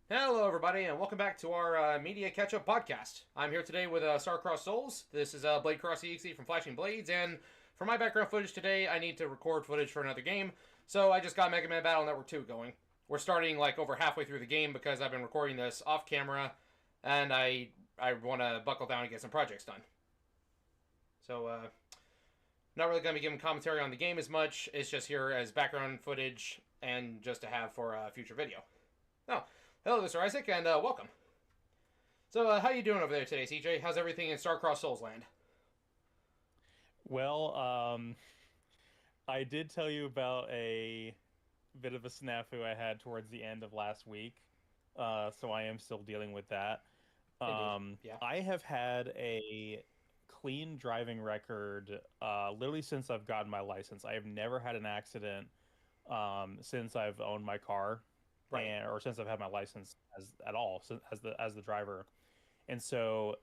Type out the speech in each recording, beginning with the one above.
Hello, everybody, and welcome back to our Media Catchup podcast. I'm here today with StarCrossedSouls. This is Blade Cross EXE from Flashing Blades, and for my background footage today, I need to record footage for another game, so I just got MegaMan Battle Network 2 going. We're starting like over halfway through the game because I've been recording this off camera, and I want to buckle down and get some projects done. So, not really going to be giving commentary on the game as much. It's just here as background footage and just to have for a future video. Oh, hello, Mr. Isaac, and welcome. So, how you doing over there today, CJ? How's everything in Starcrossed Souls land? Well, I did tell you about a bit of a snafu I had towards the end of last week, so I am still dealing with that. Indeed. Yeah. I have had a clean driving record literally since I've gotten my license. I have never had an accident since I've owned my car, Right. or since I've had my license as at all, as the driver. And so,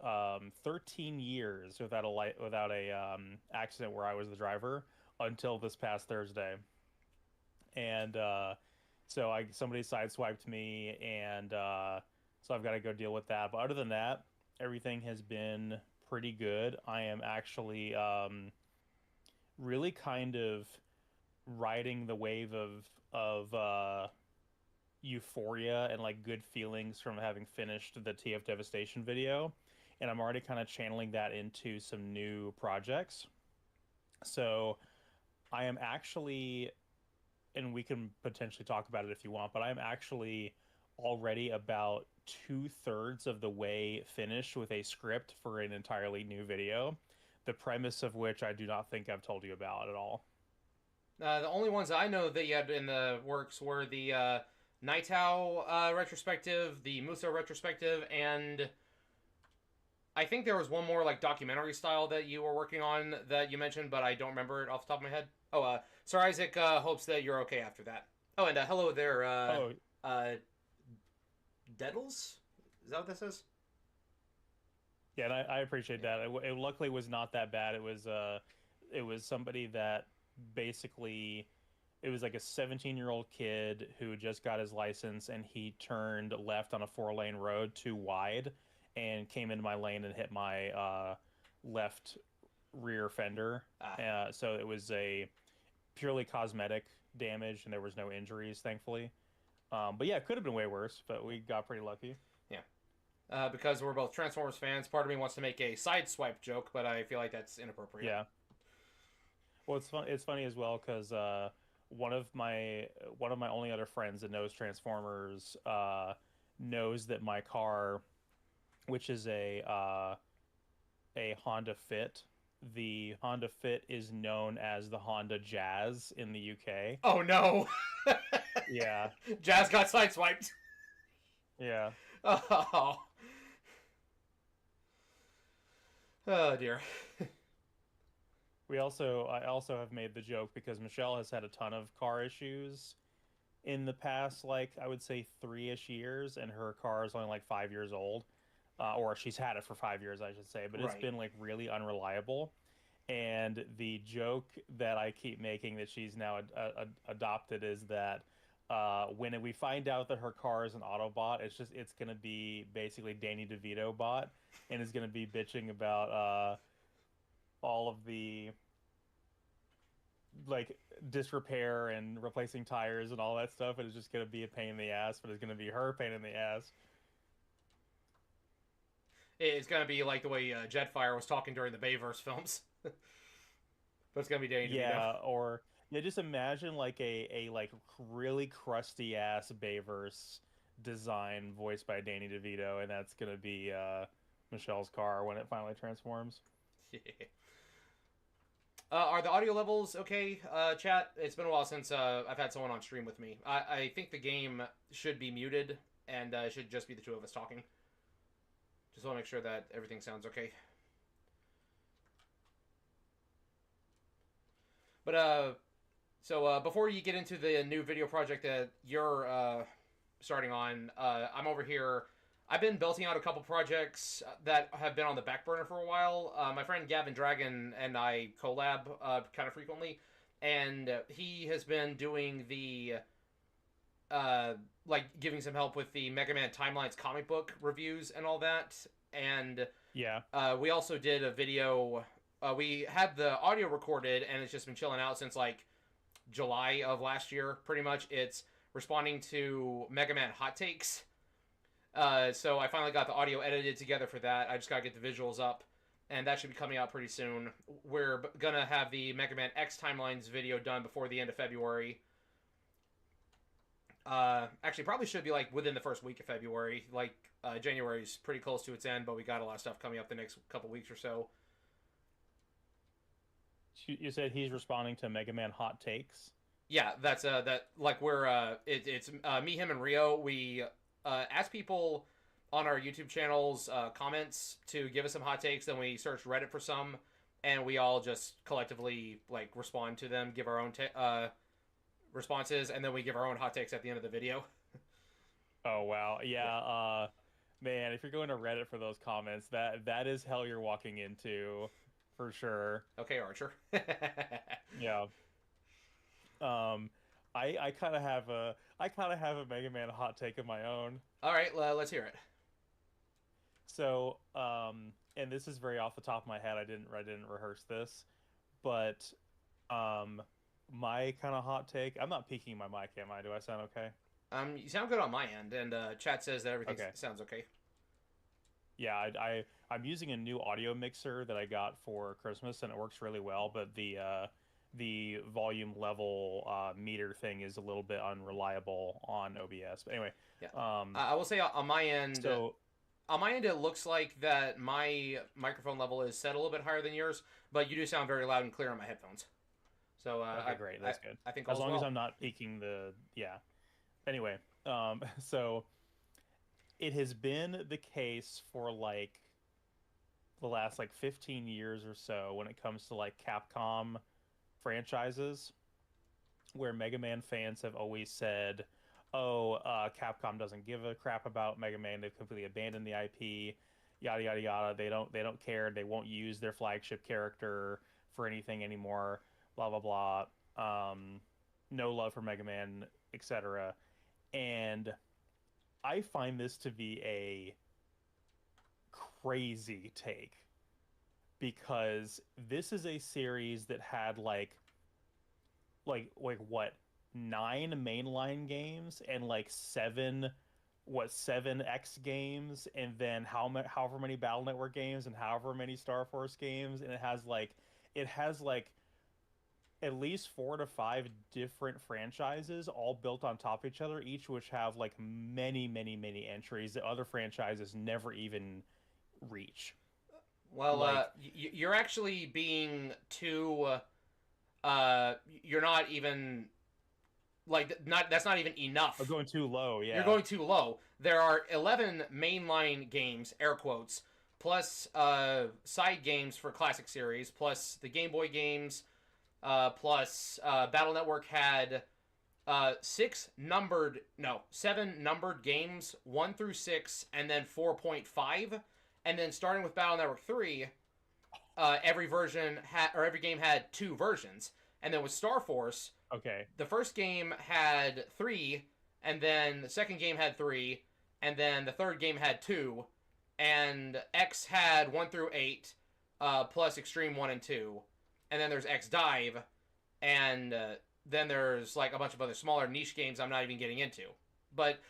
13 years without a accident where I was the driver until this past Thursday. And so I somebody sideswiped me, and so I've got to go deal with that. But other than that, everything has been pretty good. I am actually really kind of riding the wave of euphoria and like good feelings from having finished the TF Devastation video, and I'm already kind of channeling that into some new projects. So I am actually, and we can potentially talk about it if you want, but I'm actually already about two-thirds of the way finished with a script for an entirely new video, the premise of which I do not think I've told you about at all. The only ones I know that you had in the works were the Nighthow retrospective, the Muso retrospective, and I think there was one more like documentary style that you were working on that you mentioned, but I don't remember it off the top of my head. Oh, Sir Isaac hopes that you're okay after that. Oh, and hello there, Oh, uh, Deadles? Is that what this is? yeah, and I appreciate Yeah. that. It luckily was not that bad. It was somebody that basically it was like a 17-year-old kid who just got his license, and he turned left on a four-lane road too wide and came into my lane and hit my left rear fender. Ah, So it was a purely cosmetic damage, and there was no injuries, thankfully. But yeah, it could have been way worse, but we got pretty lucky. yeah. Because we're both Transformers fans, part of me wants to make a sideswipe joke, but I feel like that's inappropriate. Yeah. Well, it's fun. It's funny as well because one of my only other friends that knows Transformers knows that my car, which is a Honda Fit, the Honda Fit is known as the Honda Jazz in the UK. Oh no! Yeah, Jazz got sideswiped. yeah. Oh, oh dear. I also have made the joke because Michelle has had a ton of car issues in the past, like I would say 3-ish years, and her car is only like 5 years old, or she's had it for 5 years, I should say, but it's Right. been like really unreliable. And the joke that I keep making that she's now adopted is that when we find out that her car is an Autobot, it's gonna be basically Danny DeVito bot, and is gonna be bitching about all of the like disrepair and replacing tires and all that stuff, and it's just gonna be a pain in the ass, but it's gonna be her pain in the ass. It's gonna be like the way Jetfire was talking during the Bayverse films, but it's gonna be Danny DeVito. Yeah, or yeah, just imagine like a like really crusty ass Bayverse design voiced by Danny DeVito, and that's gonna be Michelle's car when it finally transforms. Are the audio levels okay, chat? It's been a while since I've had someone on stream with me. I think the game should be muted and it should just be the two of us talking. Just want to make sure that everything sounds okay. But before you get into the new video project that you're starting on, I'm over here. I've been belting out a couple projects that have been on the back burner for a while. My friend Gavin Dragon and I collab kind of frequently, and he has been doing the like giving some help with the Mega Man Timelines comic book reviews and all that. And Yeah. we also did a video. We had the audio recorded, and it's just been chilling out since like July of last year, pretty much. It's responding to Mega Man hot takes. So I finally got the audio edited together for that. I just gotta get the visuals up, and that should be coming out pretty soon. We're gonna have the Mega Man X Timelines video done before the end of February. Actually, probably should be like within the first week of February. Like January's pretty close to its end, but we got a lot of stuff coming up the next couple weeks or so. You said he's responding to Mega Man hot takes. Yeah, that's that like we're it's me, him, and Rio. We ask people on our YouTube channels comments to give us some hot takes. Then we search Reddit for some, and we all just collectively like respond to them, give our own responses, and then we give our own hot takes at the end of the video. Oh wow, yeah. Man, if you're going to Reddit for those comments, that is hell you're walking into, for sure. Okay, Archer. Yeah. I kind of have a Mega Man hot take of my own. All right, let's hear it. So, and this is very off the top of my head. I didn't rehearse this, but my kind of hot take. I'm not peeking my mic, am I? Do I sound okay? You sound good on my end, and chat says that everything sounds okay. Yeah, I'm using a new audio mixer that I got for Christmas, and it works really well. But the volume level meter thing is a little bit unreliable on OBS. But anyway, yeah. I will say on my end, it looks like that my microphone level is set a little bit higher than yours, but you do sound very loud and clear on my headphones. So okay, great, that's good. I think as long as I'm not peaking the Anyway, so it has been the case for like the last like 15 years or so when it comes to like Capcom franchises, where Mega Man fans have always said, oh, Capcom doesn't give a crap about Mega Man, they've completely abandoned the IP, yada yada yada, they don't care, they won't use their flagship character for anything anymore, blah blah blah, no love for Mega Man, etc. And I find this to be a crazy take, because this is a series that had like what, 9 mainline games and like 7 X games, and then however many Battle Network games and however many Star Force games, and it has like at least 4 to 5 different franchises all built on top of each other, each which have like many entries that other franchises never even reach. Well, like, you're actually being too you're not even like that's not even enough. I'm going too low. Yeah, you're going too low. There are 11 mainline games, air quotes, plus side games for classic series, plus the Game Boy games, plus Battle Network had 7 numbered games, 1 through 6, and then 4.5, and then starting with Battle Network 3, every game had 2 versions, and then with Star Force, okay, the first game had 3, and then the second game had 3, and then the third game had 2, and X had 1 through 8, plus Extreme 1 and 2, and then there's X Dive, and then there's like a bunch of other smaller niche games I'm not even getting into. But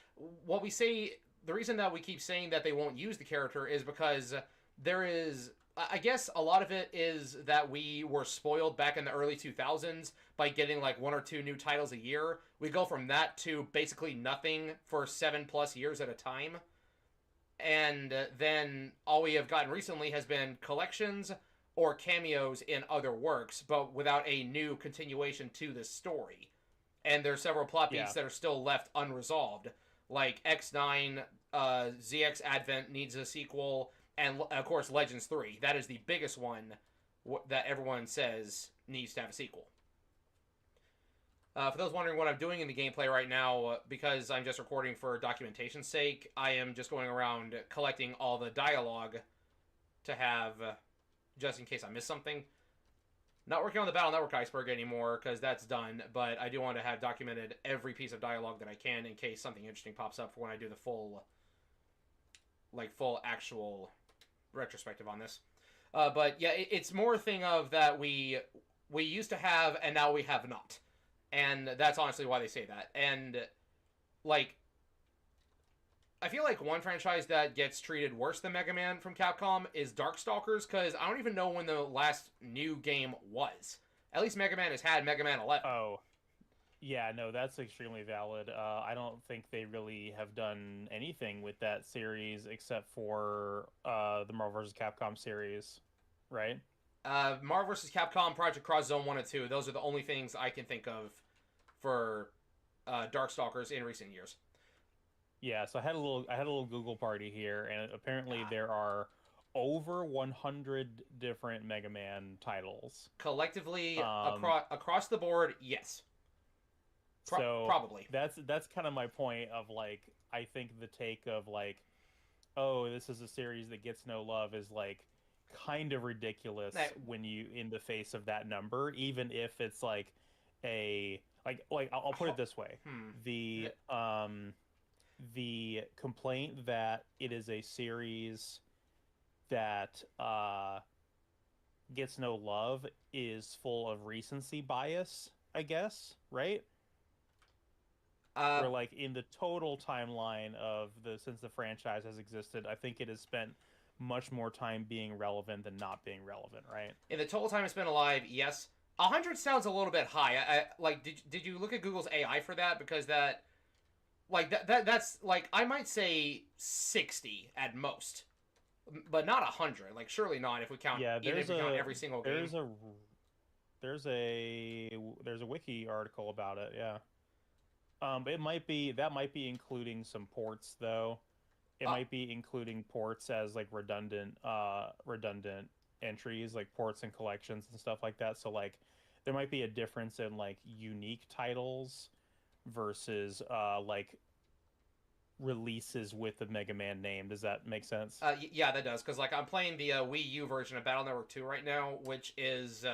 what we say, the reason that we keep saying that they won't use the character is because there is, I guess a lot of it is that we were spoiled back in the early 2000s by getting like 1 or 2 new titles a year. We go from that to basically nothing for 7+ years at a time. And then all we have gotten recently has been collections or cameos in other works, but without a new continuation to this story. And there's several plot beats that are still left unresolved. Like X9, ZX Advent needs a sequel, and of course Legends 3. That is the biggest one that everyone says needs to have a sequel. For those wondering what I'm doing in the gameplay right now, because I'm just recording for documentation's sake, I am just going around collecting all the dialogue to have, just in case I miss something. Not working on the Battle Network iceberg anymore because that's done, but I do want to have documented every piece of dialogue that I can in case something interesting pops up for when I do the full actual retrospective on this. But yeah, it's more a thing of that we used to have and now we have not, and that's honestly why they say that. And like, I feel like one franchise that gets treated worse than Mega Man from Capcom is Darkstalkers, because I don't even know when the last new game was. At least Mega Man has had Mega Man 11. Oh, yeah, no, that's extremely valid. I don't think they really have done anything with that series except for the Marvel vs. Capcom series, right? Marvel vs. Capcom, Project Cross Zone 1 and 2, those are the only things I can think of for Darkstalkers in recent years. Yeah, so I had a little Google party here, and apparently there are over 100 different Mega Man titles. Collectively, across the board, yes. So probably. That's kind of my point of, like, I think the take of, like, oh, this is a series that gets no love is, like, kind of ridiculous when you in the face of that number, even if it's like a like I'll put it this way. The complaint that it is a series that gets no love is full of recency bias, I guess, right? Or like in the total timeline of since the franchise has existed, I think it has spent much more time being relevant than not being relevant, right? In the total time it's been alive, yes. 100 sounds a little bit high. I like, did you look at Google's AI for that? Because that, like, that's like, I might say 60 at most, but not 100. Like, surely not if we count, even if we count every single game. There's a wiki article about it, yeah. It might be including some ports though. It might be including ports as like redundant entries, like ports and collections and stuff like that. So like there might be a difference in like unique titles versus like releases with the Mega Man name. Does that make sense? Yeah, that does. Because like I'm playing the Wii U version of Battle Network 2 right now, which is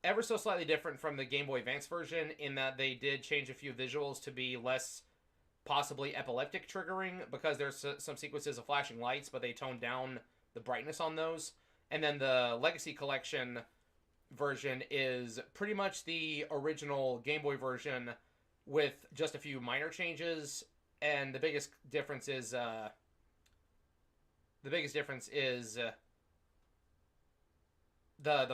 ever so slightly different from the Game Boy Advance version in that they did change a few visuals to be less possibly epileptic triggering, because there's some sequences of flashing lights, but they toned down the brightness on those. And then the Legacy Collection version is pretty much the original Game Boy version with just a few minor changes. And the biggest difference is the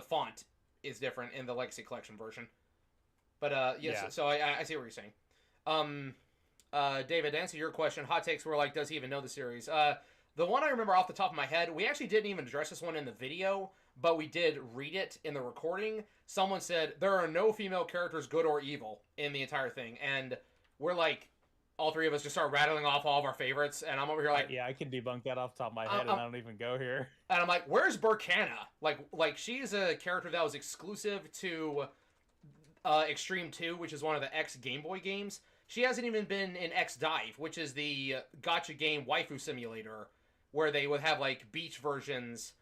font is different in the Legacy Collection version. But yes, yeah. So I see what you're saying. David, to answer your question, hot takes were like, does he even know the series? The one I remember off the top of my head, we actually didn't even address this one in the video, but we did read it in the recording. Someone said, there are no female characters, good or evil, in the entire thing. And we're like, all three of us just start rattling off all of our favorites, and I'm over here like... Yeah, I can debunk that off the top of my head, and I don't even go here. And I'm like, where's Burkana? Like she's a character that was exclusive to Extreme 2, which is one of the X Game Boy games. She hasn't even been in X Dive, which is the gacha game waifu simulator, where they would have, like, beach versions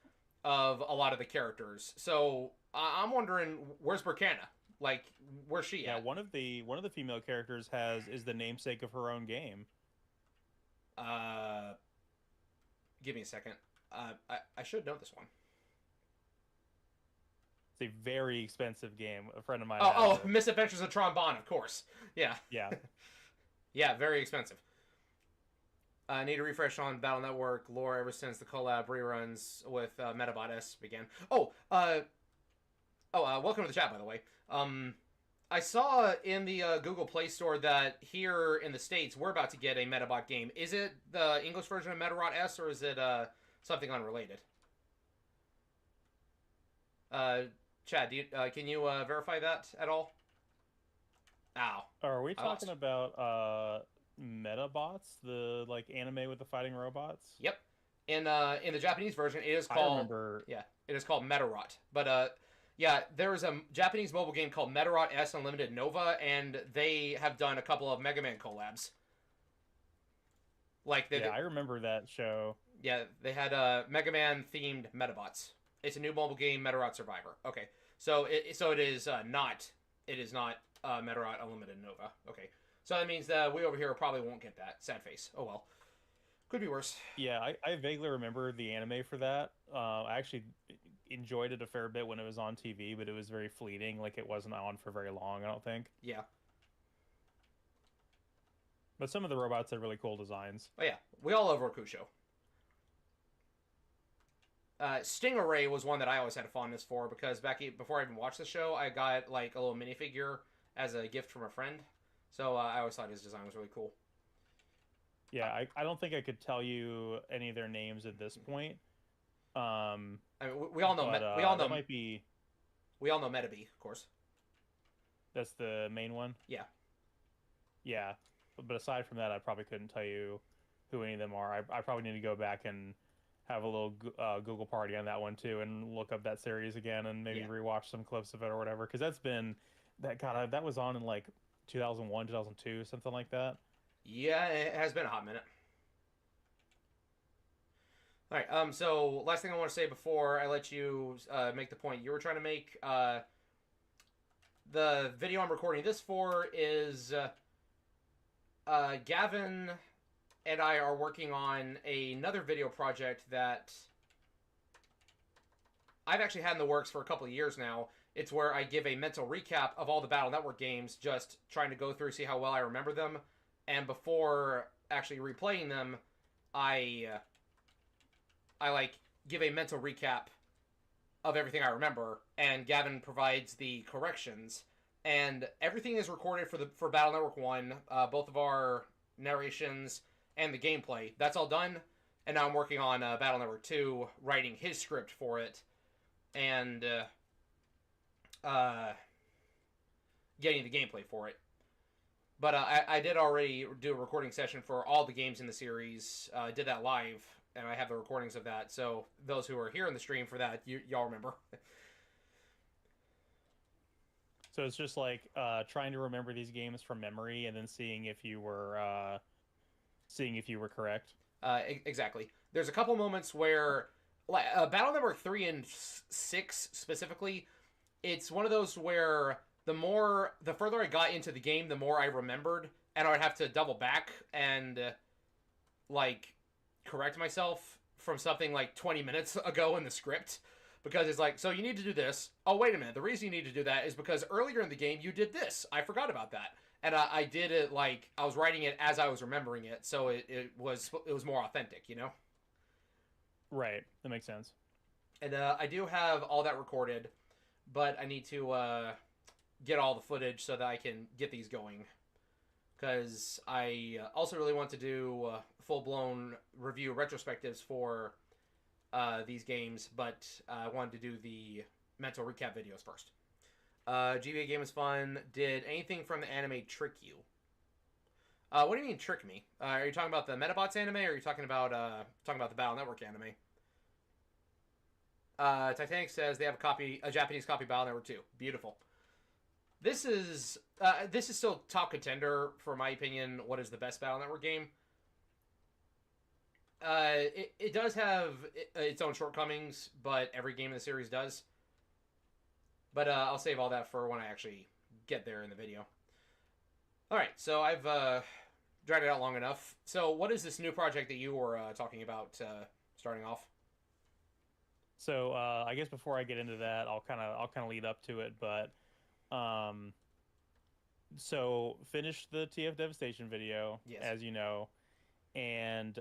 of a lot of the characters. So, I'm wondering, where's Burkana? Like, where's she at? Yeah, one of the female characters is the namesake of her own game. Give me a second. I should know this one. It's a very expensive game. A friend of mine. Misadventures of Trombone, of course. Yeah. Yeah. Yeah, very expensive. I need a refresh on Battle Network lore ever since the collab reruns with Metabot S began. Welcome to the chat, by the way. I saw in the Google Play Store that here in the States, we're about to get a Metabot game. Is it the English version of Metabot S, or is it something unrelated? Chad, can you verify that at all? Ow. Are we talking about Metabots, the like anime with the fighting robots? Yep. In the Japanese version, it is called... I remember... Yeah, it is called Metarot. But yeah, there is a Japanese mobile game called Metarot S Unlimited Nova, and they have done a couple of Mega Man collabs. Like I remember that show. Yeah, they had Mega Man themed Metabots. It's a new mobile game, Metarot Survivor. Okay, So it is not Meteorite Unlimited Nova. Okay, so that means that we over here probably won't get that. Sad face. Oh well, could be worse. Yeah, I vaguely remember the anime for that. I actually enjoyed it a fair bit when it was on TV, but it was very fleeting. Like it wasn't on for very long, I don't think. Yeah. But some of the robots had really cool designs. Oh yeah, we all love Rokusho. Stingray was one that I always had a fondness for because before I even watched the show, I got like a little minifigure as a gift from a friend. So I always thought his design was really cool. Yeah, I don't think I could tell you any of their names at this point. I mean, we all know but, we all know that might be. We all know Metabee, of course. That's the main one. Yeah. Yeah, but aside from that, I probably couldn't tell you who any of them are. I probably need to go back and have a little Google party on that one too, and look up that series again, and maybe rewatch some clips of it or whatever. Because that's been that was on in like 2001, 2002, something like that. Yeah, it has been a hot minute. All right. So last thing I want to say before I let you make the point you were trying to make. The video I'm recording this for is Gavin and I are working on another video project that I've actually had in the works for a couple of years now. It's where I give a mental recap of all the Battle Network games, just trying to go through, see how well I remember them. And before actually replaying them, I like give a mental recap of everything I remember, and Gavin provides the corrections. And everything is recorded for Battle Network 1, both of our narrations and the gameplay. That's all done, and now I'm working on Battle Network 2, writing his script for it, and getting the gameplay for it. But I did already do a recording session for all the games in the series. I did that live, and I have the recordings of that. So those who are here in the stream for that, y'all remember. So it's just like trying to remember these games from memory, and then seeing if you were correct. Exactly. There's a couple moments where, like Battle Network 3 and 6 specifically, it's one of those where the further I got into the game, the more I remembered, and I would have to double back and like correct myself from something like 20 minutes ago in the script, because it's like, so you need to do this. Oh, wait a minute. The reason you need to do that is because earlier in the game you did this. I forgot about that. And I did it like I was writing it as I was remembering it, so it was more authentic, you know? Right. That makes sense. And I do have all that recorded, but I need to get all the footage so that I can get these going. Because I also really want to do full-blown review retrospectives for these games, but I wanted to do the mental recap videos first. GBA game was fun. Did anything from the anime trick you? What do you mean trick me? Are you talking about the Metabots anime, or are you talking about the Battle Network anime? Titanic says they have a Japanese copy of Battle Network 2. Beautiful. This is still top contender for my opinion. What is the best Battle Network game? It does have its own shortcomings, but every game in the series does. But I'll save all that for when I actually get there in the video. All right, so I've dragged it out long enough. So what is this new project that you were talking about starting off? So I guess before I get into that, I'll kind of lead up to it, but so finished the TF Devastation video, yes, as you know, and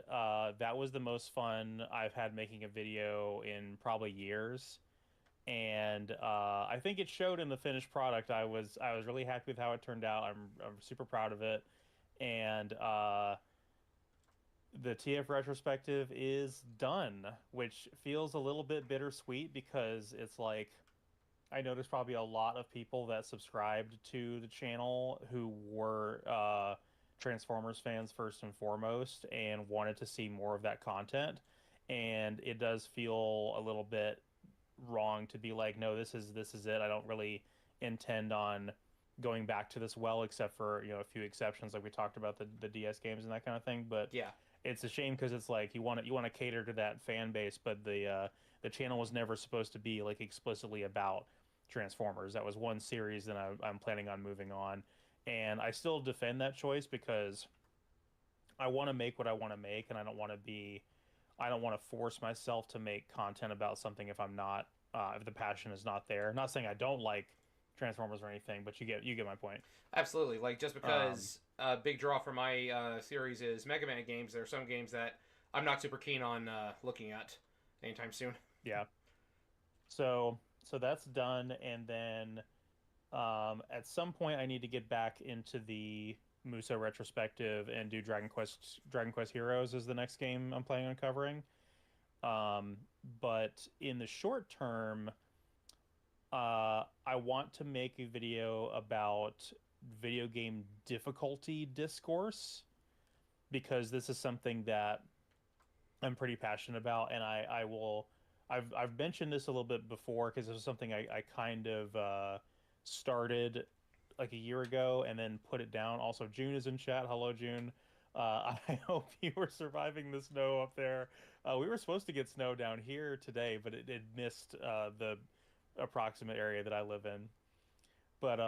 that was the most fun I've had making a video in probably years, and I think it showed in the finished product. I was really happy with how it turned out. I'm super proud of it, and the TF retrospective is done, which feels a little bit bittersweet because it's like I noticed probably a lot of people that subscribed to the channel who were Transformers fans first and foremost and wanted to see more of that content. And it does feel a little bit wrong to be like, no, this is it. I don't really intend on going back to this well, except for, you know, a few exceptions, like we talked about the DS games and that kind of thing. But yeah, it's a shame because it's like you want to cater to that fan base, but the channel was never supposed to be like explicitly about Transformers. That was one series that I'm planning on moving on, and I still defend that choice because I want to make what I want to make, and I don't want to force myself to make content about something if I'm not, if the passion is not there. Not saying I don't like Transformers or anything, but you get my point. Absolutely. Like, just Um, because a big draw for my series is Mega Man games, there are some games that I'm not super keen on looking at anytime soon. yeah. So that's done, and then at some point I need to get back into the Muso retrospective and do Dragon Quest Heroes is the next game I'm planning on covering. Um, but in the short term, I want to make a video about video game difficulty discourse because this is something that I'm pretty passionate about, and I will. I've mentioned this a little bit before because this was something I kind of started like a year ago and then put it down. Also, June is in chat. Hello, June. I hope you were surviving the snow up there. We were supposed to get snow down here today, but it missed the approximate area that I live in. But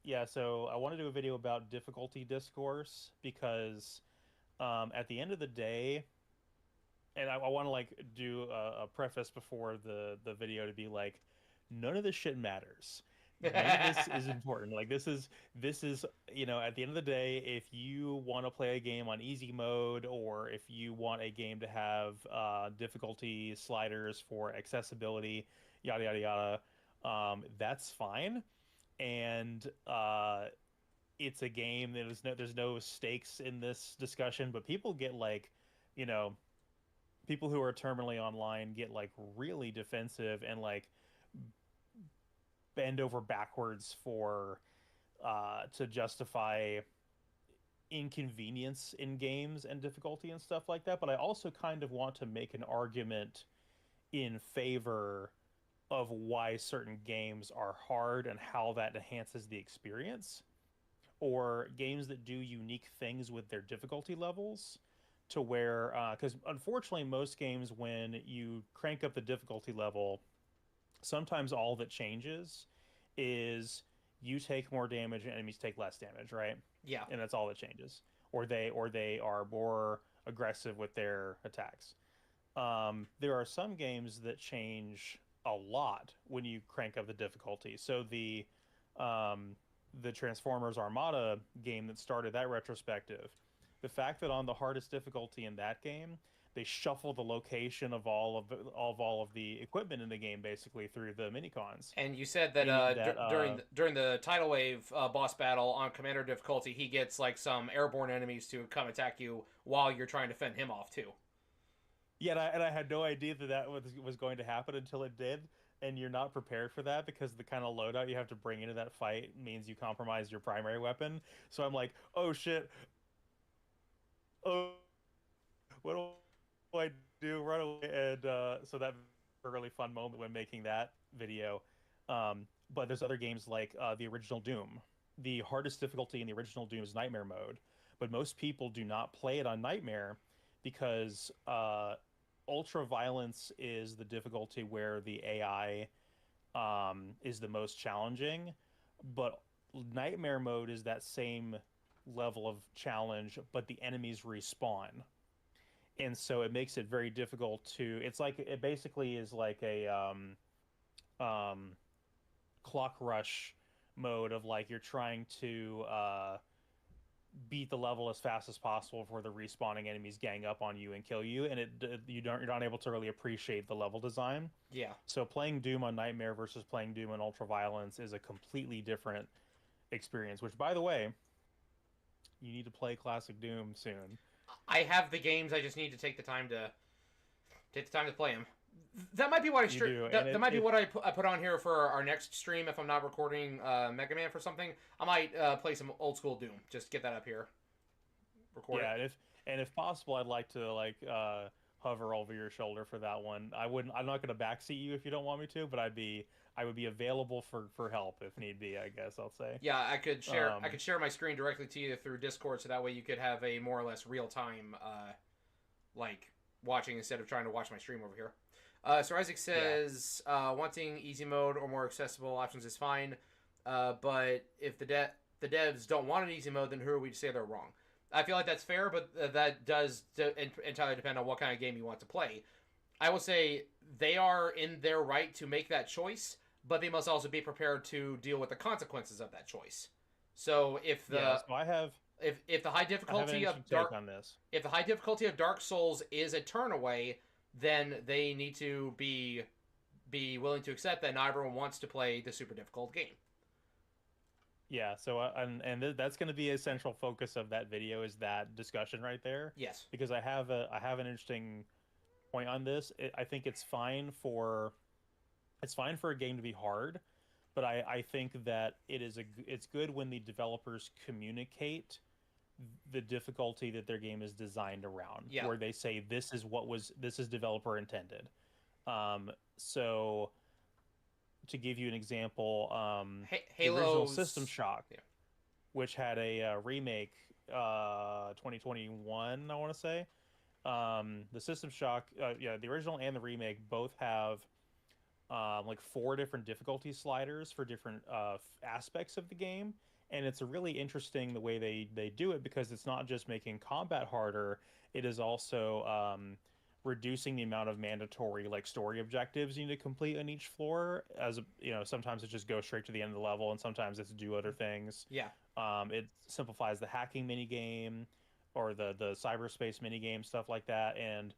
yeah, so I want to do a video about difficulty discourse because at the end of the day, and I want to like do a preface before the video to be like, none of this shit matters. None of this is important. Like this is at the end of the day, if you want to play a game on easy mode or if you want a game to have difficulty sliders for accessibility, yada yada yada, that's fine. And it's a game. There's no stakes in this discussion, but people get like, you know, people who are terminally online get like really defensive and like bend over backwards for to justify inconvenience in games and difficulty and stuff like that. But I also kind of want to make an argument in favor of why certain games are hard and how that enhances the experience, or games that do unique things with their difficulty levels to where because unfortunately most games when you crank up the difficulty level, sometimes all that changes is you take more damage and enemies take less damage, right? Yeah. And that's all that changes, or they are more aggressive with their attacks. There are some games that change a lot when you crank up the difficulty. So the Transformers Armada game that started that retrospective, the fact that on the hardest difficulty in that game, they shuffle the location of all of the equipment in the game basically through the minicons. And you said that Meaning that during the tidal wave boss battle on commander difficulty, he gets like some airborne enemies to come attack you while you're trying to fend him off too. yeah, and I had no idea that was going to happen until it did. And you're not prepared for that because the kind of loadout you have to bring into that fight means you compromise your primary weapon. So I'm like, oh shit, oh, what do I do? Run away! And so that was a really fun moment when making that video. But there's other games like the original Doom. The hardest difficulty in the original Doom is Nightmare mode, but most people do not play it on Nightmare because Ultra Violence is the difficulty where the AI is the most challenging, but Nightmare mode is that same level of challenge, but the enemies respawn. And so it makes it very difficult to. It's like it basically is like a clock rush mode of like you're trying to beat the level as fast as possible before the respawning enemies gang up on you and kill you, and you're not able to really appreciate the level design. Yeah. So playing Doom on Nightmare versus playing Doom on Ultraviolence is a completely different experience. Which, by the way, you need to play Classic Doom soon. I have the games. I just need to take the time to play them. That might be what I that might be what I put on here for our next stream if I'm not recording Mega Man for something. I might play some old school Doom. Just get that up here. Record it. And if possible, I'd like to hover over your shoulder for that one. I'm not going to backseat you if you don't want me to, but I would be available for help if need be, I guess I'll say. Yeah, I could share my screen directly to you through Discord, so that way you could have a more or less real time like watching instead of trying to watch my stream over here. So Isaac says wanting easy mode or more accessible options is fine, but if the devs don't want an easy mode, then who are we to say they're wrong? I feel like that's fair, but that does entirely depend on what kind of game you want to play. I will say they are in their right to make that choice, but they must also be prepared to deal with the consequences of that choice. So So if the high I have an difficulty interesting of take on this. if the high difficulty of Dark Souls is a turn away, then they need to be willing to accept that not everyone wants to play the super difficult game. Yeah, so that's going to be a central focus of that video is that discussion right there. Yes. Because I have an interesting point on this. I think it's fine for a game to be hard, but I think that it's good when the developers communicate the difficulty that their game is designed around, Yeah. where they say this is developer intended. So to give you an example, the original System Shock, which had a remake, 2021, I want to say. The System Shock, the original and the remake both have like 4 different difficulty sliders for different aspects of the game, and it's a really interesting the way they do it because it's not just making combat harder, it is also reducing the amount of mandatory like story objectives you need to complete on each floor. Sometimes it just goes straight to the end of the level, and sometimes it's to do other things. Yeah. It simplifies the hacking mini game or the cyberspace mini game, stuff like that, and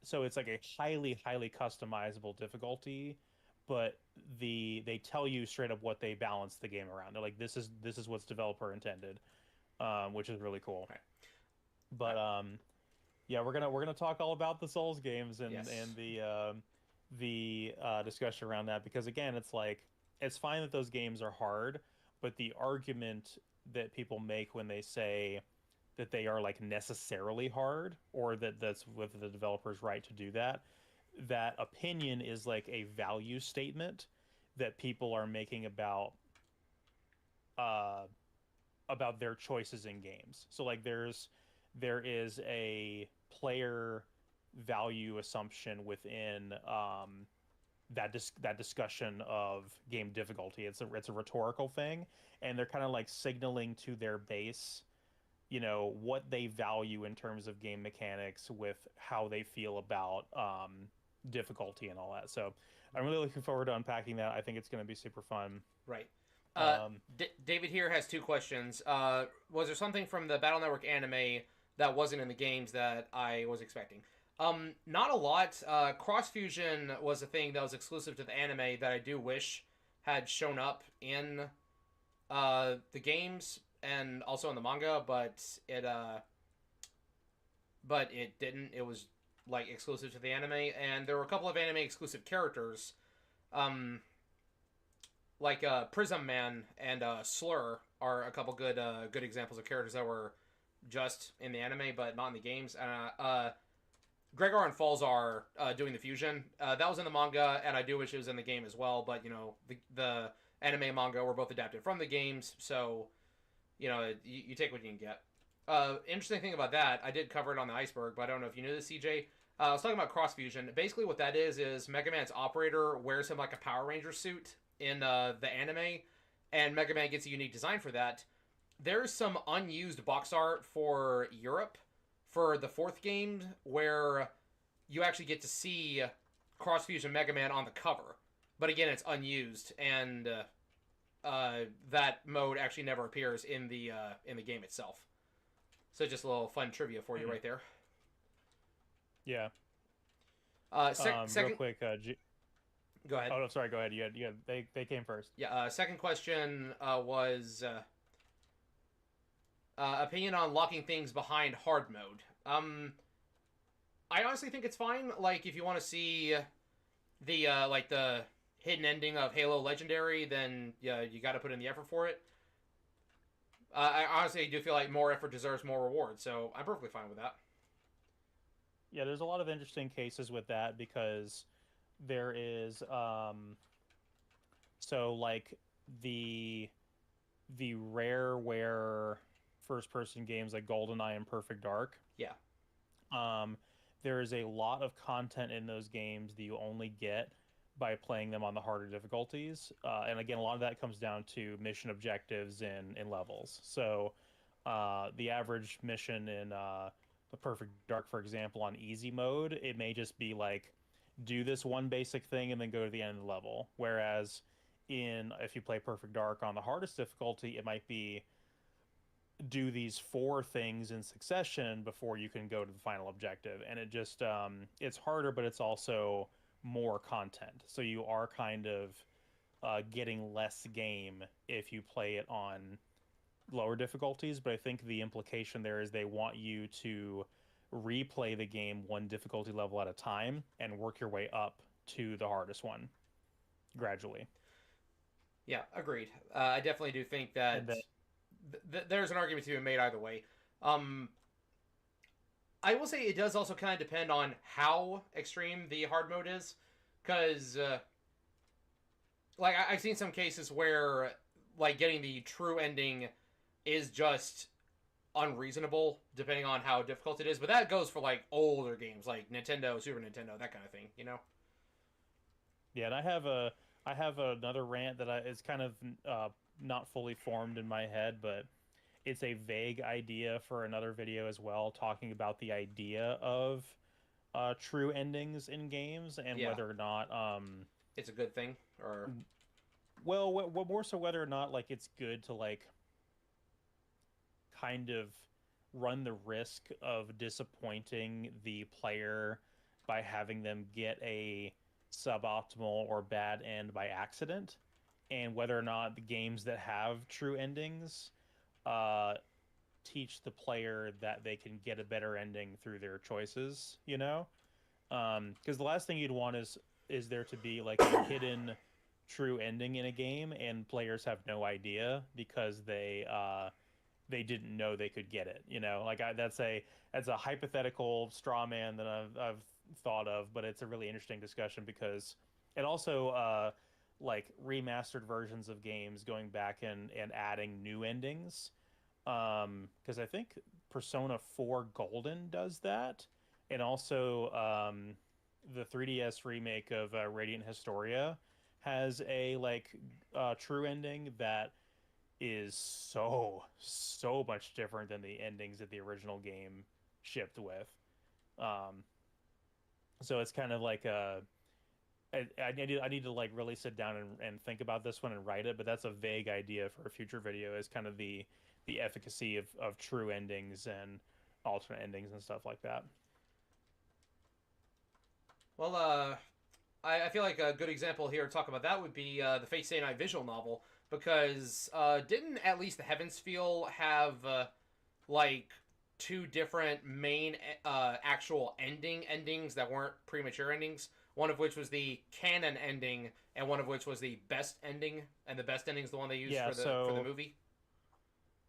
so it's like a highly customizable difficulty, but they tell you straight up what they balance the game around. They're like, this is what's developer intended, which is really cool. Right. But yeah, we're gonna talk all about the Souls games and Yes. and the discussion around that, because again, it's like it's fine that those games are hard, but the argument that people make when they say that they are like necessarily hard, or that's with the developer's right to do that, that opinion is like a value statement that people are making about their choices in games. So like there is a player value assumption within that discussion of game difficulty. It's a rhetorical thing, and they're kind of like signaling to their base, what they value in terms of game mechanics with how they feel about difficulty and all that. So I'm really looking forward to unpacking that. I think it's going to be super fun. Right. David here has 2 questions. Was there something from the Battle Network anime that wasn't in the games that I was expecting? Not a lot. Cross fusion was a thing that was exclusive to the anime that I do wish had shown up in the games and also in the manga, but it didn't. It was like exclusive to the anime, and there were a couple of anime exclusive characters, like Prism Man and Slur are a couple good examples of characters that were just in the anime but not in the games. And Gregor and Falzar doing the fusion, that was in the manga, and I do wish it was in the game as well. But the anime and manga were both adapted from the games, so you take what you can get. Interesting thing about that, I did cover it on the iceberg, but I don't know if you knew this, CJ. I was talking about cross fusion. Basically, what that is MegaMan's operator wears him like a Power Ranger suit in the anime, and Mega Man gets a unique design for that. There's some unused box art for Europe for the 4th game where you actually get to see Cross Fusion Mega Man on the cover, but again, it's unused, and that mode actually never appears in the game itself. So just a little fun trivia for you right there. Yeah. Second, real quick, go ahead. Oh no, sorry. Go ahead. They came first. Yeah. Second question was opinion on locking things behind hard mode. I honestly think it's fine. Like, if you want to see the hidden ending of Halo Legendary, then yeah, you got to put in the effort for it. I honestly do feel like more effort deserves more reward, so I'm perfectly fine with that. Yeah, there's a lot of interesting cases with that because there is so like the rareware first person games like GoldenEye and Perfect Dark. Yeah. there is a lot of content in those games that you only get by playing them on the harder difficulties. And again, a lot of that comes down to mission objectives and levels. So the average mission in the Perfect Dark, for example, on easy mode, it may just be like do this one basic thing and then go to the end of the level. Whereas if you play Perfect Dark on the hardest difficulty, it might be do these four things in succession before you can go to the final objective. And it just it's harder, but it's also more content. So you are kind of getting less game if you play it on lower difficulties. But I think the implication there is they want you to replay the game one difficulty level at a time and work your way up to the hardest one gradually. Yeah, agreed. I definitely do think that Then, there's an argument to be made either way. Um, I will say it does also kind of depend on how extreme the hard mode is, because like I've seen some cases where like getting the true ending is just unreasonable depending on how difficult it is. But that goes for like older games like Nintendo, Super Nintendo, that kind of thing. You know? yeah, and I have another rant that is kind of not fully formed in my head, but it's a vague idea for another video as well, talking about the idea of true endings in games and Yeah, whether or not it's a good thing. Or well, more so whether or not like it's good to like kind of run the risk of disappointing the player by having them get a suboptimal or bad end by accident, and whether or not the games that have true endings uh, teach the player that they can get a better ending through their choices, you know? Because the last thing you'd want is there to be like a hidden true ending in a game and players have no idea because they didn't know they could get it. You know, like that's a hypothetical straw man that I've thought of, but it's a really interesting discussion because it also like remastered versions of games going back and adding new endings. Because I think Persona 4 Golden does that, and also the 3DS remake of Radiant Historia has a like true ending that is so much different than the endings that the original game shipped with. Um, so it's kind of like I need to like really sit down and think about this one and write it, but that's a vague idea for a future video is kind of the efficacy of true endings and alternate endings and stuff like that. well, I feel like a good example here to talk about that would be the Fate Stay Night visual novel, because didn't at least the Heavens Feel have like two different main actual endings that weren't premature endings? One of which was the canon ending, and one of which was the best ending, and the best ending is the one they used Yeah, for the movie.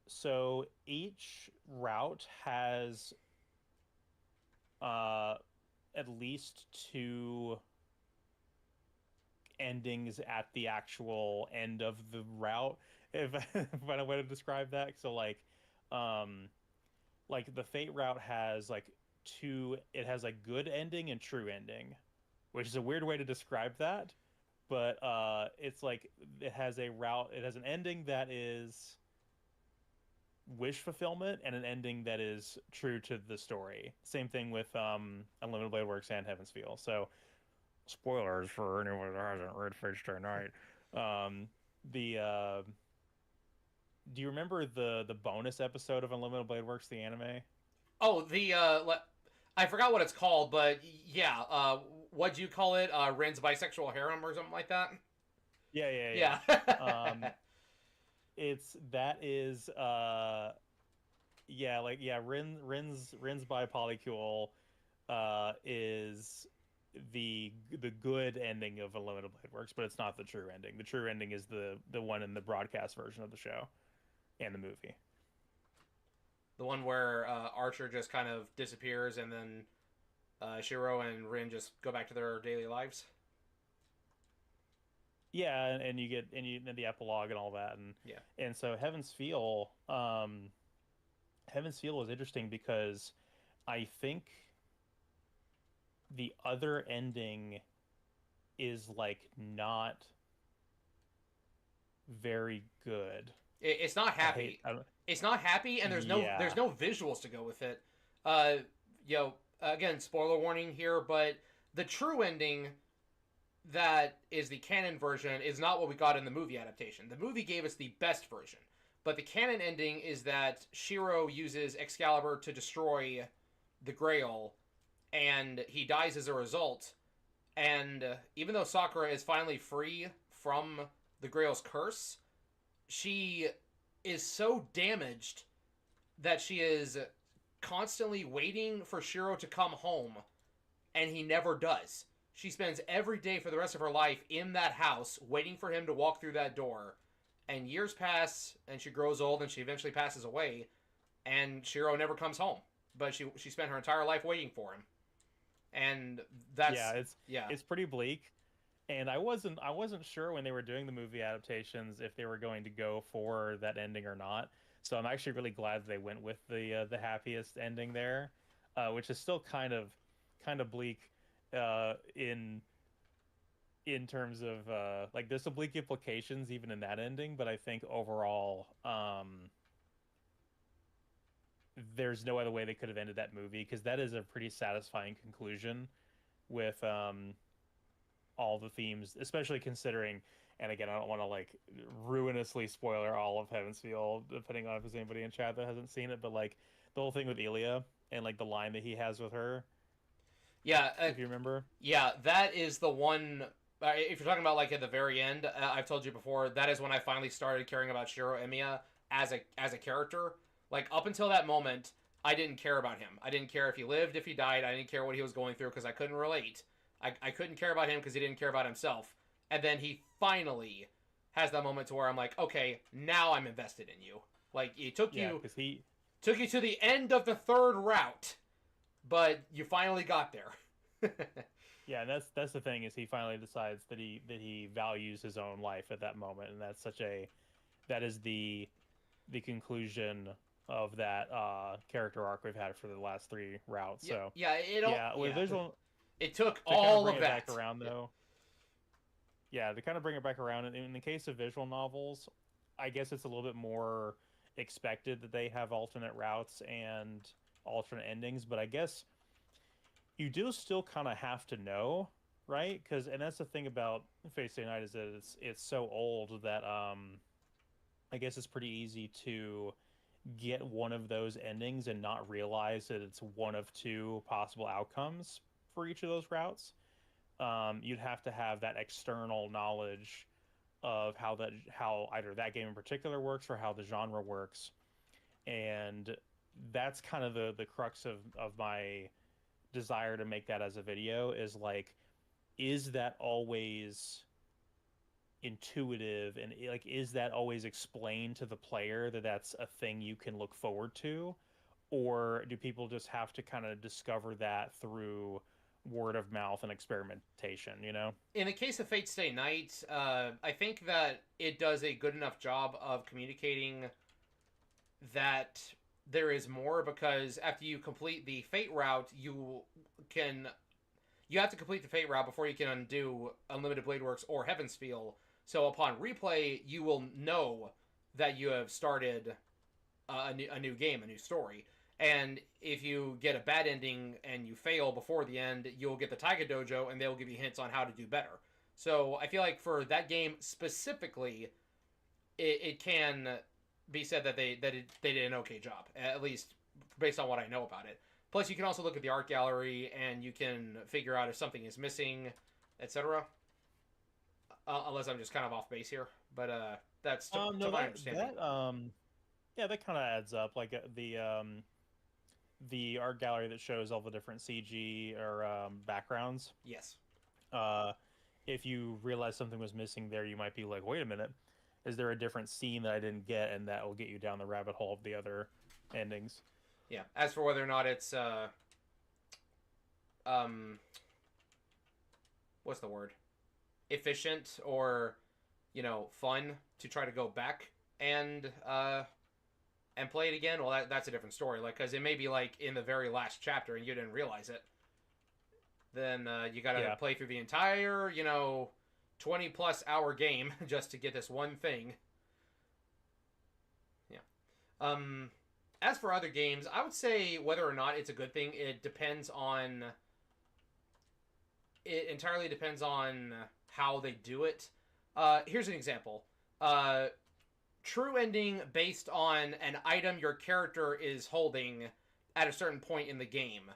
so each route has uh at least two endings at the actual end of the route, if if I way to describe that. So um like the Fate route has like two, it has a good ending and true ending, which is a weird way to describe that, but it's like it has an ending that is wish fulfillment and an ending that is true to the story. Same thing with Unlimited Blade Works and Heaven's Feel. So spoilers for anyone that hasn't read Fate Stay Night. Um, the Do you remember the bonus episode of Unlimited Blade Works, the anime? Oh, I forgot what it's called, but yeah, what do you call it? Ren's bisexual harem or something like that. Yeah, yeah, Yeah. yeah. It's that is yeah, like yeah, Rin's by Polycule is the good ending of Unlimited Blade Works, but it's not the true ending. The true ending is the one in the broadcast version of the show and the movie. The one where Archer just kind of disappears, and then Shiro and Rin just go back to their daily lives. Yeah, and and the epilogue and all that, Yeah. and so Heaven's Feel is interesting because I think the other ending is like not very good. It's not I hate. happy. It's not happy, and Yeah, there's no visuals to go with it. You know, again, spoiler warning here, but the true ending that is the canon version is not what we got in the movie adaptation. The movie gave us the best version, but the canon ending is that Shiro uses Excalibur to destroy the Grail, and he dies as a result. And even though Sakura is finally free from the Grail's curse, she is so damaged that she is constantly waiting for Shiro to come home, and he never does. She spends every day for the rest of her life in that house waiting for him to walk through that door. And years pass, and she grows old, and she eventually passes away, and Shiro never comes home. But she spent her entire life waiting for him, and yeah, that's yeah. it's pretty bleak. And I wasn't sure when they were doing the movie adaptations if they were going to go for that ending or not. So I'm actually really glad they went with the happiest ending there, which is still kind of bleak in terms of like there's some bleak implications even in that ending, but I think overall there's no other way they could have ended that movie because that is a pretty satisfying conclusion with all the themes, especially considering. And again, I don't want to like ruinously spoiler all of Heaven's Feel, depending on if there's anybody in chat that hasn't seen it. But like the whole thing with Elia and like the line that he has with her, Yeah, if you remember. yeah, that is the one. If you're talking about like at the very end, I've told you before, that is when I finally started caring about Shiro Emiya as a character. Like up until that moment, I didn't care about him. I didn't care if he lived, if he died. I didn't care what he was going through because I couldn't relate. I couldn't care about him because he didn't care about himself. And then he finally has that moment to where I'm like, okay, now I'm invested in you. Like it Yeah, because he took you to the end of the third route, but you finally got there. yeah, and that's the thing is he finally decides that he values his own life at that moment, and that's such a that is the conclusion of that character arc we've had for the last three routes. Yeah, So yeah, it all, yeah, with yeah. visual It took to kind of all bring of it that. back around Yeah. though. Yeah, to kind of bring it back around in the case of visual novels, I guess it's a little bit more expected that they have alternate routes and alternate endings, but I guess you do still kind of have to know, right? Because and that's the thing about Fate Stay Night is that it's so old that I guess it's pretty easy to get one of those endings and not realize that it's one of two possible outcomes for each of those routes. You'd have to have that external knowledge of how either that game in particular works or how the genre works, and that's kind of the crux of my desire to make that as a video is like, is that always intuitive and like is that always explained to the player that that's a thing you can look forward to, or do people just have to kind of discover that through word of mouth and experimentation, you know? In the case of Fate Stay Night, I think that it does a good enough job of communicating that there is more because after you complete the Fate route, can you have to complete the Fate route before you can undo Unlimited Blade Works or Heaven's Feel. So upon replay, you will know that you have started a new game, a new story. And if you get a bad ending and you fail before the end, you'll get the Taiga Dojo, and they'll give you hints on how to do better. So I feel like for that game specifically, it can be said that they did an okay job, at least based on what I know about it. Plus, you can also look at the art gallery and you can figure out if something is missing, etc. Unless I'm just kind of off base here, but that's No, to my understanding. yeah, that kind of adds up. Like the art gallery that shows all the different CG or backgrounds. Yes. Uh, if you realize something was missing there, you might be like, wait a minute, is there a different scene that I didn't get, and that will get you down the rabbit hole of the other endings. Yeah. As for whether or not it's what's the word? Efficient or fun to try to go back and play it again, well, that's a different story. Like, because it may be like in the very last chapter and you didn't realize it. then you gotta Yeah. play through the entire, 20+ hour game just to get this one thing. Yeah. As for other games, I would say whether or not it's a good thing, it depends on. It entirely depends on how they do it. Here's an example. True ending based on an item your character is holding at a certain point in the game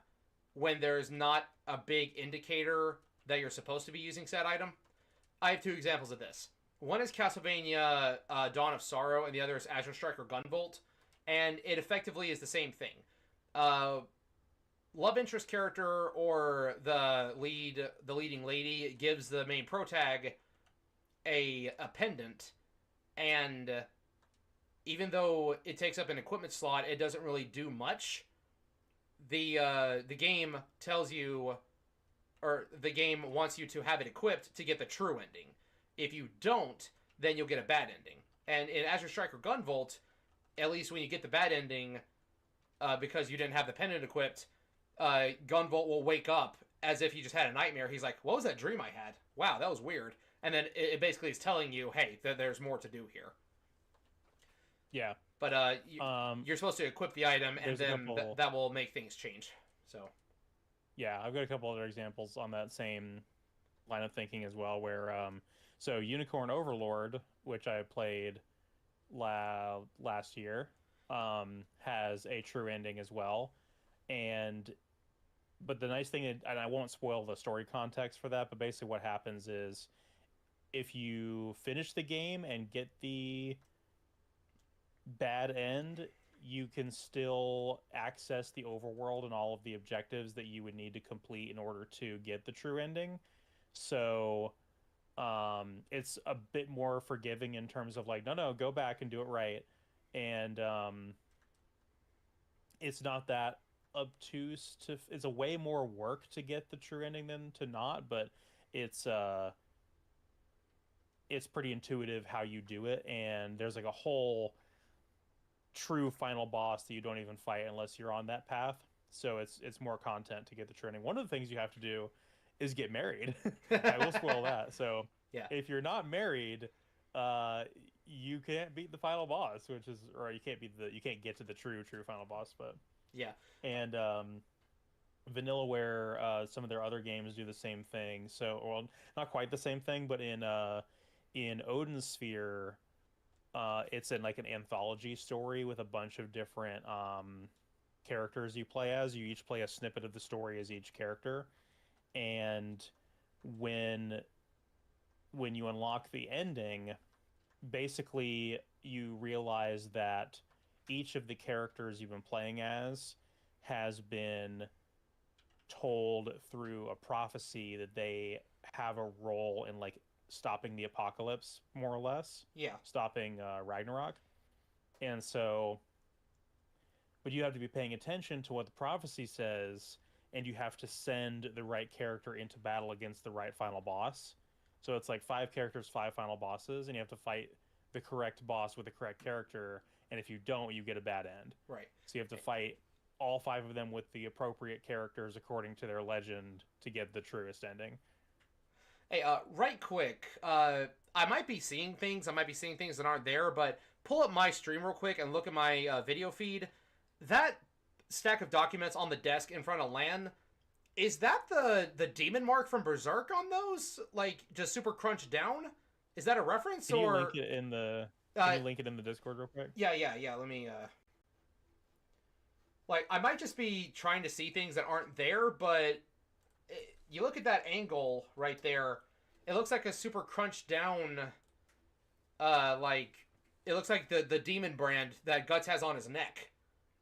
when there's not a big indicator that you're supposed to be using said item. I have two examples of this. One is Castlevania Dawn of Sorrow, and the other is Azure Striker Gunvolt, and it effectively is the same thing. Love interest character or the leading lady gives the main protag a pendant, and even though it takes up an equipment slot, it doesn't really do much. The game tells you, or the game wants you to have it equipped to get the true ending. If you don't, then you'll get a bad ending. And in Azure Striker Gunvolt, at least when you get the bad ending, because you didn't have the pendant equipped, Gunvolt will wake up as if he just had a nightmare. He's like, what was that dream I had? Wow, that was weird. And then it basically is telling you, hey, there's more to do here. Yeah. But you're supposed to equip the item, and then that will make things change. So. Yeah, I've got a couple other examples on that same line of thinking as well, where so Unicorn Overlord, which I played last year, has a true ending as well. But the nice thing, and I won't spoil the story context for that, but basically what happens is if you finish the game and get the bad end, you can still access the overworld and all of the objectives that you would need to complete in order to get the true ending. So it's a bit more forgiving in terms of like, no, go back and do it right. And it's not that obtuse it's a way more work to get the true ending than to not, but it's pretty intuitive how you do it, and there's like a whole true final boss that you don't even fight unless you're on that path. So it's more content to get the true ending. One of the things you have to do is get married. I will spoil that. So yeah, if you're not married, you can't beat the final boss, or you can't get to the true final boss. But yeah, and Vanillaware, some of their other games do the same thing. So, well, not quite the same thing, but in Odin's Sphere, it's in like an anthology story with a bunch of different characters you play as. You each play a snippet of the story as each character, and when you unlock the ending, basically you realize that each of the characters you've been playing as has been told through a prophecy that they have a role in like stopping the apocalypse, more or less. Yeah. Stopping Ragnarok. And so, but you have to be paying attention to what the prophecy says, and you have to send the right character into battle against the right final boss. So it's like 5 characters, 5 final bosses, and you have to fight the correct boss with the correct character, and if you don't, you get a bad end. Right. So you have to fight all 5 of them with the appropriate characters according to their legend to get the truest ending. Hey, right quick, I might be seeing things that aren't there, but pull up my stream real quick and look at my video feed. That stack of documents on the desk in front of LAN, is that the demon mark from Berserk on those? Like, just super crunched down? Is that a reference? Can you link it in the... Can you link it in the Discord real quick? Yeah. Let me... Like, I might just be trying to see things that aren't there, but... You look at that angle right there, it looks like a super crunched down, like, it looks like the demon brand that Guts has on his neck.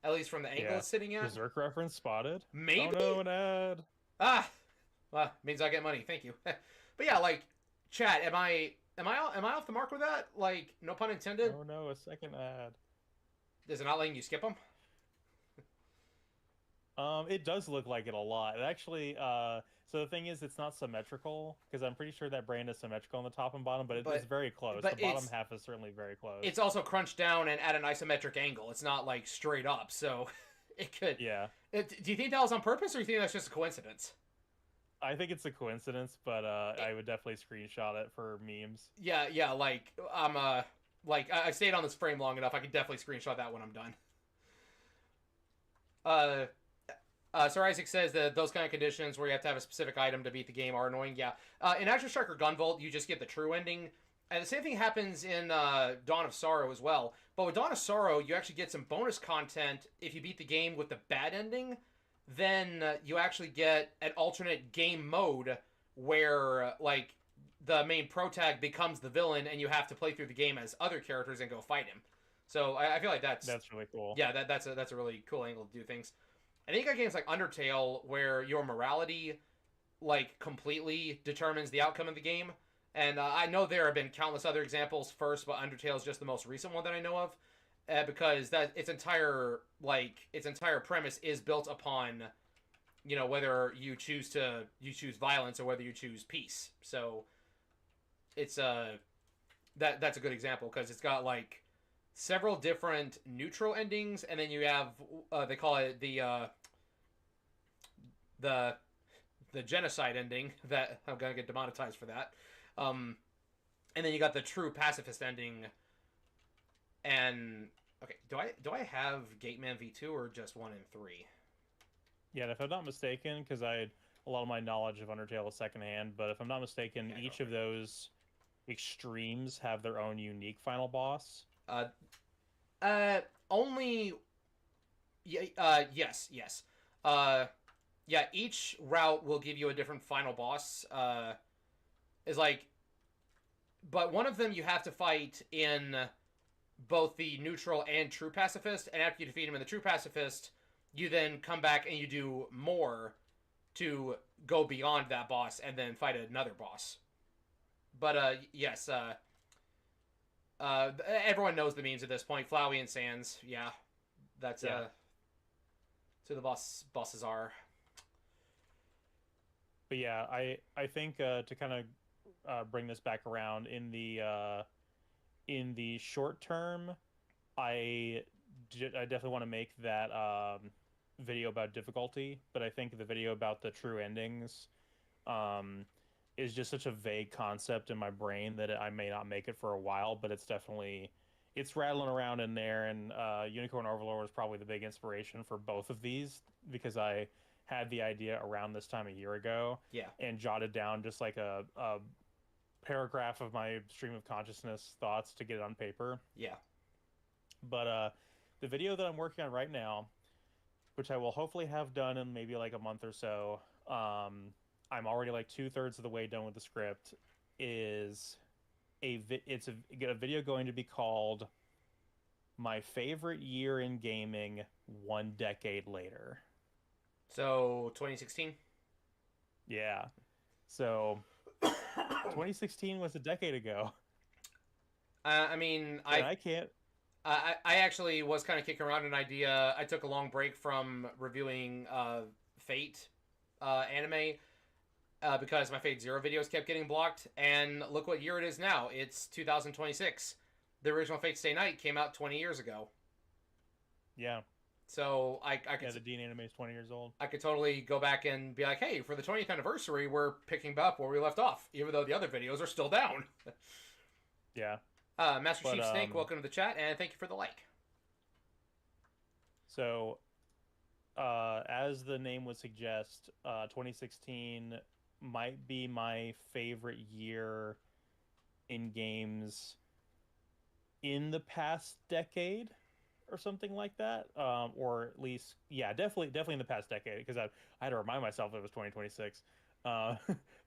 At least from the angle it's sitting at. Berserk reference spotted? Maybe? Oh no, an ad. Ah! Well, means I get money, thank you. But yeah, like, chat, am I off the mark with that? Like, no pun intended? Oh no, a second ad. Is it not letting you skip them? It does look like it a lot. It actually, so the thing is, it's not symmetrical, because I'm pretty sure that brand is symmetrical on the top and bottom, but it's very close. The bottom half is certainly very close. It's also crunched down and at an isometric angle. It's not, like, straight up, so it could... Yeah. Do you think that was on purpose, or do you think that's just a coincidence? I think it's a coincidence, but It, I would definitely screenshot it for memes. yeah, like I'm like I stayed on this frame long enough. I could definitely screenshot that when I'm done. Uh, Sir Isaac says that those kind of conditions where you have to have a specific item to beat the game are annoying. Yeah. In Action Striker Gunvolt, you just get the true ending. And the same thing happens in Dawn of Sorrow as well. But with Dawn of Sorrow, you actually get some bonus content if you beat the game with the bad ending. Then you actually get an alternate game mode where, like, the main protag becomes the villain and you have to play through the game as other characters and go fight him. So I feel like That's really cool. yeah, that's a really cool angle to do things. And then you got games like Undertale where your morality like completely determines the outcome of the game. And I know there have been countless other examples first, but Undertale is just the most recent one that I know of, because that its entire premise is built upon whether you choose violence or whether you choose peace. So it's that's a good example because it's got like several different neutral endings, and then you have they call it the the genocide ending that I'm gonna get demonetized for that. Um, and then you got the true pacifist ending. And okay, do I have Gateman V2 or just 1 and 3? Yeah, and if I'm not mistaken, because I had a lot of my knowledge of Undertale is secondhand, but if I'm not mistaken, Yeah, each of those extremes have their own unique final boss. uh, only yeah, yes. Uh, yeah, each route will give you a different final boss. Is like, but one of them you have to fight in both the neutral and true pacifist, and after you defeat him in the true pacifist, you then come back and you do more to go beyond that boss and then fight another boss. But yes, everyone knows the memes at this point. Flowey and Sans, yeah, that's Yeah. who the bosses are. But yeah, I think to kind of bring this back around in the short term, I definitely want to make that video about difficulty, but I think the video about the true endings um, is just such a vague concept in my brain that I may not make it for a while, but it's rattling around in there, and Unicorn Overlord was probably the big inspiration for both of these because I had the idea around this time a year ago Yeah, and jotted down just like a paragraph of my stream of consciousness thoughts to get it on paper. yeah. But the video that I'm working on right now, which I will hopefully have done in maybe like a month or so, I'm already like 2/3 of the way done with the script. Is a video going to be called "My Favorite Year in Gaming 1 Decade Later." So 2016. Yeah, so 2016 was a decade ago, I mean, and I can't. I actually was kind of kicking around an idea. I took a long break from reviewing Fate anime because my Fate Zero videos kept getting blocked. And look what year it is now. It's 2026. The original Fate Stay Night came out 20 years ago. Yeah, So I yeah, could the Dean anime is 20 years old. I could totally go back and be like, hey, for the 20th anniversary, we're picking up where we left off, even though the other videos are still down. Yeah, Master but Chief Snake, welcome to the chat, and thank you for the like. so as the name would suggest, 2016 might be my favorite year in games in the past decade or something like that. Or at least, yeah, definitely in the past decade because I had to remind myself it was 2026. That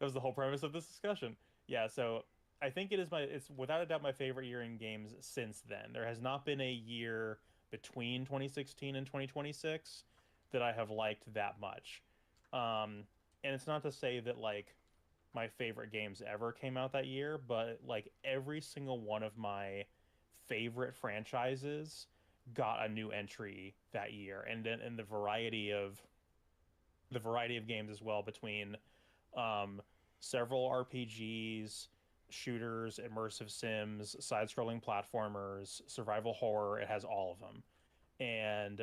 was the whole premise of this discussion. Yeah, so I think it's without a doubt my favorite year in games since then. There has not been a year between 2016 and 2026 that I have liked that much. And it's not to say that like my favorite games ever came out that year, but like every single one of my favorite franchises got a new entry that year, and the variety of games as well between um, several RPGs, shooters, immersive sims, side-scrolling platformers, survival horror. It has all of them, and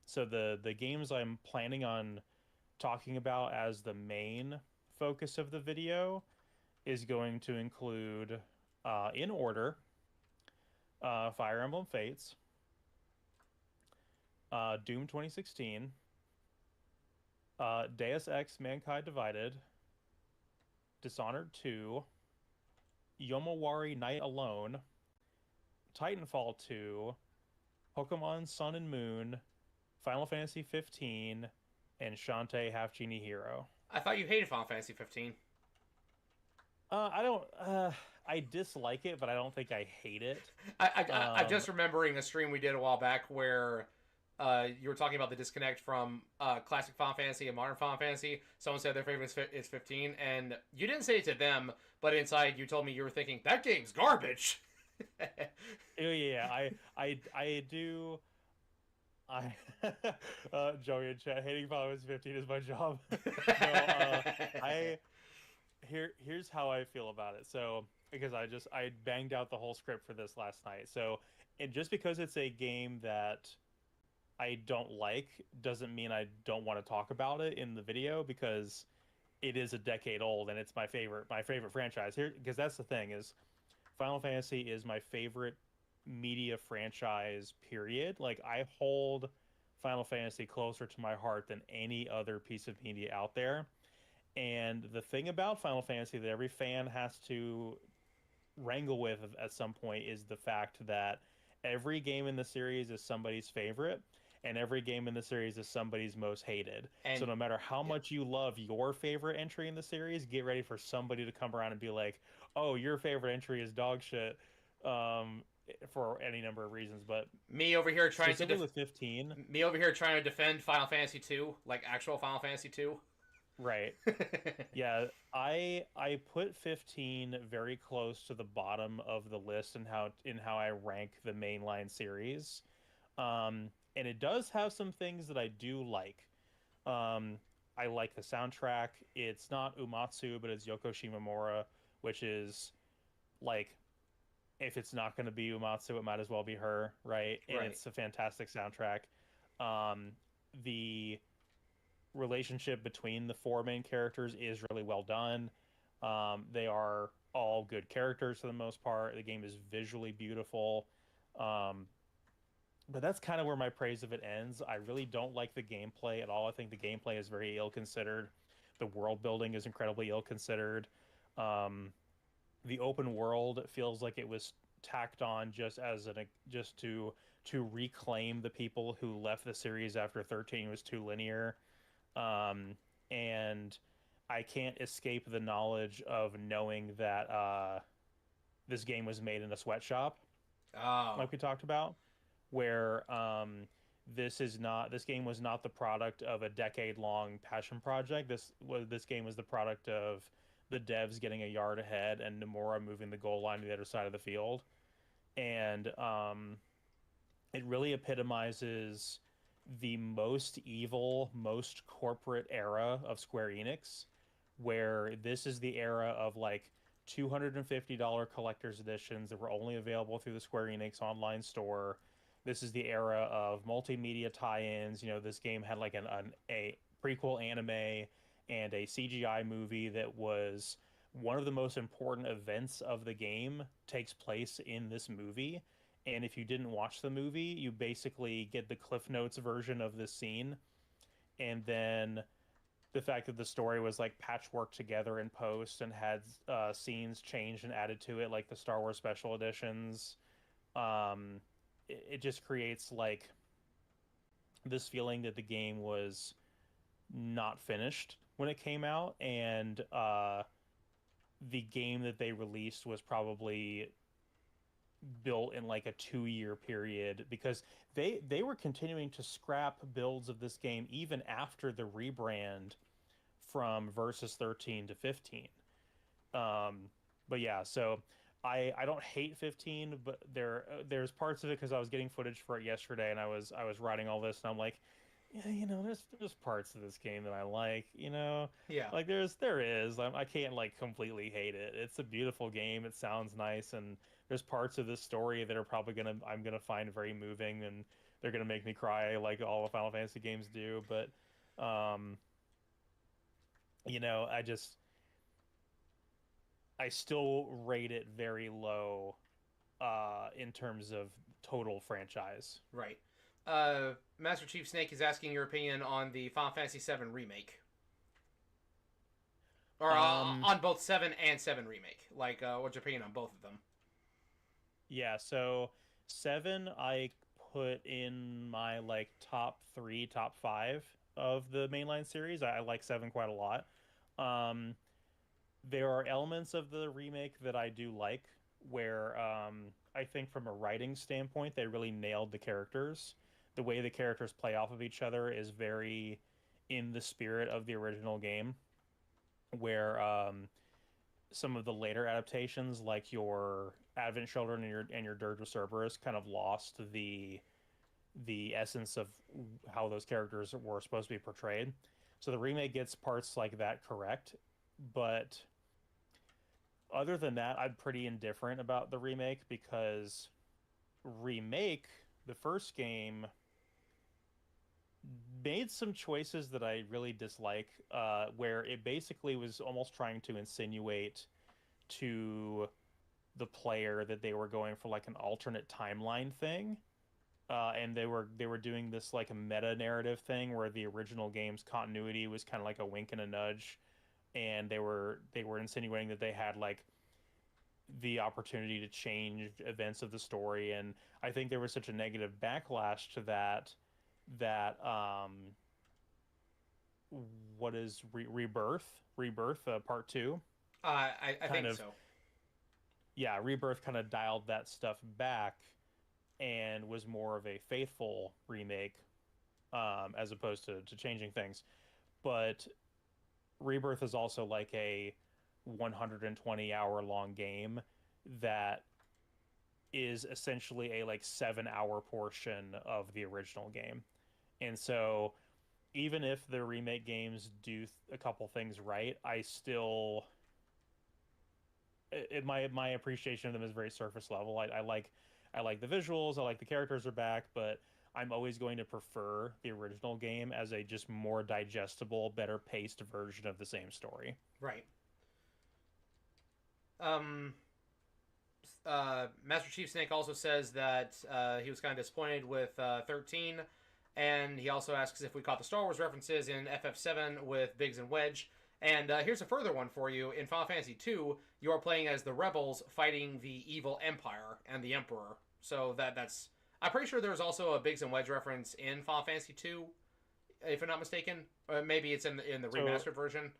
so the games I'm planning on talking about as the main focus of the video is going to include, in order, Fire Emblem Fates, Doom 2016, Deus Ex Mankind Divided, Dishonored 2, Yomawari Night Alone, Titanfall 2, Pokemon Sun and Moon, Final Fantasy 15, and Shantae Half Genie Hero. I thought you hated Final Fantasy 15. I don't. I dislike it, but I don't think I hate it. I'm just remembering a stream we did a while back where you were talking about the disconnect from classic Final Fantasy and modern Final Fantasy. Someone said their favorite is 15, and you didn't say it to them, but inside you told me you were thinking that game's garbage. Yeah, I do. I Joey in chat, hating Final Fantasy 15 is my job. No, here's how I feel about it. So because I banged out the whole script for this last night. So and just because it's a game that I don't like doesn't mean I don't want to talk about it in the video, because it is a decade old and it's my favorite franchise here. Because that's the thing, is Final Fantasy is my favorite media franchise, period. Like, I hold Final Fantasy closer to my heart than any other piece of media out there. And the thing about Final Fantasy that every fan has to wrangle with at some point is the fact that every game in the series is somebody's favorite, and every game in the series is somebody's most hated. And so no matter how much you love your favorite entry in the series, get ready for somebody to come around and be like, oh, your favorite entry is dog shit, for any number of reasons. But me over here trying to with 15, me over here trying to defend Final Fantasy 2, like actual Final Fantasy 2. right. Yeah, I put 15 very close to the bottom of the list in how I rank the mainline series. And it does have some things that I do like. I like the soundtrack. It's not Umatsu, but it's Yoko Shimomura, which is like, if it's not going to be Umatsu, it might as well be her, right? And Right. It's a fantastic soundtrack. The relationship between the four main characters is really well done. They are all good characters for the most part. The game is visually beautiful. But that's kind of where my praise of it ends. I really don't like the gameplay at all. I think the gameplay is very ill-considered. The world building is incredibly ill-considered. The open world feels like it was tacked on just to reclaim the people who left the series after 13 was too linear. And I can't escape the knowledge of knowing that this game was made in a sweatshop, Oh. like we talked about, where this game was not the product of a decade-long passion project. This game was the product of the devs getting a yard ahead and Nomura moving the goal line to the other side of the field. And it really epitomizes the most evil, most corporate era of Square Enix, where this is the era of like $250 collector's editions that were only available through the Square Enix online store. This is the era of multimedia tie-ins. You know, this game had like a prequel anime and a CGI movie that was one of the most important events of the game takes place in this movie. And if you didn't watch the movie, you basically get the Cliff Notes version of this scene. And then the fact that the story was like patchwork together in post and had scenes changed and added to it, like the Star Wars special editions. It just creates like this feeling that the game was not finished when it came out, and the game that they released was probably built in like a 2-year period, because they were continuing to scrap builds of this game even after the rebrand from Versus 13 to 15. But yeah, so I don't hate 15, but there's parts of it, because I was getting footage for it yesterday and I was writing all this and I'm like, yeah, you know, there's parts of this game that I like, you know, Yeah. like I can't like completely hate it. It's a beautiful game. It sounds nice, and there's parts of this story that are probably I'm gonna find very moving, and they're gonna make me cry like all the Final Fantasy games do. But you know, I still rate it very low in terms of total franchise. Right. Master Chief Snake is asking your opinion on the Final Fantasy VII remake, or Um, on both 7 and 7 remake. Like, what's your opinion on both of them? yeah, so 7 I put in my like top 3, top 5 of the mainline series. I like 7 quite a lot. Um, there are elements of the remake that I do like, where I think from a writing standpoint, they really nailed the characters. The way the characters play off of each other is very in the spirit of the original game, where some of the later adaptations, like your Advent Children and your Dirge of Cerberus, kind of lost the essence of how those characters were supposed to be portrayed. So the remake gets parts like that correct, but other than that, I'm pretty indifferent about the remake because remake the first game made some choices that I really dislike, where it basically was almost trying to insinuate to the player that they were going for like an alternate timeline thing. And they were doing this like a meta narrative thing where the original game's continuity was kind of like a wink and a nudge, and they were insinuating that they had like the opportunity to change events of the story, and I think there was such a negative backlash to that what is Rebirth part 2 I kind think of so. yeah, Rebirth kind of dialed that stuff back and was more of a faithful remake, as opposed to changing things. But Rebirth is also like a 120-hour long game that is essentially a like 7 hour portion of the original game. And so even if the remake games do a couple things right, I still my appreciation of them is very surface level. I like the visuals, I like the characters are back, but I'm always going to prefer the original game as a just more digestible, better paced version of the same story. Right. Um, Master Chief Snake also says that he was kind of disappointed with 13, and he also asks if we caught the Star Wars references in FF7 with Biggs and Wedge. And here's a further one for you. In Final Fantasy II, you are playing as the rebels fighting the evil Empire and the Emperor. So that's. I'm pretty sure there's also a Biggs and Wedge reference in Final Fantasy II, if I'm not mistaken. Maybe it's in the So remastered version.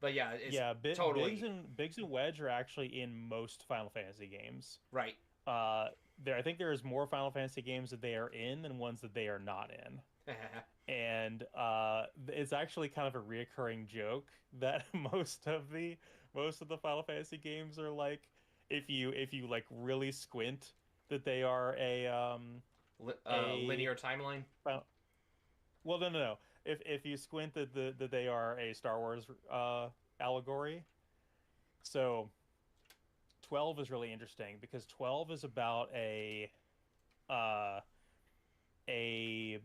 But yeah, it's yeah, totally Biggs and Wedge are actually in most Final Fantasy games. right. Uh, I think there is more Final Fantasy games that they are in than ones that they are not in. And it's actually kind of a reoccurring joke that most of the Final Fantasy games are like, if you like really squint, that they are a Linear timeline. well, no, no, no. If you squint, that they are a Star Wars allegory. So 12 is really interesting because 12 is about uh a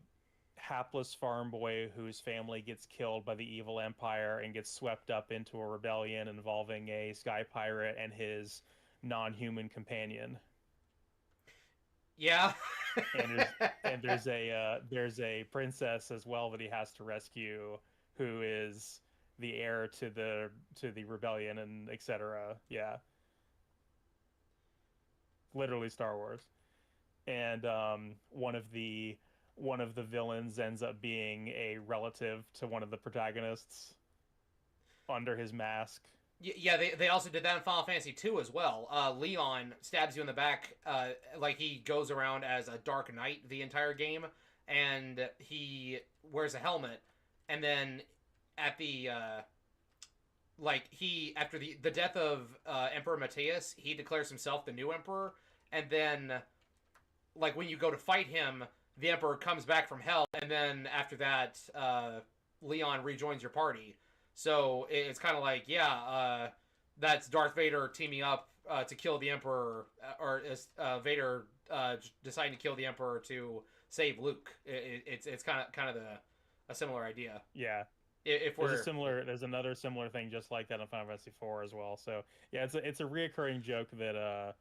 hapless farm boy whose family gets killed by the evil empire and gets swept up into a rebellion involving a sky pirate and his non-human companion. Yeah. And there's a princess as well that he has to rescue, who is the heir to the rebellion and etc. Yeah, literally Star Wars. And one of the villains ends up being a relative to one of the protagonists under his mask. Yeah, they also did that in Final Fantasy 2 as well. Leon stabs you in the back, like he goes around as a Dark Knight the entire game, and he wears a helmet, and then at the like he after the death of Emperor Matthias, he declares himself the new emperor, and then like when you go to fight him, the emperor comes back from hell, and then after that, Leon rejoins your party. So it's kind of like, yeah, that's Darth Vader teaming up to kill the Emperor, or Vader deciding to kill the Emperor to save Luke. It's kind of a similar idea. Yeah. If There's a we're yeah. similar, there's another similar thing just like that in Final Fantasy IV as well. So yeah, it's a reoccurring joke that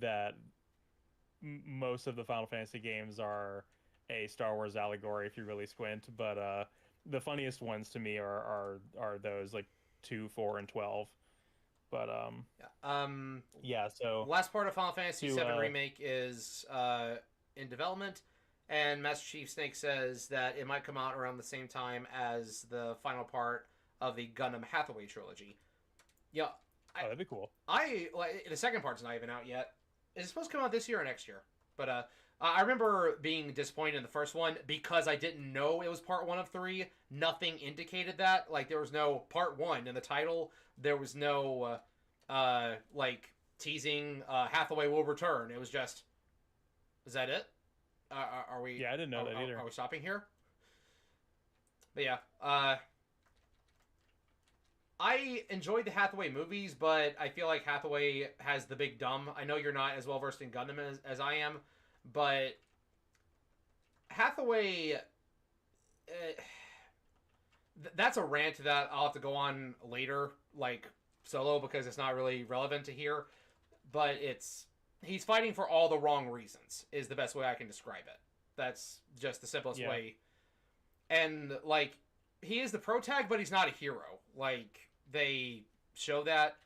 that most of the Final Fantasy games are a Star Wars allegory if you really squint. But the funniest ones to me are those like 2, 4, and 12. But Yeah. yeah. So Last part of Final Fantasy to VII Remake is in development, and Master Chief Snake says that it might come out around the same time as the final part of the Gundam Hathaway trilogy. Yeah, oh, that'd be cool. I like the second part's not even out yet. Is it supposed to come out this year or next year? But I remember being disappointed in the first one because I didn't know it was part one of three. Nothing indicated that. Like there was no part one in the title. There was no like teasing Hathaway will return. It was just, is that it? Are we? Yeah, I didn't know that either. Are we stopping here? But yeah, I enjoyed the Hathaway movies, but I feel like Hathaway has the big dumb. I know you're not as well versed in Gundam as I am, but Hathaway. That's a rant that I'll have to go on later, like solo, because it's not really relevant to here. But it's he's fighting for all the wrong reasons. Is the best way I can describe it. That's just the simplest way. And like he is the pro tag, but he's not a hero. Like they show that,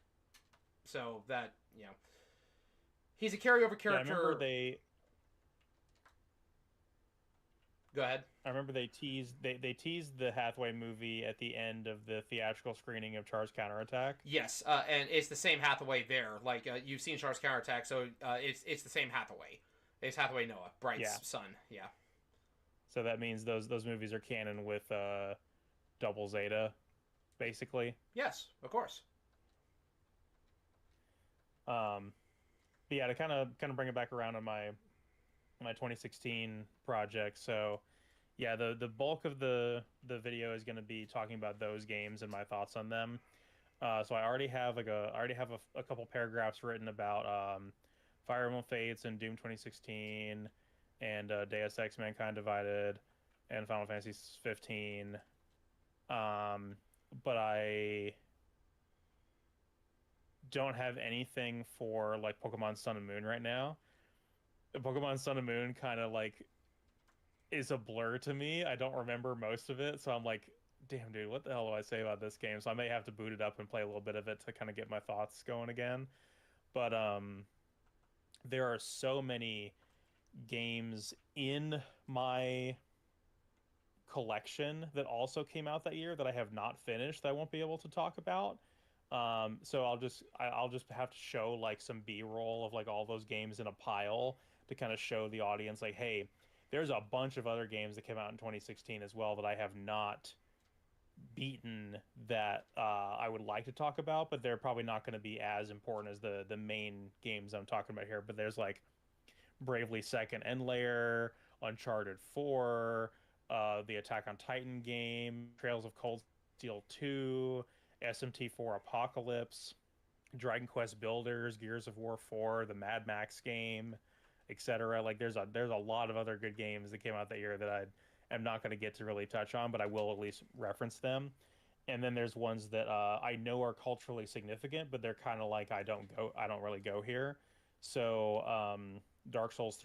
so that he's a carryover character. Yeah, I remember they. Go ahead. I remember they teased the Hathaway movie at the end of the theatrical screening of Char's Counterattack. Yes, and it's the same Hathaway there. Like you've seen Char's Counterattack, so it's the same Hathaway. It's Hathaway Noah, Bright's son. Yeah. So that means those movies are canon with Double Zeta, basically. Yes, of course. But yeah, to kind of bring it back around on my 2016 project. So yeah, the bulk of the video is going to be talking about those games and my thoughts on them. So I already have a couple paragraphs written about Fire Emblem Fates and Doom 2016 and Deus Ex Mankind Divided and Final Fantasy 15. But I don't have anything for like Pokemon Sun and Moon right now. Pokemon Sun and Moon kind of like is a blur to me. I don't remember most of it, so I'm like, damn dude, what the hell do I say about this game? So I may have to boot it up and play a little bit of it to kind of get my thoughts going again. But there are so many games in my collection that also came out that year that I have not finished that I won't be able to talk about. So I'll just have to show like some B-roll of like all those games in a pile to kind of show the audience like, hey, there's a bunch of other games that came out in 2016 as well that I have not beaten that I would like to talk about, but they're probably not going to be as important as the main games I'm talking about here. But there's like Bravely Second End Layer, Uncharted 4, the Attack on Titan game, Trails of Cold Steel 2, SMT4 Apocalypse, Dragon Quest Builders, Gears of War 4, the Mad Max game, etc. Like there's a lot of other good games that came out that year that I am not going to get to really touch on, but I will at least reference them. And then there's ones that I know are culturally significant, but they're kind of like I don't really go here. So Dark Souls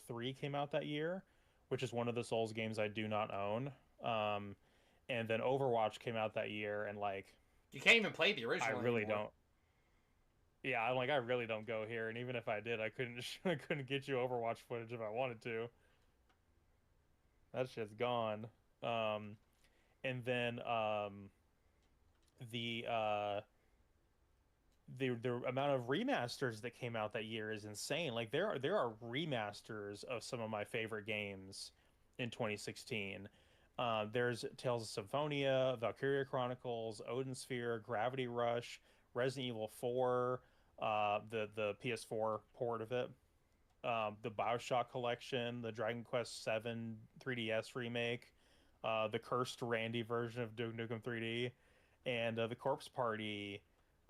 3 came out that year, which is one of the Souls games I do not own. And then Overwatch came out that year, and like you can't even play the original. I really anymore. don't. Yeah, I'm like I really don't go here, and even if I did, I couldn't get you Overwatch footage if I wanted to. That shit's gone. And then the amount of remasters that came out that year is insane. Like there are remasters of some of my favorite games in 2016. There's Tales of Symphonia, Valkyria Chronicles, Odin Sphere, Gravity Rush, Resident Evil 4, the PS4 port of it, the BioShock collection, the Dragon Quest VII 3DS remake, the Cursed Randy version of Duke Nukem 3D, and the Corpse Party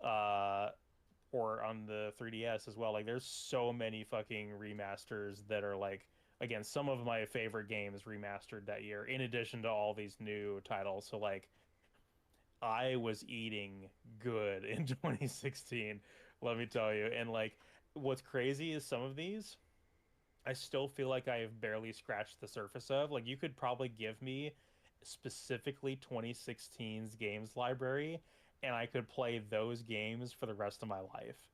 or on the 3DS as well. Like there's so many fucking remasters that are like again, some of my favorite games remastered that year, in addition to all these new titles. So like I was eating good in 2016, let me tell you. And like what's crazy is some of these I still feel like I have barely scratched the surface of. Like you could probably give me specifically 2016's games library and I could play those games for the rest of my life.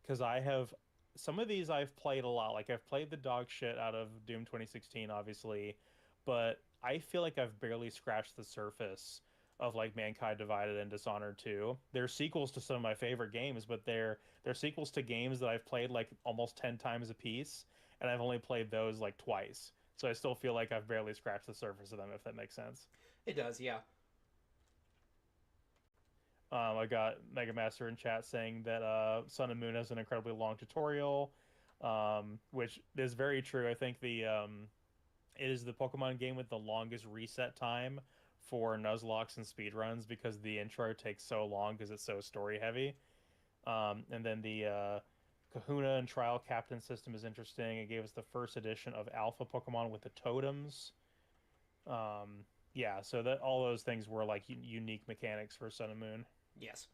Because I have some of these I've played a lot. Like I've played the dog shit out of Doom 2016, obviously, but I feel like I've barely scratched the surface of like Mankind Divided and Dishonored 2. They're sequels to some of my favorite games, but they're sequels to games that I've played like almost 10 times a piece, and I've only played those like twice. So I still feel like I've barely scratched the surface of them, if that makes sense. It does, yeah. I got Mega Master in chat saying that Sun and Moon has an incredibly long tutorial, which is very true. I think it is the Pokemon game with the longest reset time for Nuzlocke and speedruns because the intro takes so long because it's so story heavy. And then the Kahuna and Trial Captain system is interesting. It gave us the first edition of Alpha Pokemon with the totems. Yeah, so that all those things were like unique mechanics for Sun and Moon. Yes.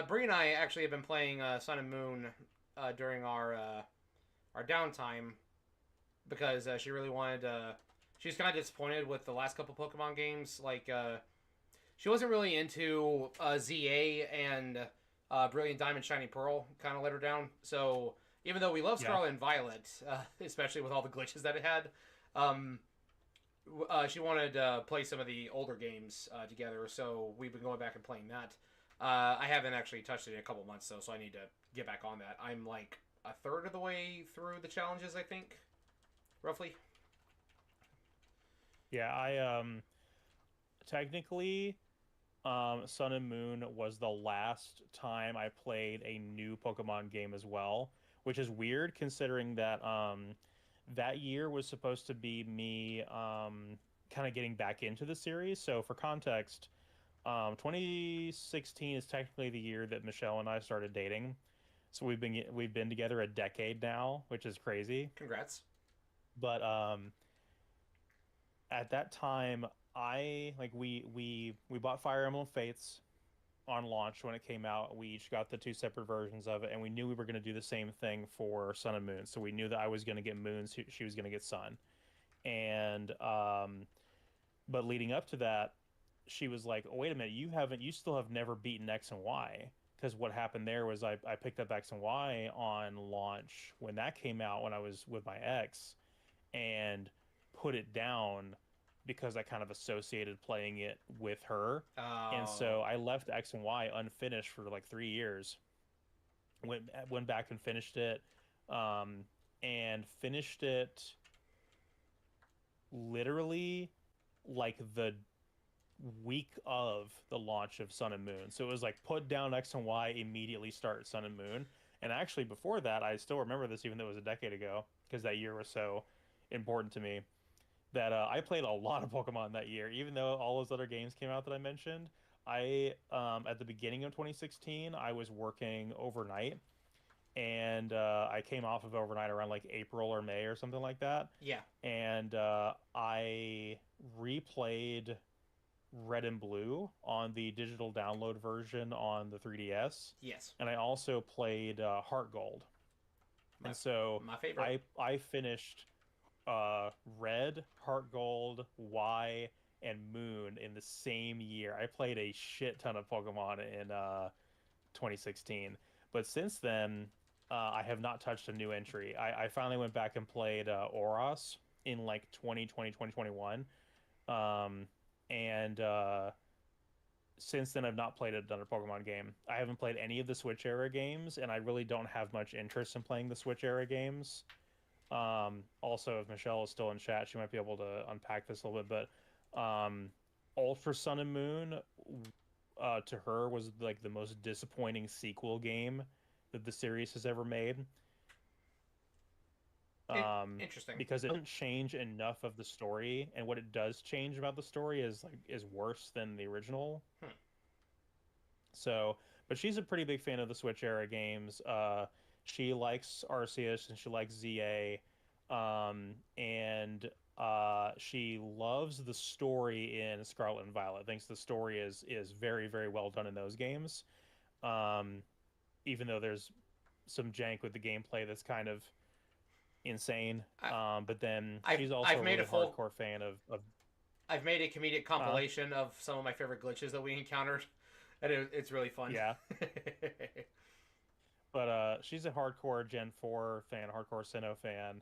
Bree and I actually have been playing Sun and Moon during our downtime because she really wanted. She's kind of disappointed with the last couple Pokemon games. Like she wasn't really into ZA and Brilliant Diamond, Shiny Pearl. Kind of let her down. So even though we love Yeah. Scarlet and Violet, especially with all the glitches that it had, um, she wanted to play some of the older games together. So we've been going back and playing that. I haven't actually touched it in a couple months though, so I need to get back on that. I'm like a third of the way through the challenges, I think, roughly. Yeah, I technically Sun and Moon was the last time I played a new Pokemon game as well, which is weird considering that that year was supposed to be me kind of getting back into the series. So for context, 2016 is technically the year that Michelle and I started dating. So we've been together a decade now, which is crazy. Congrats. But at that time, I like we bought Fire Emblem Fates on launch when it came out. We each got the two separate versions of it, and we knew we were going to do the same thing for Sun and Moon. So we knew that I was going to get Moon, she was going to get Sun. And but leading up to that, she was like, "Oh, wait a minute, you still have never beaten X and Y." Because what happened there was I picked up X and Y on launch when that came out when I was with my ex, and put it down because I kind of associated playing it with her. And Oh, so I left X and Y unfinished for like 3 years. Went back and finished it, um, and finished it literally like the week of the launch of Sun and Moon. So it was like put down X and Y, immediately start Sun and Moon. And actually, before that, I still remember this, even though it was a decade ago, because that year was so important to me. That I played a lot of Pokemon that year, even though all those other games came out that I mentioned. I At the beginning of 2016, I was working overnight, and I came off of overnight around like April or May or something like that. yeah. And I replayed Red and Blue on the digital download version on the 3DS, Yes. and I also played Heart Gold. My And so my favorite. I finished Red, Heart Gold, Y, and Moon in the same year. I played a shit ton of Pokemon in 2016, but since then, I have not touched a new entry. I finally went back and played Oros in like 2020, 2021. Um, and since then, I've not played another Pokemon game. I haven't played any of the Switch era games, and I really don't have much interest in playing the Switch era games. Also, if Michelle is still in chat, she might be able to unpack this a little bit. But Ultra Sun and Moon, to her, was like the most disappointing sequel game that the series has ever made. In- Um, Interesting. because it doesn't change enough of the story, and what it does change about the story is worse than the original. Hmm. So, but she's a pretty big fan of the Switch era games. She likes Arceus and she likes ZA. And she loves the story in Scarlet and Violet. Thinks the story is very, very well done in those games. Um, Even though there's some jank with the gameplay that's kind of insane. I, But then I've she's also I've a made a really full hardcore fan of I've made a comedic uh compilation of some of my favorite glitches that we encountered, and it's really fun. yeah. But she's a hardcore Gen 4 fan, hardcore Sinnoh fan.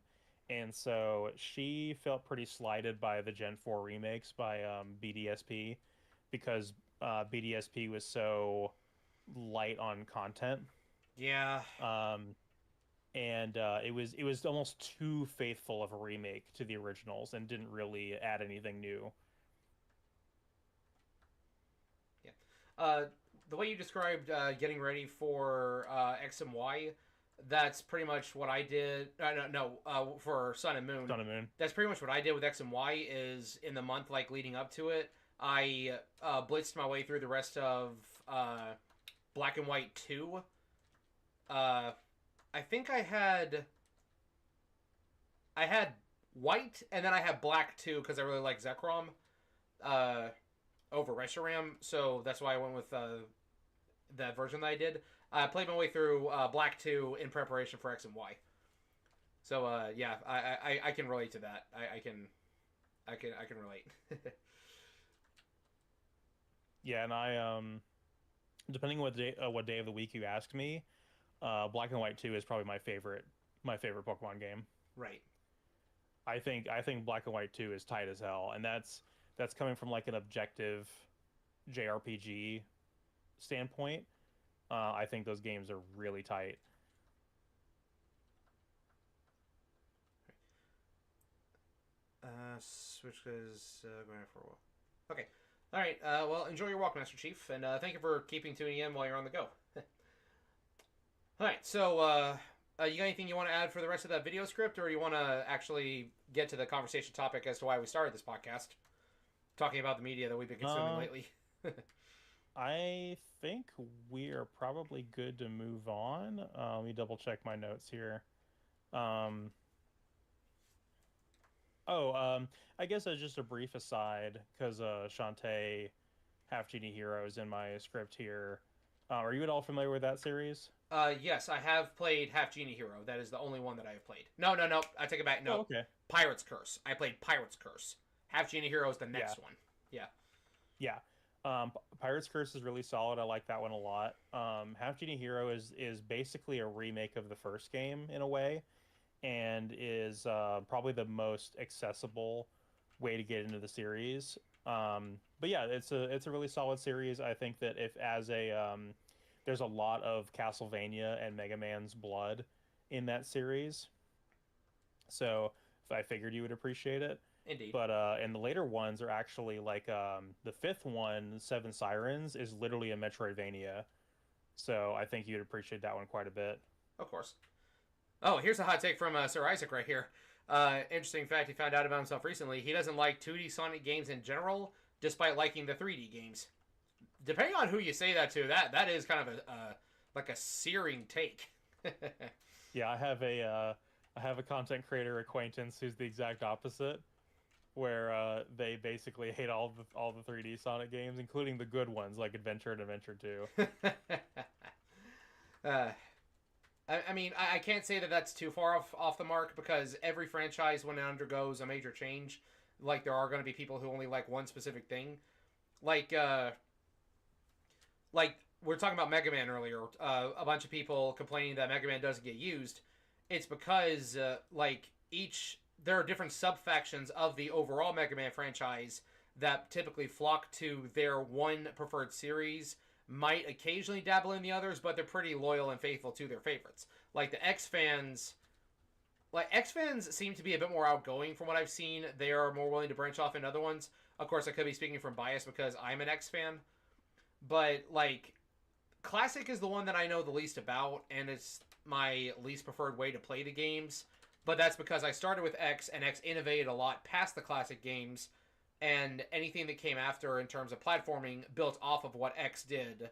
And so she felt pretty slighted by the Gen 4 remakes by BDSP because BDSP was so light on content. Yeah. Um, and it was almost too faithful of a remake to the originals and didn't really add anything new. Yeah. The way you described getting ready for X and Y, that's pretty much what I did. For Sun and Moon. Sun and Moon. That's pretty much what I did with X and Y. Is in the month like leading up to it, I blitzed my way through the rest of Black and White 2. I think I had White and then I had Black 2 because I really like Zekrom over Reshiram, so that's why I went with that version that I did. I played my way through Black 2 in preparation for X and Y. So yeah, I can relate to that. I can relate. Yeah, and depending on what day of the week you ask me, Black and White 2 is probably my favorite Pokemon game. Right. I think Black and White 2 is tight as hell, and that's coming from like an objective JRPG standpoint. I think those games are really tight. Switch is going for a while. Okay. All right. Well, enjoy your walk, Master Chief, and thank you for keeping tuning in while you're on the go. All right. So, you got anything you want to add for the rest of that video script, or you want to actually get to the conversation topic as to why we started this podcast, talking about the media that we've been consuming lately? I think we are probably good to move on. Let me double check my notes here. Um, I guess as just a brief aside, because Shantae, Half Genie Hero is in my script here. Are you at all familiar with that series? Yes, I have played Half Genie Hero. That is the only one that I have played. No. I take it back. No. Oh, okay. Pirate's Curse. I played Pirate's Curse. Half Genie Hero is the next one. Yeah. Yeah. Pirate's Curse is really solid. I like that one a lot. Half Genie Hero is basically a remake of the first game in a way, and is probably the most accessible way to get into the series. But yeah, it's a really solid series. I think that if as a there's a lot of Castlevania and Mega Man's blood in that series, so I figured you would appreciate it. Indeed. But and the later ones are actually like the fifth one, Seven Sirens, is literally a Metroidvania. So I think you'd appreciate that one quite a bit. Of course. Oh, here's a hot take from Sir Isaac right here. Interesting fact he found out about himself recently. He doesn't like 2D Sonic games in general, despite liking the 3D games. Depending on who you say that to, that is kind of like a searing take. Yeah, I have a content creator acquaintance who's the exact opposite, where they basically hate all the 3D Sonic games, including the good ones like Adventure and Adventure 2. I mean, I can't say that that's too far off the mark, because every franchise, when it undergoes a major change, like there are going to be people who only like one specific thing. Like we were talking about Mega Man earlier. A bunch of people complaining that Mega Man doesn't get used. It's because there are different sub-factions of the overall Mega Man franchise that typically flock to their one preferred series, might occasionally dabble in the others, but they're pretty loyal and faithful to their favorites. Like the X fans seem to be a bit more outgoing from what I've seen. They are more willing to branch off in other ones. Of course, I could be speaking from bias because I'm an X fan. But, Classic is the one that I know the least about, and it's my least preferred way to play the games. But that's because I started with X, and X innovated a lot past the classic games, and anything that came after in terms of platforming built off of what X did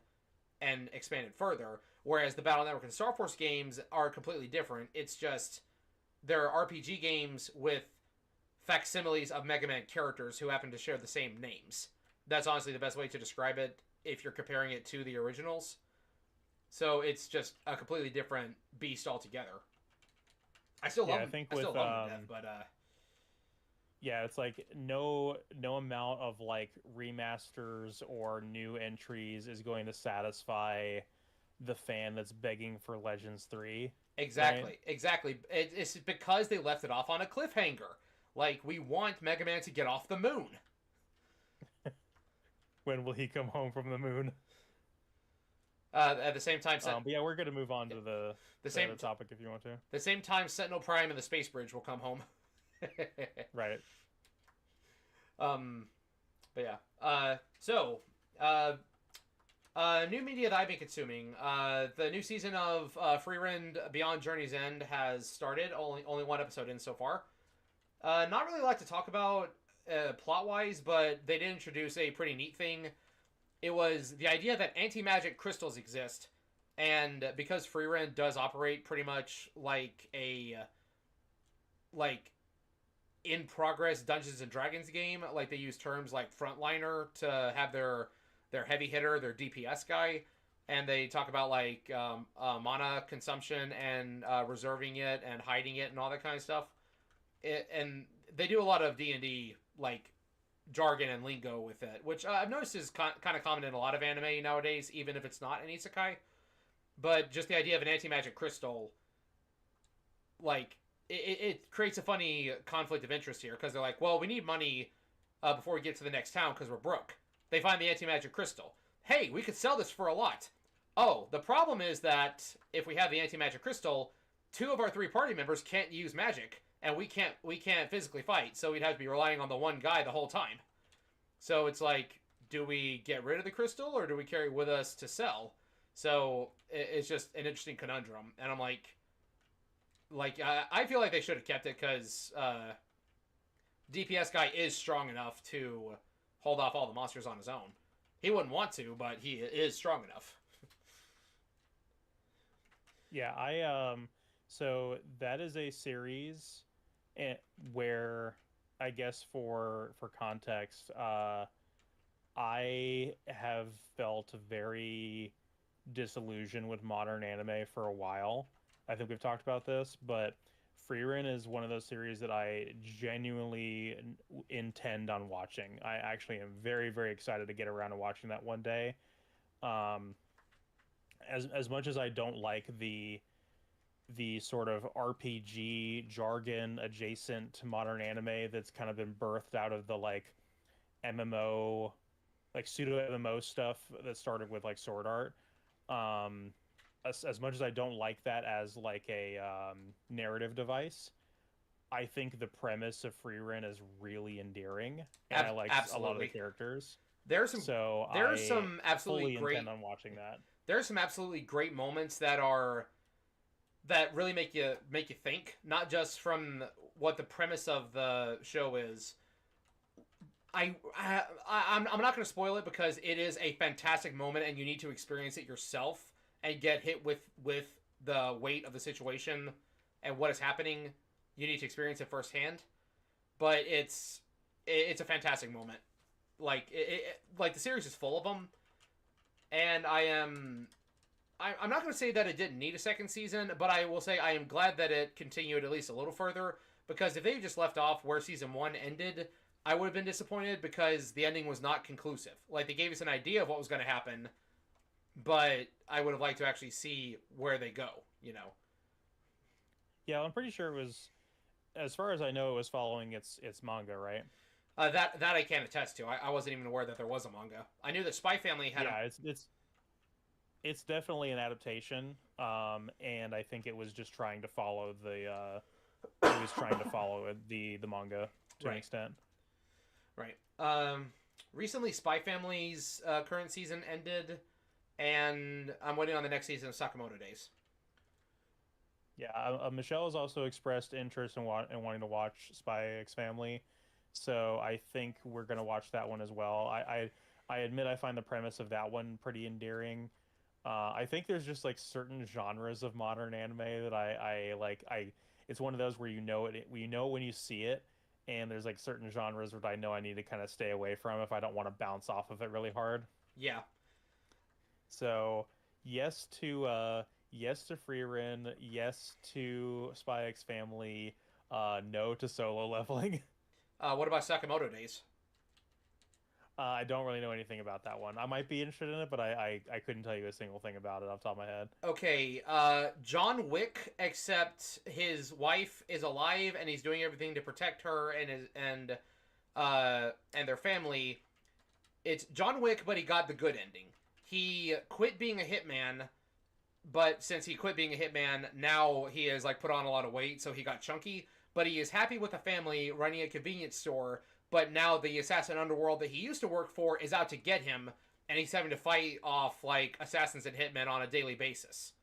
and expanded further. Whereas the Battle Network and Star Force games are completely different. It's just they're RPG games with facsimiles of Mega Man characters who happen to share the same names. That's honestly the best way to describe it if you're comparing it to the originals. So it's just a completely different beast altogether. I still love I them. think I still with love them to death, but yeah, it's like no amount of like remasters or new entries is going to satisfy the fan that's begging for Legends 3, right? exactly. It's because they left it off on a cliffhanger. Like, we want Mega Man to get off the moon. When will he come home from the moon? At the same time, But yeah, we're gonna move on yeah, to the same the topic if you want to. the same time Sentinel Prime and the Space Bridge will come home. Right. um, but yeah. New media that I've been consuming. The new season of Freerend Beyond Journey's End has started. Only one episode in so far. Not really a lot to talk about plot wise, but they did introduce a pretty neat thing. It was the idea that anti-magic crystals exist, and because Freerend does operate pretty much like a in progress Dungeons and Dragons game, like they use terms like frontliner to have their heavy hitter, their DPS guy, and they talk about like mana consumption and reserving it and hiding it and all that kind of stuff. And they do a lot of D&D like jargon and lingo with it, which I've noticed is kind of common in a lot of anime nowadays, even if it's not an isekai. But just the idea of an anti-magic crystal, like, it creates a funny conflict of interest here, because they're like, well, we need money before we get to the next town because we're broke. They find the anti-magic crystal. Hey, we could sell this for a lot. Oh, the problem is that if we have the anti-magic crystal, 2 of our 3 party members can't use magic, and we can't physically fight, so we'd have to be relying on the one guy the whole time. So it's like, do we get rid of the crystal, or do we carry it with us to sell? So it's just an interesting conundrum, and I'm like I feel like they should have kept it, because DPS guy is strong enough to hold off all the monsters on his own. He wouldn't want to, but he is strong enough. Yeah, so that is a series where, I guess for context, I have felt very disillusioned with modern anime for a while. I think we've talked about this, but Frieren is one of those series that I genuinely intend on watching. I actually am very, very excited to get around to watching that one day. Um, as much as I don't like the sort of RPG jargon adjacent to modern anime that's kind of been birthed out of the like MMO, like pseudo MMO stuff that started with like Sword Art. As much as I don't like that as like a narrative device, I think the premise of Frieren is really endearing, and I like a lot of the characters. There's some absolutely fully great intend on watching that. There's some absolutely great moments that really make you think, not just from what the premise of the show is. I'm not going to spoil it, because it is a fantastic moment, and you need to experience it yourself and get hit with the weight of the situation and what is happening. You need to experience it firsthand. But it's a fantastic moment. Like like the series is full of them, and I'm not going to say that it didn't need a second season, but I will say I am glad that it continued at least a little further, because if they just left off where season 1 ended, I would have been disappointed, because the ending was not conclusive. Like, they gave us an idea of what was going to happen, but I would have liked to actually see where they go, you know? Yeah, I'm pretty sure it was, as far as I know, it was following its manga, right? That I can't attest to. I wasn't even aware that there was a manga. I knew that Spy Family had it's definitely an adaptation, and I think it was just trying to follow the manga to an extent. Right. Recently, Spy Family's current season ended, and I'm waiting on the next season of Sakamoto Days. Yeah, Michelle has also expressed interest in wanting to watch Spy X Family, so I think we're gonna watch that one as well. I admit I find the premise of that one pretty endearing. I think there's just like certain genres of modern anime that I like. it's one of those where you know it, you know when you see it, and there's like certain genres where I know I need to kind of stay away from if I don't want to bounce off of it really hard. Yeah. So yes to Freerin, yes to Spy X Family, no to solo leveling. What about Sakamoto Days? I don't really know anything about that one. I might be interested in it, but I couldn't tell you a single thing about it off the top of my head. Okay, John Wick, except his wife is alive and he's doing everything to protect her and their family. It's John Wick, but he got the good ending. He quit being a hitman, but since he quit being a hitman, now he has like put on a lot of weight, so he got chunky. But he is happy with the family running a convenience store. But now the assassin underworld that he used to work for is out to get him, and he's having to fight off like assassins and hitmen on a daily basis,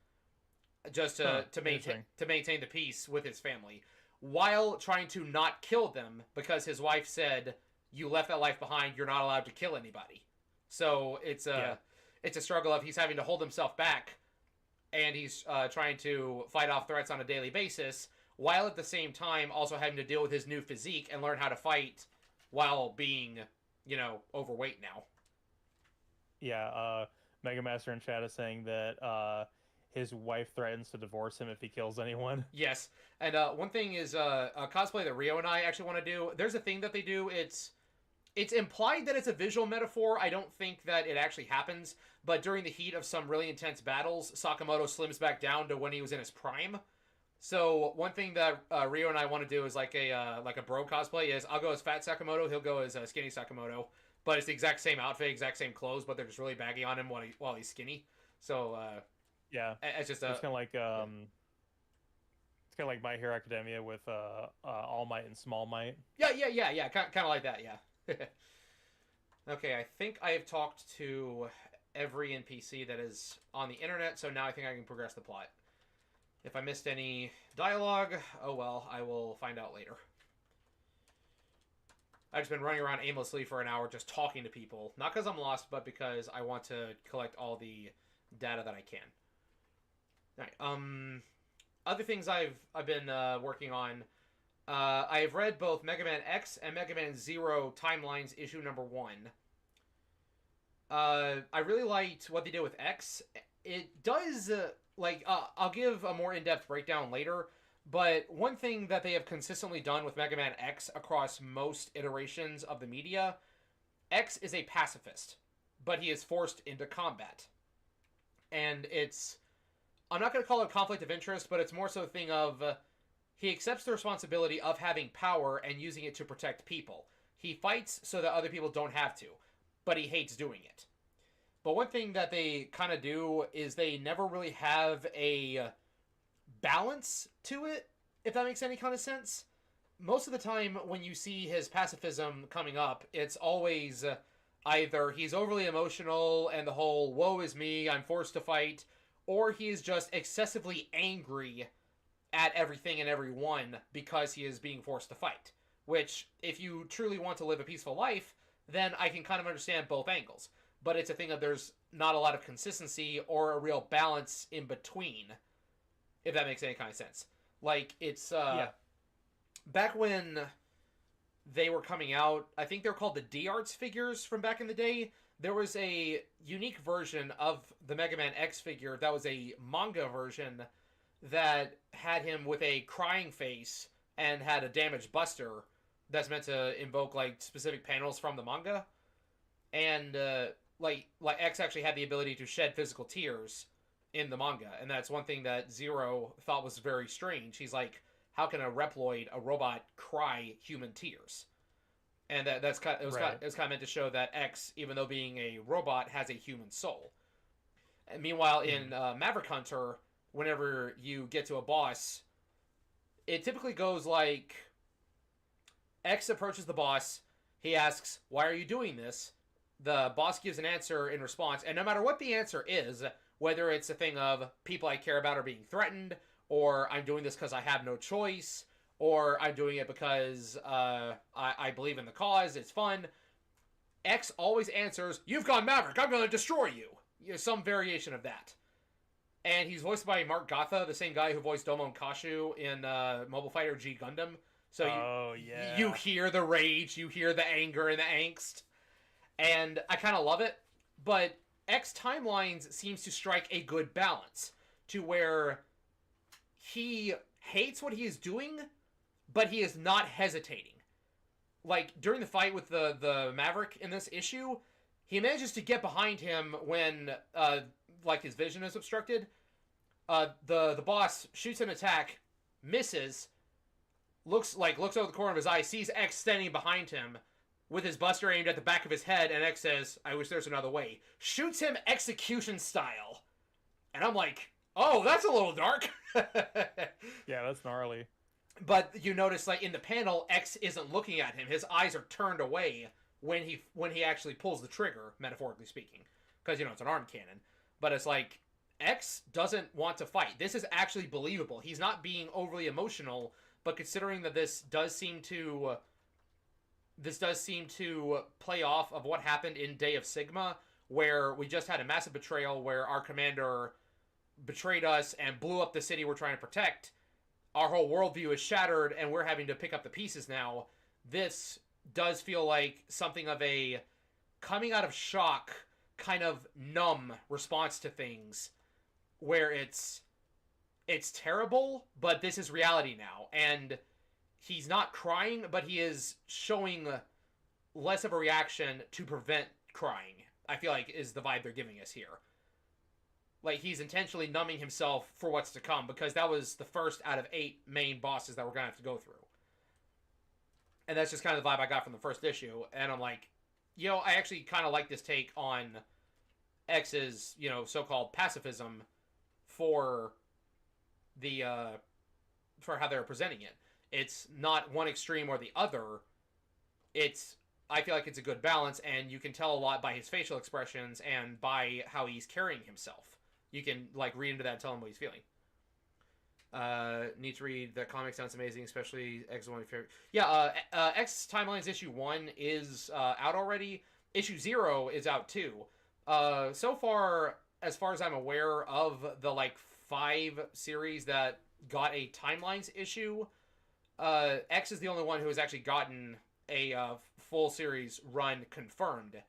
just to maintain the peace with his family, while trying to not kill them because his wife said, "You left that life behind. You're not allowed to kill anybody." So it's a struggle of he's having to hold himself back, and he's trying to fight off threats on a daily basis, while at the same time also having to deal with his new physique and learn how to fight while being, overweight now. Yeah, Mega Master in chat is saying that his wife threatens to divorce him if he kills anyone. Yes, and one thing is a cosplay that Rio and I actually want to do. There's a thing that they do. It's implied that it's a visual metaphor. I don't think that it actually happens, but during the heat of some really intense battles, Sakamoto slims back down to when he was in his prime. So one thing that Rio and I want to do is like a bro cosplay is I'll go as Fat Sakamoto, he'll go as Skinny Sakamoto, but it's the exact same outfit, exact same clothes, but they're just really baggy on him while he's skinny. So yeah, it's just it's kind of like My Hero Academia with All Might and Small Might. Yeah, kind of like that, yeah. Okay, I think I have talked to every NPC that is on the internet, so now I think I can progress the plot. If I missed any dialogue, oh well, I will find out later. I've just been running around aimlessly for an hour just talking to people. Not because I'm lost, but because I want to collect all the data that I can. Alright, other things I've been working on. I've read both Mega Man X and Mega Man Zero Timelines issue number 1. I really liked what they did with X. It does... I'll give a more in-depth breakdown later, but one thing that they have consistently done with Mega Man X across most iterations of the media, X is a pacifist, but he is forced into combat. And I'm not going to call it a conflict of interest, but it's more so a thing of, he accepts the responsibility of having power and using it to protect people. He fights so that other people don't have to, but he hates doing it. But one thing that they kind of do is they never really have a balance to it, if that makes any kind of sense. Most of the time when you see his pacifism coming up, it's always either he's overly emotional and the whole, woe is me, I'm forced to fight, or he is just excessively angry at everything and everyone because he is being forced to fight. Which, if you truly want to live a peaceful life, then I can kind of understand both angles. But it's a thing of there's not a lot of consistency or a real balance in between, if that makes any kind of sense. Like, it's, back when they were coming out, I think they were called the D-Arts figures from back in the day. There was a unique version of the Mega Man X figure that was a manga version that had him with a crying face and had a damaged buster that's meant to invoke, like, specific panels from the manga. And, like X actually had the ability to shed physical tears in the manga, and that's one thing that Zero thought was very strange. He's like, how can a Reploid, a robot, cry human tears? And it was kind of meant to show that X, even though being a robot, has a human soul. And meanwhile, in Maverick Hunter, whenever you get to a boss, it typically goes like, X approaches the boss, he asks, why are you doing this? The boss gives an answer in response, and no matter what the answer is, whether it's a thing of people I care about are being threatened, or I'm doing this because I have no choice, or I'm doing it because I believe in the cause, it's fun, X always answers, you've gone Maverick, I'm going to destroy you. Some variation of that. and he's voiced by Mark Gotha, the same guy who voiced Domon Kashu in Mobile Fighter G Gundam. So you hear the rage, you hear the anger and the angst, and I kind of love it. But X Timelines seems to strike a good balance to where he hates what he is doing, but he is not hesitating. Like, during the fight with the Maverick in this issue, he manages to get behind him when, like, his vision is obstructed. The boss shoots an attack, misses, looks over the corner of his eye, sees X standing behind him with his buster aimed at the back of his head, and X says, "I wish there's another way." Shoots him execution style. And I'm like, oh, that's a little dark. Yeah, that's gnarly. But you notice, like, in the panel, X isn't looking at him. His eyes are turned away when he actually pulls the trigger, metaphorically speaking. Because, it's an arm cannon. But it's like, X doesn't want to fight. This is actually believable. He's not being overly emotional, but considering that this does seem to play off of what happened in Day of Sigma, where we just had a massive betrayal where our commander betrayed us and blew up the city we're trying to protect. Our whole worldview is shattered, and we're having to pick up the pieces now. This does feel like something of a coming out of shock, kind of numb response to things, where it's terrible, but this is reality now. And he's not crying, but he is showing less of a reaction to prevent crying, I feel like is the vibe they're giving us here. Like, he's intentionally numbing himself for what's to come, because that was the first out of 8 main bosses that we're going to have to go through. And that's just kind of the vibe I got from the first issue. And I'm like, I actually kind of like this take on X's, so-called pacifism for the, for how they're presenting it. It's not one extreme or the other. I feel like it's a good balance, and you can tell a lot by his facial expressions and by how he's carrying himself. You can, like, read into that and tell him what he's feeling. Need to read the comic, sounds amazing, especially X is one of your favorite. Yeah, X Timelines issue 1 is out already. Issue 0 is out too. So far as I'm aware of the, like, 5 series that got a Timelines issue, X is the only one who has actually gotten a full series run confirmed.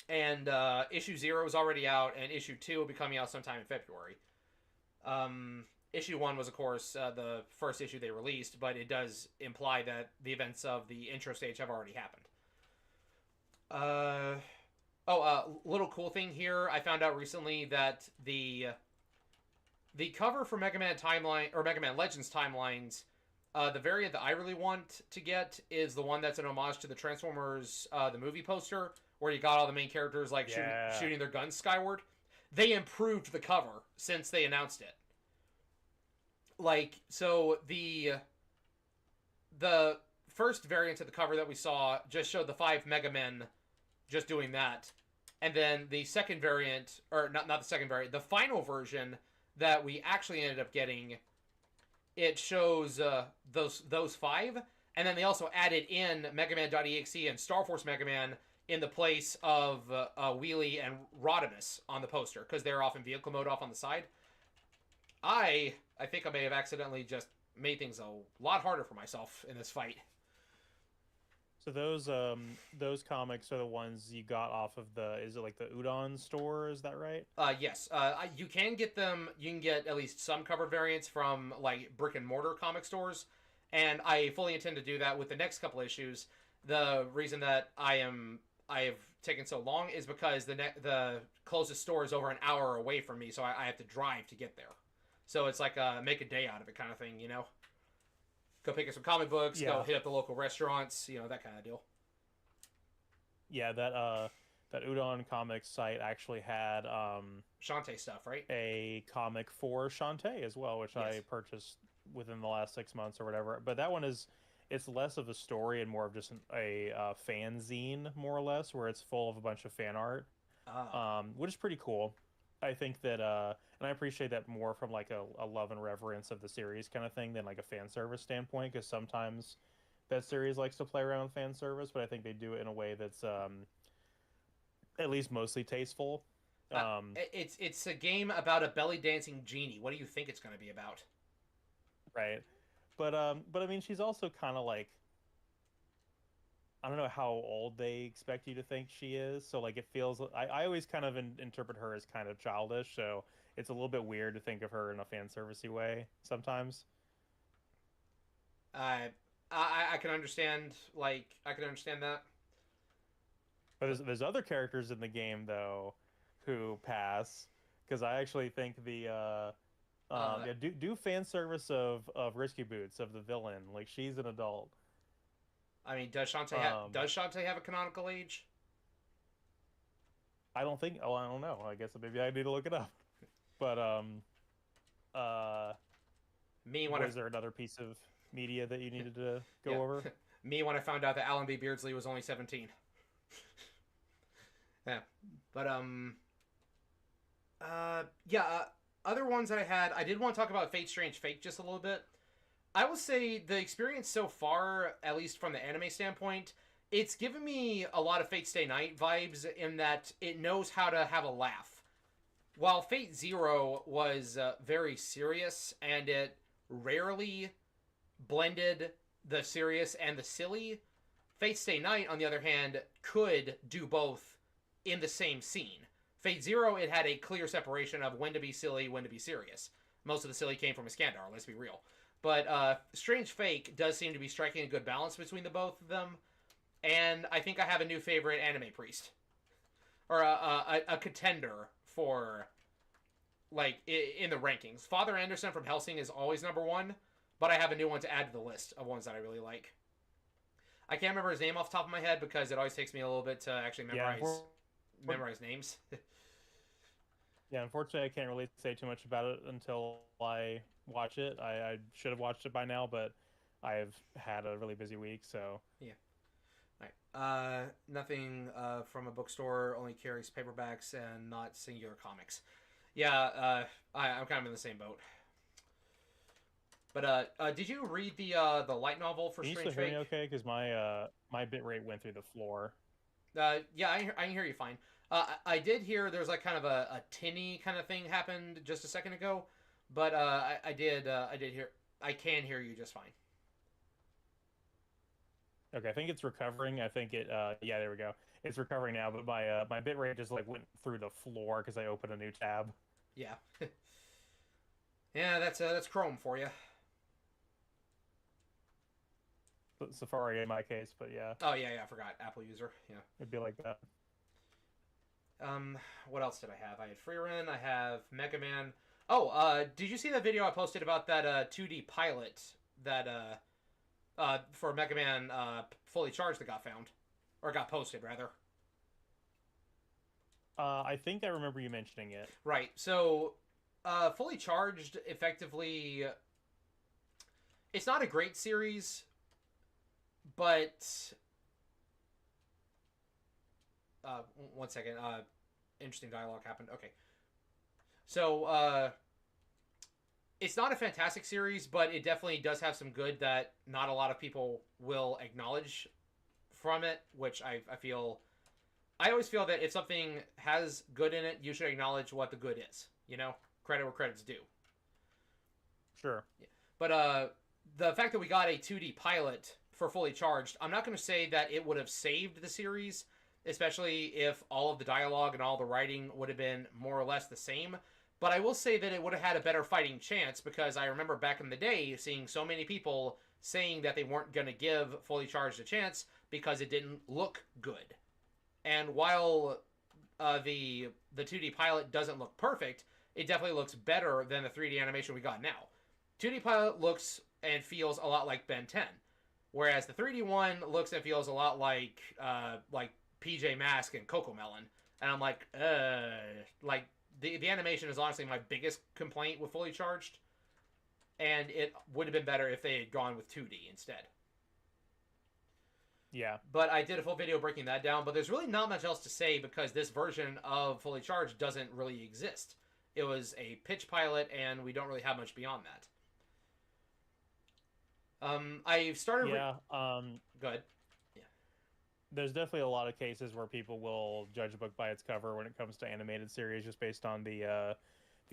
And issue 0 is already out, and issue 2 will be coming out sometime in February. Issue 1 was, of course, the first issue they released, but it does imply that the events of the intro stage have already happened. Little cool thing here, I found out recently that the cover for MegaMan Timeline, or MegaMan Legends Timelines, the variant that I really want to get is the one that's an homage to the Transformers, the movie poster, where you got all the main characters, like, shooting their guns skyward. They improved the cover since they announced it. Like, so the first variant of the cover that we saw just showed the 5 Mega Men just doing that. And then the second variant, or not the second variant, the final version that we actually ended up getting, it shows those 5, and then they also added in MegaMan.exe and Star Force Mega Man in the place of Wheelie and Rodimus on the poster, because they're off in vehicle mode off on the side. I think I may have accidentally just made things a lot harder for myself in this fight. So those comics are the ones you got off of is it like the Udon store, is that right? Yes. You can get them, you can get at least some covered variants from, like, brick and mortar comic stores, and I fully intend to do that with the next couple issues. The reason that I have taken so long is because the closest store is over an hour away from me, so I have to drive to get there. So it's like make a day out of it kind of thing, Go pick up some comic books, go hit up the local restaurants, that kind of deal. Yeah, that Udon Comics site actually had Shantae stuff, right? A comic for Shantae as well, which I purchased within the last 6 months or whatever. But that one it's less of a story and more of just a fanzine, more or less, where it's full of a bunch of fan art, which is pretty cool. I think that, and I appreciate that more from, like, a love and reverence of the series kind of thing than, like, a fan service standpoint, because sometimes that series likes to play around with fan service, but I think they do it in a way that's at least mostly tasteful. It's a game about a belly dancing genie. What do you think it's going to be about? Right. But I mean, she's also kind of like, I don't know how old they expect you to think she is. So like it feels I always kind of interpret her as kind of childish. So it's a little bit weird to think of her in a fan servicey way sometimes. I I can understand I can understand that. But But there's other characters in the game though who pass because I actually think the uh, yeah, do fan service of Risky Boots of the villain. Like she's an adult. I mean, Um, does Shantae have a canonical age? I don't think. Oh, I don't know. I guess maybe I need to look it up. But uh, Me when I was there another piece of media that you needed to yeah go over? me when I found out that Alan B. Beardsley was only 17. Yeah, but yeah. Other ones that I had, I did want to talk about Fate Strange Fake just a little bit. I will say the experience so far, at least from the anime standpoint, it's given me a lot of Fate Stay Night vibes in that it knows how to have a laugh. While Fate Zero was very serious and it rarely blended the serious and the silly, Fate Stay Night, on the other hand, could do both in the same scene. Fate Zero, it had a clear separation of when to be silly, when to be serious. Most of the silly came from Iskandar, let's be real. But Strange Fake does seem to be striking a good balance between the both of them. And I think I have a new favorite anime priest. Or a contender for, like, in the rankings. Father Anderson from Helsing is always number one, but I have a new one to add to the list of ones that I really like. I can't remember his name off the top of my head because it always takes me a little bit to actually Yeah, memorize names. yeah. Unfortunately, I can't really say too much about it until I watch it. I should have watched it by now, but I've had a really busy week, so Yeah. All right. Nothing from a bookstore only carries paperbacks and not singular comics. Yeah, I'm kind of in the same boat. But did you read the light novel for can you Strange still hear me Fake? okay? Because my bit rate went through the floor. Yeah, I can hear you fine. I did hear there's like kind of a tinny kind of thing happened just a second ago, but I did hear I can hear you just fine. Okay, I think it's recovering. I think it yeah, there we go. It's recovering now, but my bit rate just like went through the floor because I opened a new tab. Yeah, yeah, that's Chrome for you. Safari in my case, but yeah, Oh yeah, I forgot Apple user. Yeah. it'd be like that. Um, what else did I have? I had Freerun. I have Mega Man. Oh, did you see that video I posted about that 2D pilot that for Mega Man Fully Charged that got found or got posted rather? I think I remember you mentioning it. Right. So, Fully Charged effectively, it's not a great series, but uh, one second. Interesting dialogue happened. Okay. So, it's not a fantastic series, but it definitely does have some good that not a lot of people will acknowledge from it, which I feel. I always feel that if something has good in it, you should acknowledge what the good is. You know, credit where credit's due. Sure. Yeah. But the fact that we got a 2D pilot for Fully Charged, I'm not going to say that it would have saved the series, especially if all of the dialogue and all the writing would have been more or less the same. But I will say that it would have had a better fighting chance because I remember back in the day seeing so many people saying that they weren't going to give Fully Charged a chance because it didn't look good. And while the 2D pilot doesn't look perfect, it definitely looks better than the 3D animation we got now. 2D pilot looks and feels a lot like Ben 10, whereas the 3D one looks and feels a lot like PJ Masks and Coco Melon. And I'm like the animation is honestly my biggest complaint with Fully Charged, and it would have been better if they had gone with 2D instead. Yeah. But I did a full video breaking that down, but there's really not much else to say because this version of Fully Charged doesn't really exist. It was a pitch pilot, and we don't really have much beyond that. I started... Yeah. Go ahead. there's definitely a lot of cases where people will judge a book by its cover when it comes to animated series, just based on the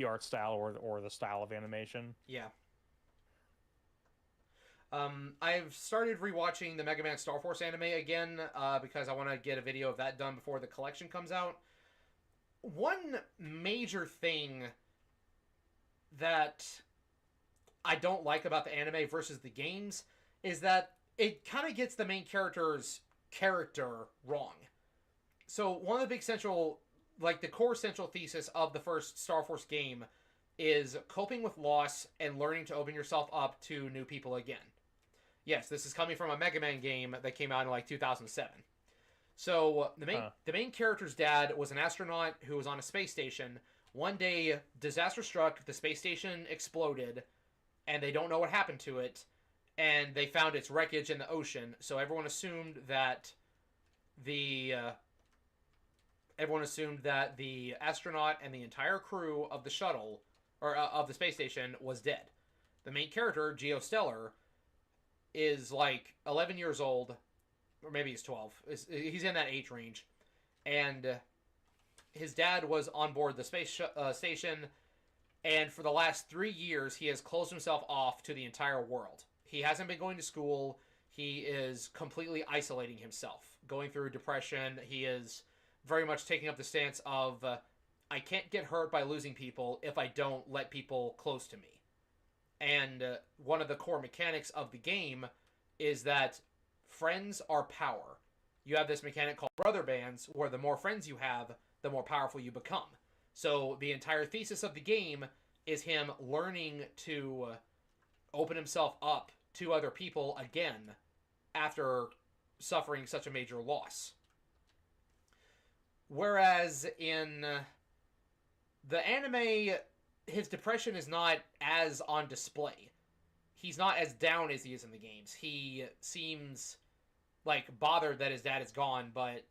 art style or the style of animation. Yeah. I've started rewatching the Mega Man Star Force anime again because I want to get a video of that done before the collection comes out. One major thing that I don't like about the anime versus the games is that it kind of gets the main character's character wrong. So one of the big central, like the core central thesis of the first Star Force game is coping with loss and learning to open yourself up to new people again. Yes, this is coming from a Mega Man game that came out in like 2007. So the main character's dad was an astronaut who was on a space station. One day, disaster struck, the space station exploded, and they don't know what happened to it, and they found its wreckage in the ocean. So the everyone assumed that the astronaut and the entire crew of the shuttle or of the space station was dead. The main character, Geostellar, is like 11 years old, or maybe he's 12. He's in that age range, and his dad was on board the space station, and for the last 3 years, he has closed himself off to the entire world. He hasn't been going to school. He is completely isolating himself, going through depression. He is very much taking up the stance of, I can't get hurt by losing people if I don't let people close to me. And one of the core mechanics of the game is that friends are power. You have this mechanic called brother bands, where the more friends you have, the more powerful you become. So the entire thesis of the game is him learning to open himself up to other people again after suffering such a major loss. Whereas in the anime, his depression is not as on display. He's not as down as he is in the games. He seems like bothered that his dad is gone, but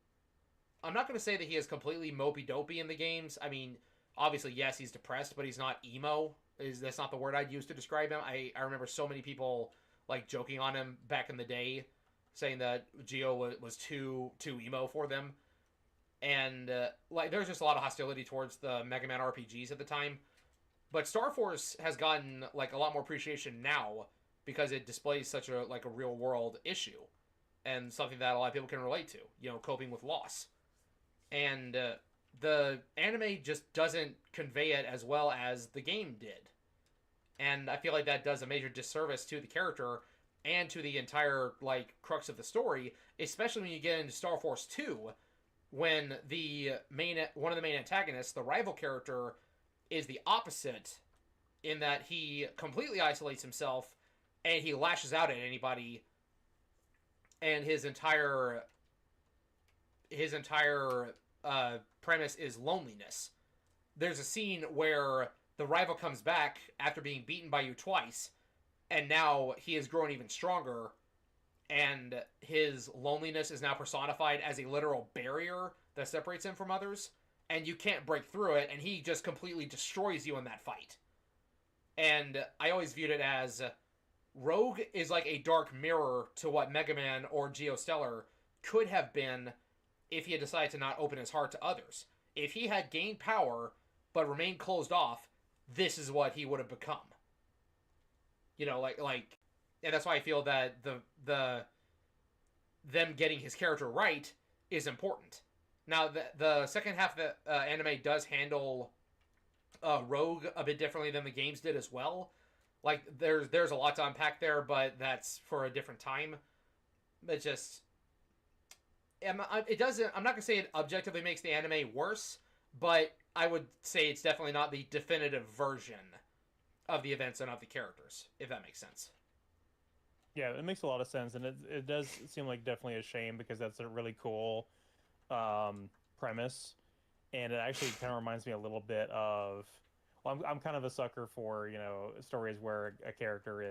I'm not going to say that he is completely mopey-dopey in the games. I mean, obviously, yes, he's depressed, but he's not emo. That's not the word I'd use to describe him. I remember so many people like joking on him back in the day, saying that Geo was too emo for them. And like there's just a lot of hostility towards the Mega Man RPGs at the time. But Star Force has gotten like a lot more appreciation now because it displays such a like a real world issue and something that a lot of people can relate to, you know, coping with loss. And the anime just doesn't convey it as well as the game did. And I feel like that does a major disservice to the character and to the entire like crux of the story, especially when you get into Star Force 2 when one of the main antagonists, the rival character, is the opposite in that he completely isolates himself and he lashes out at anybody, and his entire premise is loneliness. There's a scene where the rival comes back after being beaten by you twice, and now he has grown even stronger, and his loneliness is now personified as a literal barrier that separates him from others, and you can't break through it, and he just completely destroys you in that fight. And I always viewed it as Rogue is like a dark mirror to what Mega Man or Geostellar could have been if he had decided to not open his heart to others. If he had gained power but remained closed off, this is what he would have become. You know, like, and that's why I feel that them getting his character right is important. Now, the second half of the anime does handle Rogue a bit differently than the games did as well. Like, there's a lot to unpack there, but that's for a different time. It just, it doesn't. I'm not gonna say it objectively makes the anime worse, but I would say it's definitely not the definitive version of the events and of the characters, if that makes sense. Yeah, it makes a lot of sense, and it does seem like definitely a shame because that's a really cool premise, and it actually kind of reminds me a little bit of. Well, I'm kind of a sucker for, you know, stories where a character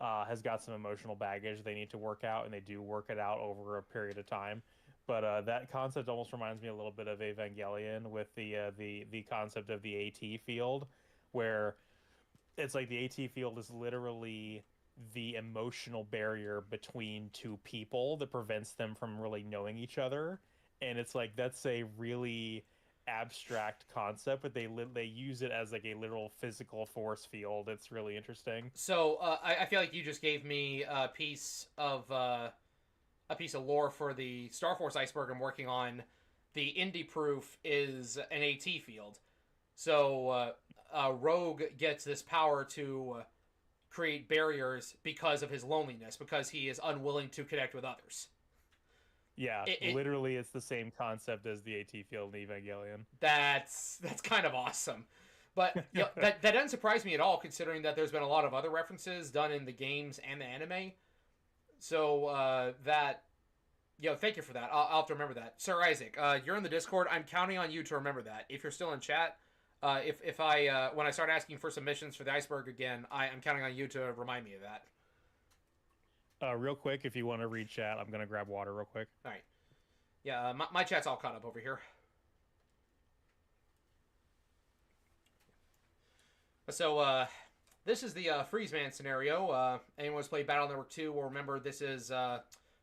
has got some emotional baggage they need to work out, and they do work it out over a period of time. But that concept almost reminds me a little bit of Evangelion with the concept of the AT field, where it's like the AT field is literally the emotional barrier between two people that prevents them from really knowing each other. And it's like that's a really abstract concept, but they use it as like a literal physical force field. It's really interesting. So I feel like you just gave me a piece of lore for the Star Force iceberg I'm working on. The indie proof is an AT field. So Rogue gets this power to create barriers because of his loneliness, because he is unwilling to connect with others. Yeah, It literally, it's the same concept as the AT field in Evangelion. that's kind of awesome. But you know, that doesn't surprise me at all, considering that there's been a lot of other references done in the games and the anime. So that thank you for that. I'll have to remember that. Sir Isaac, you're in the Discord. I'm counting on you to remember that. If you're still in chat, if I when I start asking for submissions for the iceberg again, I'm counting on you to remind me of that. Real quick, if you want to read chat, I'm gonna grab water real quick. All right. Yeah, my chat's all caught up over here. So this is the Freeze Man scenario. Anyone who's played Battle Network 2 will remember this is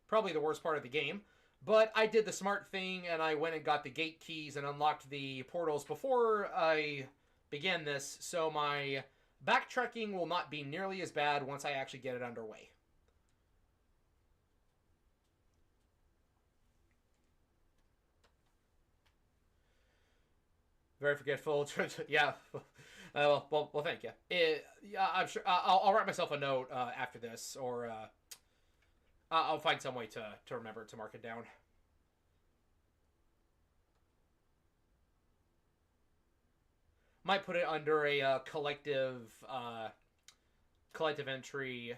probably the worst part of the game. But I did the smart thing, and I went and got the gate keys and unlocked the portals before I began this, so my backtracking will not be nearly as bad once I actually get it underway. Very forgetful. Yeah. Well, thank you. Yeah, I'm sure I'll write myself a note after this, or I'll find some way to remember to mark it down. Might put it under a collective entry,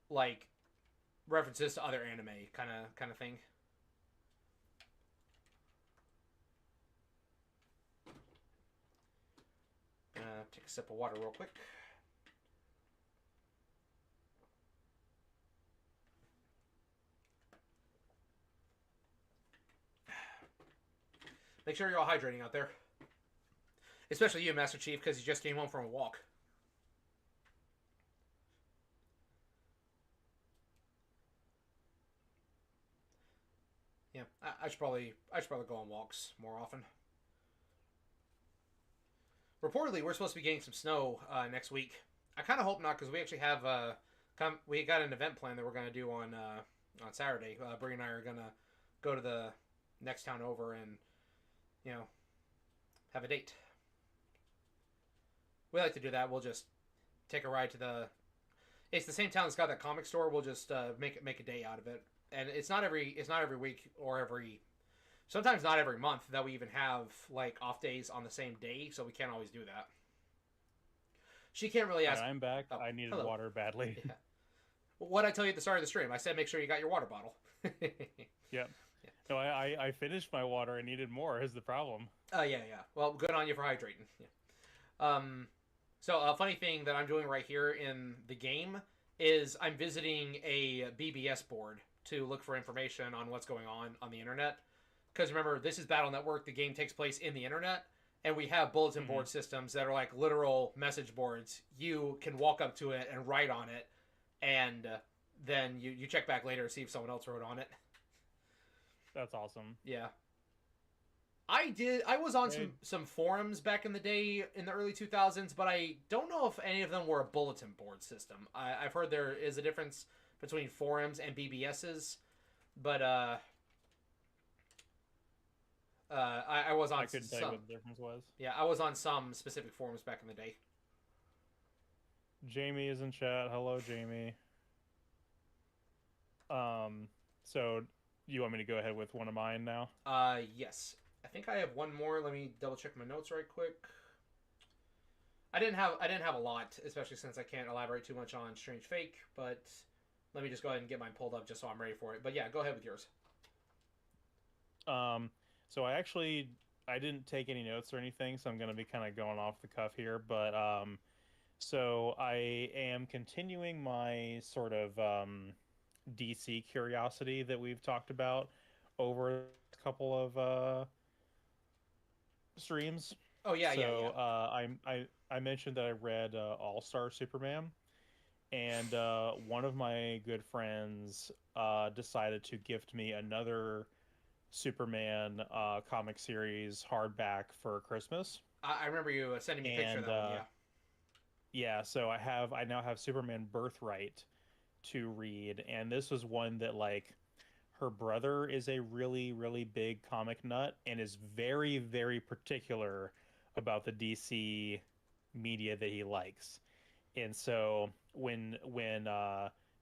like references to other anime kind of thing. Take a sip of water real quick. Make sure you're all hydrating out there. Especially you, Master Chief, because you just came home from a walk. Yeah, I should probably go on walks more often. Reportedly, we're supposed to be getting some snow next week. I kind of hope not, because we actually have we got an event plan that we're gonna do on Saturday. Bree and I are gonna go to the next town over and have a date. We like to do that. We'll just take a ride to the. It's the same town that's got that comic store. We'll just make a day out of it, and it's not every week or every. Sometimes not every month that we even have like off days on the same day, so we can't always do that. She can't really ask. Right, I'm back. Oh, I needed hello. water badly. Yeah. What I tell you at the start of the stream, I said make sure you got your water bottle. Yeah. No, I finished my water. I needed more. Is the problem? Yeah. Well, good on you for hydrating. Yeah. So a funny thing that I'm doing right here in the game is I'm visiting a BBS board to look for information on what's going on the internet. Because remember, this is Battle Network. The game takes place in the internet, and we have bulletin board systems that are like literal message boards. You can walk up to it and write on it, and then you check back later to see if someone else wrote on it. That's awesome. Yeah. I was on some forums back in the day in the early 2000s, but I don't know if any of them were a bulletin board system. I've heard there is a difference between forums and BBSs, but I was on. I couldn't tell you what the difference was. Yeah, I was on some specific forums back in the day. Jamie is in chat. Hello, Jamie. So you want me to go ahead with one of mine now? Yes. I think I have one more. Let me double check my notes right quick. I didn't have a lot, especially since I can't elaborate too much on Strange Fake, but let me just go ahead and get mine pulled up just so I'm ready for it. But yeah, go ahead with yours. So I didn't take any notes or anything, so I'm going to be kind of going off the cuff here, but so I am continuing my sort of DC curiosity that we've talked about over a couple of streams. Oh yeah, so, yeah. I mentioned that I read All Star Superman, and one of my good friends decided to gift me another Superman comic series hardback for Christmas. I remember you sending me a picture of And that one. Yeah. yeah, so I now have Superman Birthright to read, and this was one that like her brother is a really, really big comic nut and is very, very particular about the DC media that he likes. And so when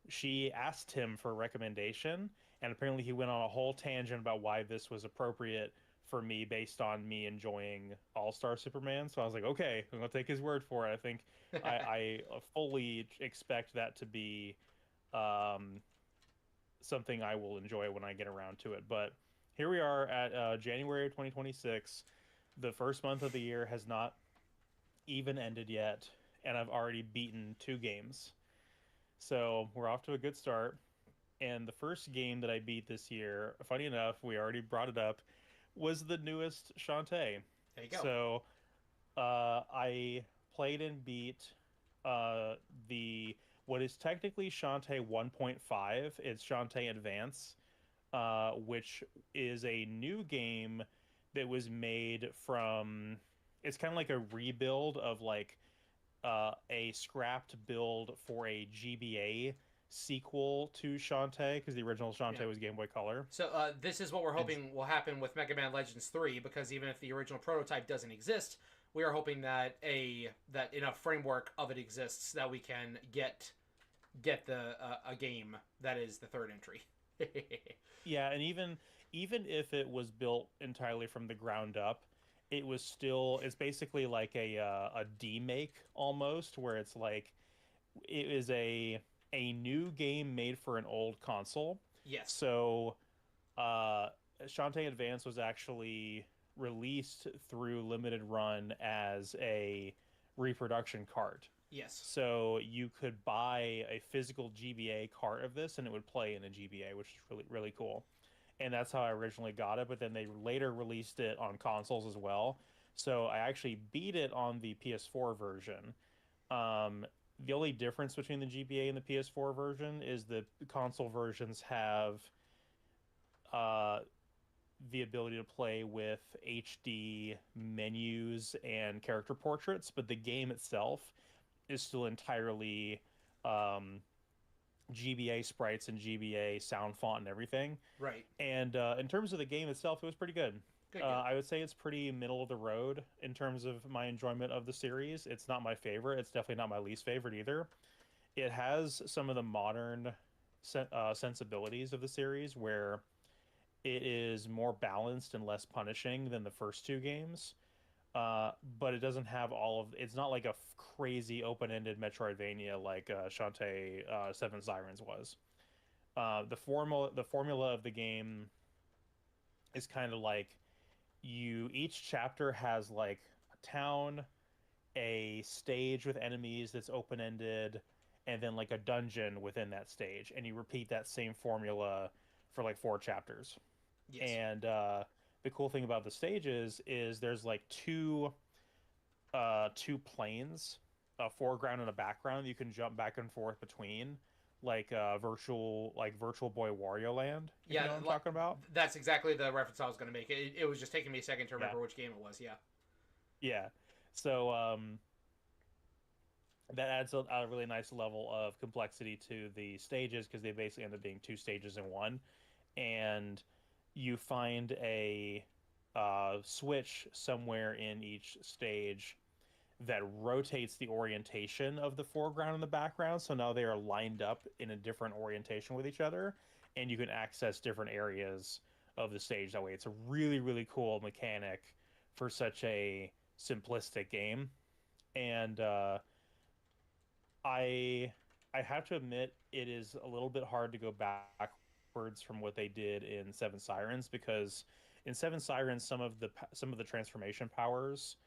she asked him for a recommendation, and apparently he went on a whole tangent about why this was appropriate for me based on me enjoying All-Star Superman. So I was like, okay, I'm gonna take his word for it. I think I fully expect that to be um, something I will enjoy when I get around to it. But here we are at January 2026. The first month of the year has not even ended yet, and I've already beaten 2 games. So we're off to a good start. And the first game that I beat this year, funny enough, we already brought it up, was the newest Shantae. There you go. So I played and beat uh, the what is technically Shantae 1.5. It's Shantae Advance, which is a new game that was made from. It's kind of like a rebuild of like a scrapped build for a GBA sequel to Shantae because the original Yeah. Shantae was Game Boy Color. So this is what we're And hoping will happen with Mega Man Legends 3, because even if the original prototype doesn't exist, we are hoping that that enough framework of it exists that we can get the a game that is the third entry. yeah, and even if it was built entirely from the ground up, it was still it's basically like a demake almost, where it's like it is a new game made for an old console. Yes. So uh, Shantae Advance was actually released through limited run as a reproduction cart. Yes. So you could buy a physical GBA cart of this, and it would play in a GBA, which is really really cool. And that's how I originally got it. But then they later released it on consoles as well. So I actually beat it on the PS4 version. Um, the only difference between the GBA and the PS4 version is the console versions have uh, the ability to play with HD menus and character portraits, but the game itself is still entirely um, GBA sprites and GBA sound font and everything. Right. And in terms of the game itself, it was pretty good. Good. Good. I would say it's pretty middle of the road in terms of my enjoyment of the series. It's not my favorite. It's definitely not my least favorite either. It has some of the modern sensibilities of the series where it is more balanced and less punishing than the first 2 games. But it doesn't have all of. It's not like a crazy open-ended Metroidvania like Shantae Seven Sirens was. The formula of the game is kind of like each chapter has like a town, a stage with enemies that's open-ended, and then like a dungeon within that stage, and you repeat that same formula for like 4 chapters. Yes. And the cool thing about the stages is there's like two planes, a foreground and a background you can jump back and forth between, like Virtual Boy Wario Land, if you Yeah. know what I'm talking about. That's exactly the reference I was going to make. It was just taking me a second to Yeah, remember which game it was. Yeah. yeah. So that adds a really nice level of complexity to the stages because they basically end up being 2 stages in one, and you find a switch somewhere in each stage that rotates the orientation of the foreground and the background. So now they are lined up in a different orientation with each other, and you can access different areas of the stage that way. It's a really, really cool mechanic for such a simplistic game. And I I have to admit it is a little bit hard to go backwards from what they did in Seven Sirens because in Seven Sirens some of the transformation powers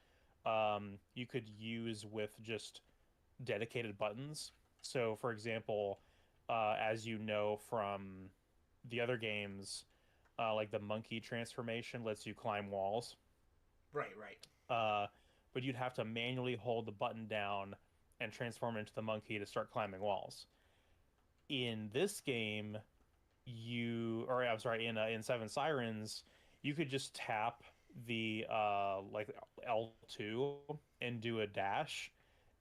you could use with just dedicated buttons. So, for example, as you know from the other games, like the monkey transformation lets you climb walls, Right. Right. uh, but you'd have to manually hold the button down and transform into the monkey to start climbing walls. In this game, I'm sorry, in Seven Sirens, you could just tap the like L2 and do a dash,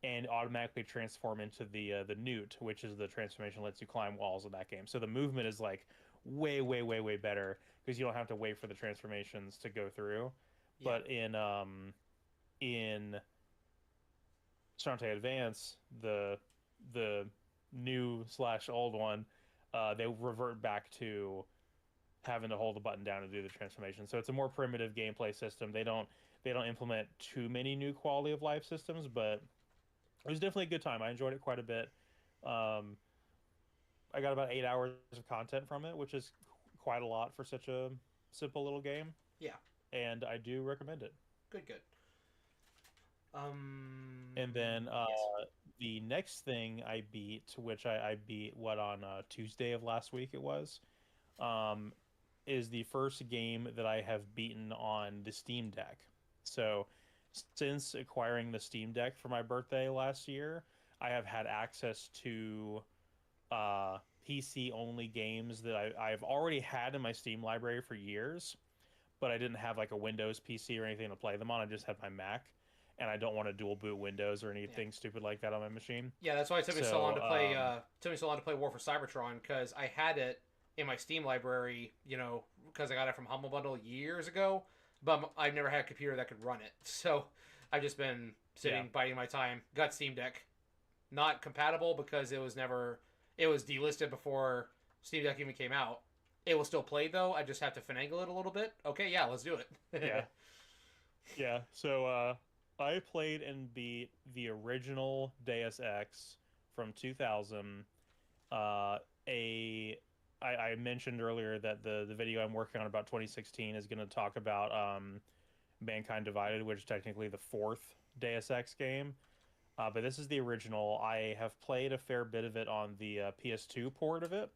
and automatically transform into the newt, which is the transformation that lets you climb walls in that game. So the movement is like way better because you don't have to wait for the transformations to go through. Yeah. But in Sharante Advance, the new slash old one, they revert back to having to hold the button down to do the transformation. So it's a more primitive gameplay system. They don't implement too many new quality of life systems, but it was definitely a good time. I enjoyed it quite a bit. Um, I got about 8 hours of content from it, which is quite a lot for such a simple little game, Yeah. and I do recommend it. Good. Good. And then Yes. the next thing I beat, which I beat what on Tuesday of last week it was, um, is the first game that I have beaten on the Steam Deck. So since acquiring the Steam Deck for my birthday last year, I have had access to PC only games that I've already had in my Steam library for years, but I didn't have like a Windows PC or anything to play them on. I just had my Mac, and I don't want to dual boot Windows or Yeah. anything stupid like that on my machine. Yeah, that's why it took me so long So, to play. Took me so long to play War for Cybertron because I had it in my Steam library. Because I got it from Humble Bundle years ago, but I've never had a computer that could run it. So I've just been yeah, sitting, biding my time. Got Steam Deck, not compatible because it was delisted before Steam Deck even came out. It will still play though. I just have to finagle it a little bit. Okay, yeah, let's do yeah, it. yeah. So, I played and beat the original Deus Ex from 2000. Uh, a I mentioned earlier that the video I'm working on about 2016 is going to talk about Mankind Divided, which is technically the fourth Deus Ex game. But this is the original. I have played a fair bit of it on the PS2 port of it,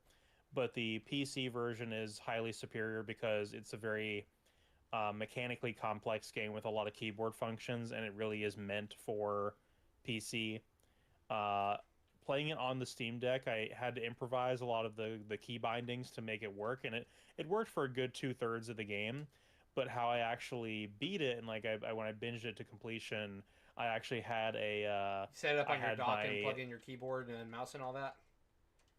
but the PC version is highly superior because it's a very mechanically complex game with a lot of keyboard functions, and it really is meant for PC. Uh, Playing it on the Steam Deck, I had to improvise a lot of the key bindings to make it work, and it worked for a good 2/3 of the game. But how I actually beat it, and like when I binged it to completion, I actually had Set it up I on your had dock and my plug in your keyboard and mouse and all that.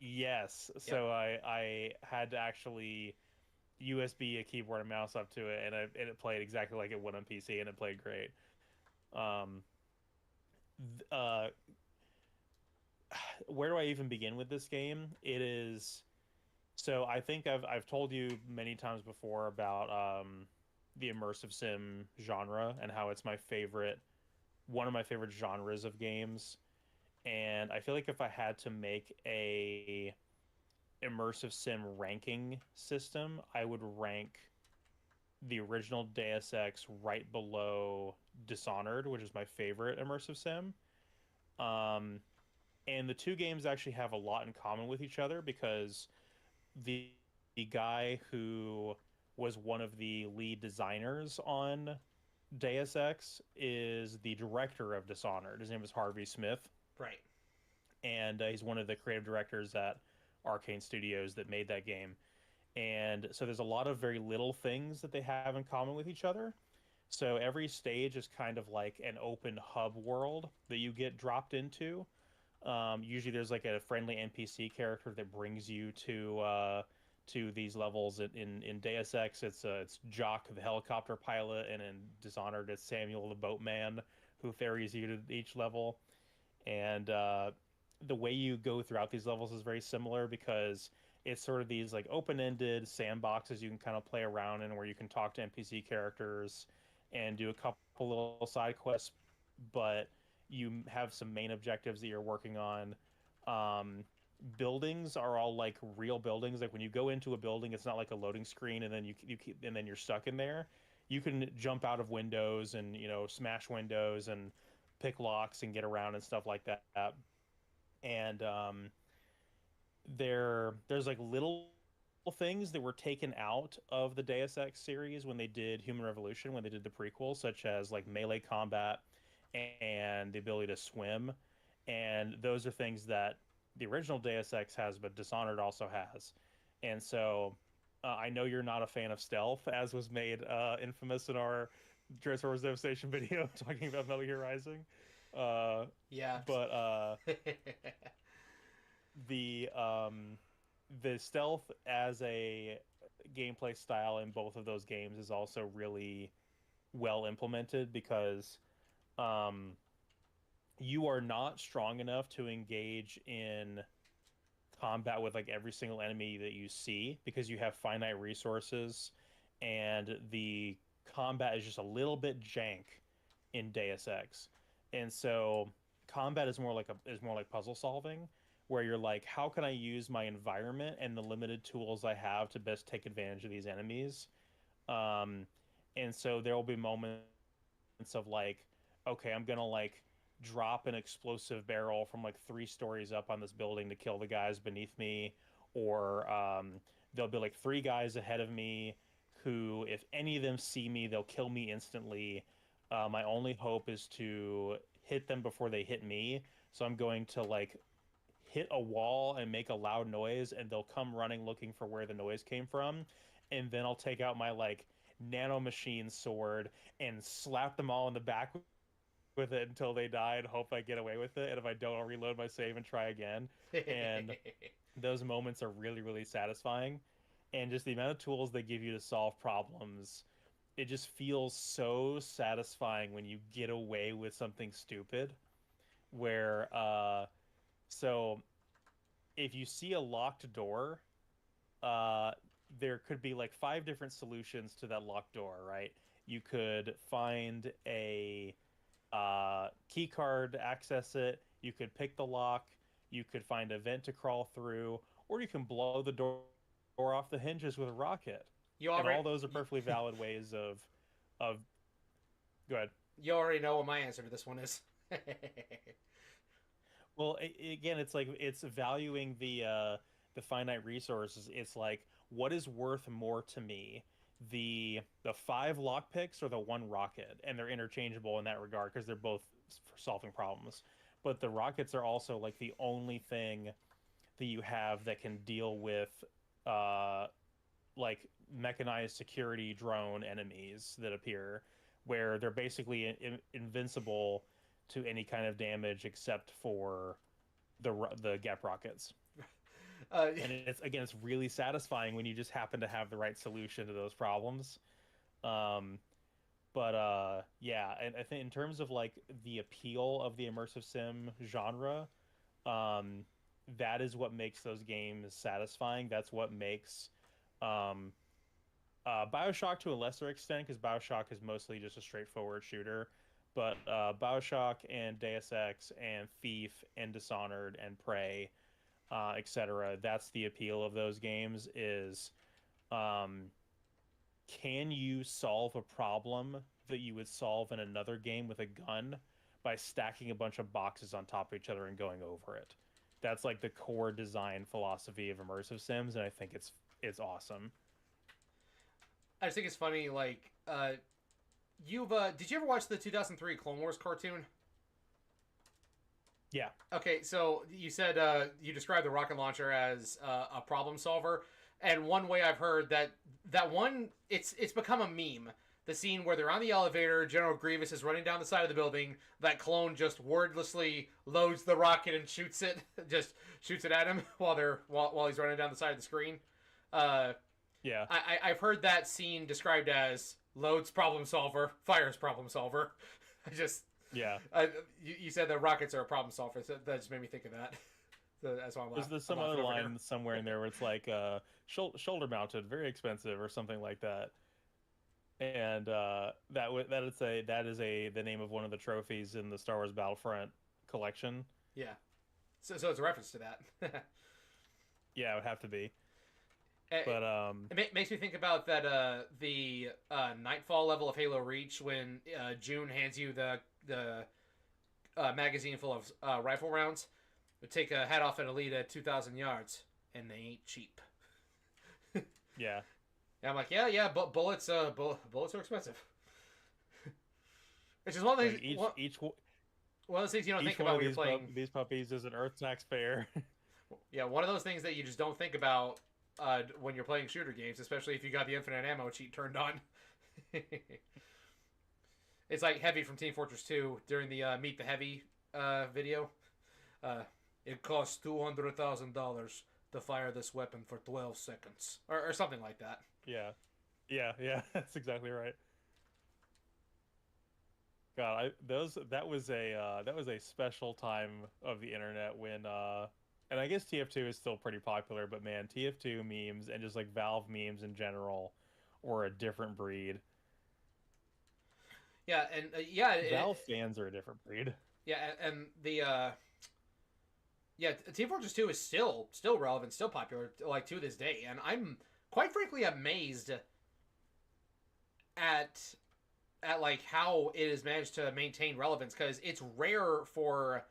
yes, Yep. so I had to actually USB a keyboard and mouse up to it, and it played exactly like it would on PC, and it played great. Um, uh, where do I even begin with this game? It is so I think I've told you many times before about the immersive sim genre and how it's my favorite, one of my favorite genres of games. And I feel like if I had to make a immersive sim ranking system, I would rank the original Deus Ex right below Dishonored, which is my favorite immersive sim. Um, and the two games actually have a lot in common with each other because the the guy who was one of the lead designers on Deus Ex is the director of Dishonored. His name is Harvey Smith, Right. and he's one of the creative directors at Arcane Studios that made that game. And so there's a lot of very little things that they have in common with each other. So every stage is kind of like an open hub world that you get dropped into. Usually there's like a friendly NPC character that brings you to these levels. In Deus Ex, it's Jock the helicopter pilot, and in Dishonored, it's Samuel the boatman who ferries you to each level. And the way you go throughout these levels is very similar because it's sort of these like open-ended sandboxes you can kind of play around in where you can talk to NPC characters and do a couple little side quests, but you have some main objectives that you're working on. Um, Buildings are all like real buildings. Like when you go into a building, it's not like a loading screen and then you keep, and then you're stuck in there. You can jump out of windows and smash windows and pick locks and get around and stuff like that. And there's like little things that were taken out of the Deus Ex series when they did Human Revolution, when they did the prequel, such as like melee combat and the ability to swim. and those are things that the original Deus Ex has, but Dishonored also has. And so I know you're not a fan of stealth, as was made infamous in our Transformers Devastation video talking about Metal Gear Rising. Uh, Yeah. but the um, the stealth as a gameplay style in both of those games is also really well implemented because um, you are not strong enough to engage in combat with like every single enemy that you see because you have finite resources and the combat is just a little bit jank in Deus Ex. And so combat is more like puzzle solving where you're like how can I use my environment and the limited tools I have to best take advantage of these enemies? Um and so there will be moments of like okay, I'm going to like drop an explosive barrel from like 3 stories up on this building to kill the guys beneath me, or there'll be like 3 guys ahead of me who, if any of them see me, they'll kill me instantly. My only hope is to hit them before they hit me. So I'm going to like hit a wall and make a loud noise, and they'll come running looking for where the noise came from. And then I'll take out my like nanomachine sword and slap them all in the back with it until they die and hope I get away with it. And if I don't, I'll reload my save and try again. And those moments are really, really satisfying. And just the amount of tools they give you to solve problems, it just feels so satisfying when you get away with something stupid. Where, so if you see a locked door, uh, there could be like 5 different solutions to that locked door, right? You could find a key card to access it. You could pick the lock. You could find a vent to crawl through, or you can blow the door off the hinges with a rocket. you And already all those are perfectly valid ways of. Go ahead. you already know what my answer to this one is. Well, again, it's like it's valuing the finite resources. It's like what is worth more to me, the 5 lockpicks or the 1 rocket, and they're interchangeable in that regard because they're both for solving problems. But the rockets are also like the only thing that you have that can deal with uh like mechanized security drone enemies that appear, where they're basically invincible to any kind of damage except for the gap rockets. uh, And it's again, it's really satisfying when you just happen to have the right solution to those problems. Um, but yeah, and I think in terms of like the appeal of the immersive sim genre, um, that is what makes those games satisfying. That's what makes um, BioShock to a lesser extent, because BioShock is mostly just a straightforward shooter. But BioShock and Deus Ex and Thief and Dishonored and Prey, etc. That's the appeal of those games. Is um, can you solve a problem that you would solve in another game with a gun by stacking a bunch of boxes on top of each other and going over it? That's like the core design philosophy of immersive sims, and I think it's awesome. I just think it's funny. Like, you've did you ever watch the 2003 Clone Wars cartoon? Yeah. Okay, so you said you described the rocket launcher as a problem solver, and one way I've heard that one it's become a meme. The scene where they're on the elevator, General Grievous is running down the side of the building. That clone just wordlessly loads the rocket and shoots it, just shoots it at him while he's running down the side of the screen. Uh, Yeah. I've heard that scene described as loads problem solver, fires problem solver. I just Yeah. you said that rockets are a problem solver, so that just made me think of that. So that's why I'm laughing. There's some other line somewhere in there where it's like shoulder mounted, very expensive or something like that. And that is a the name of one of the trophies in the Star Wars Battlefront collection. Yeah. So it's a reference to that. Yeah, it would have to be. It, But it makes me think about that the Nightfall level of Halo Reach when June hands you the magazine full of rifle rounds. Would take a head off an elite at 2,000 yards, and they ain't cheap. yeah. And I'm like, yeah, but bullets are expensive. Which is one thing. Like one of those things you don't Each think one about of when you're playing. these puppies is an Earth taxpayer. Yeah, one of those things that you just don't think about when you're playing shooter games, especially if you got the infinite ammo cheat turned on. It's like Heavy from Team Fortress 2 during the Meet the Heavy video. Uh, it costs $200,000 to fire this weapon for 12 seconds, or something like that. Yeah, yeah. That's exactly right. God, that was a special time of the internet when and I guess TF2 is still pretty popular, but man, TF2 memes and just like Valve memes in general were a different breed. Yeah, and yeah, Valve fans are a different breed. yeah, and the yeah, Team Fortress 2 is still relevant, still popular, like to this day, and I'm quite frankly amazed at like how it has managed to maintain relevance because it's rare for,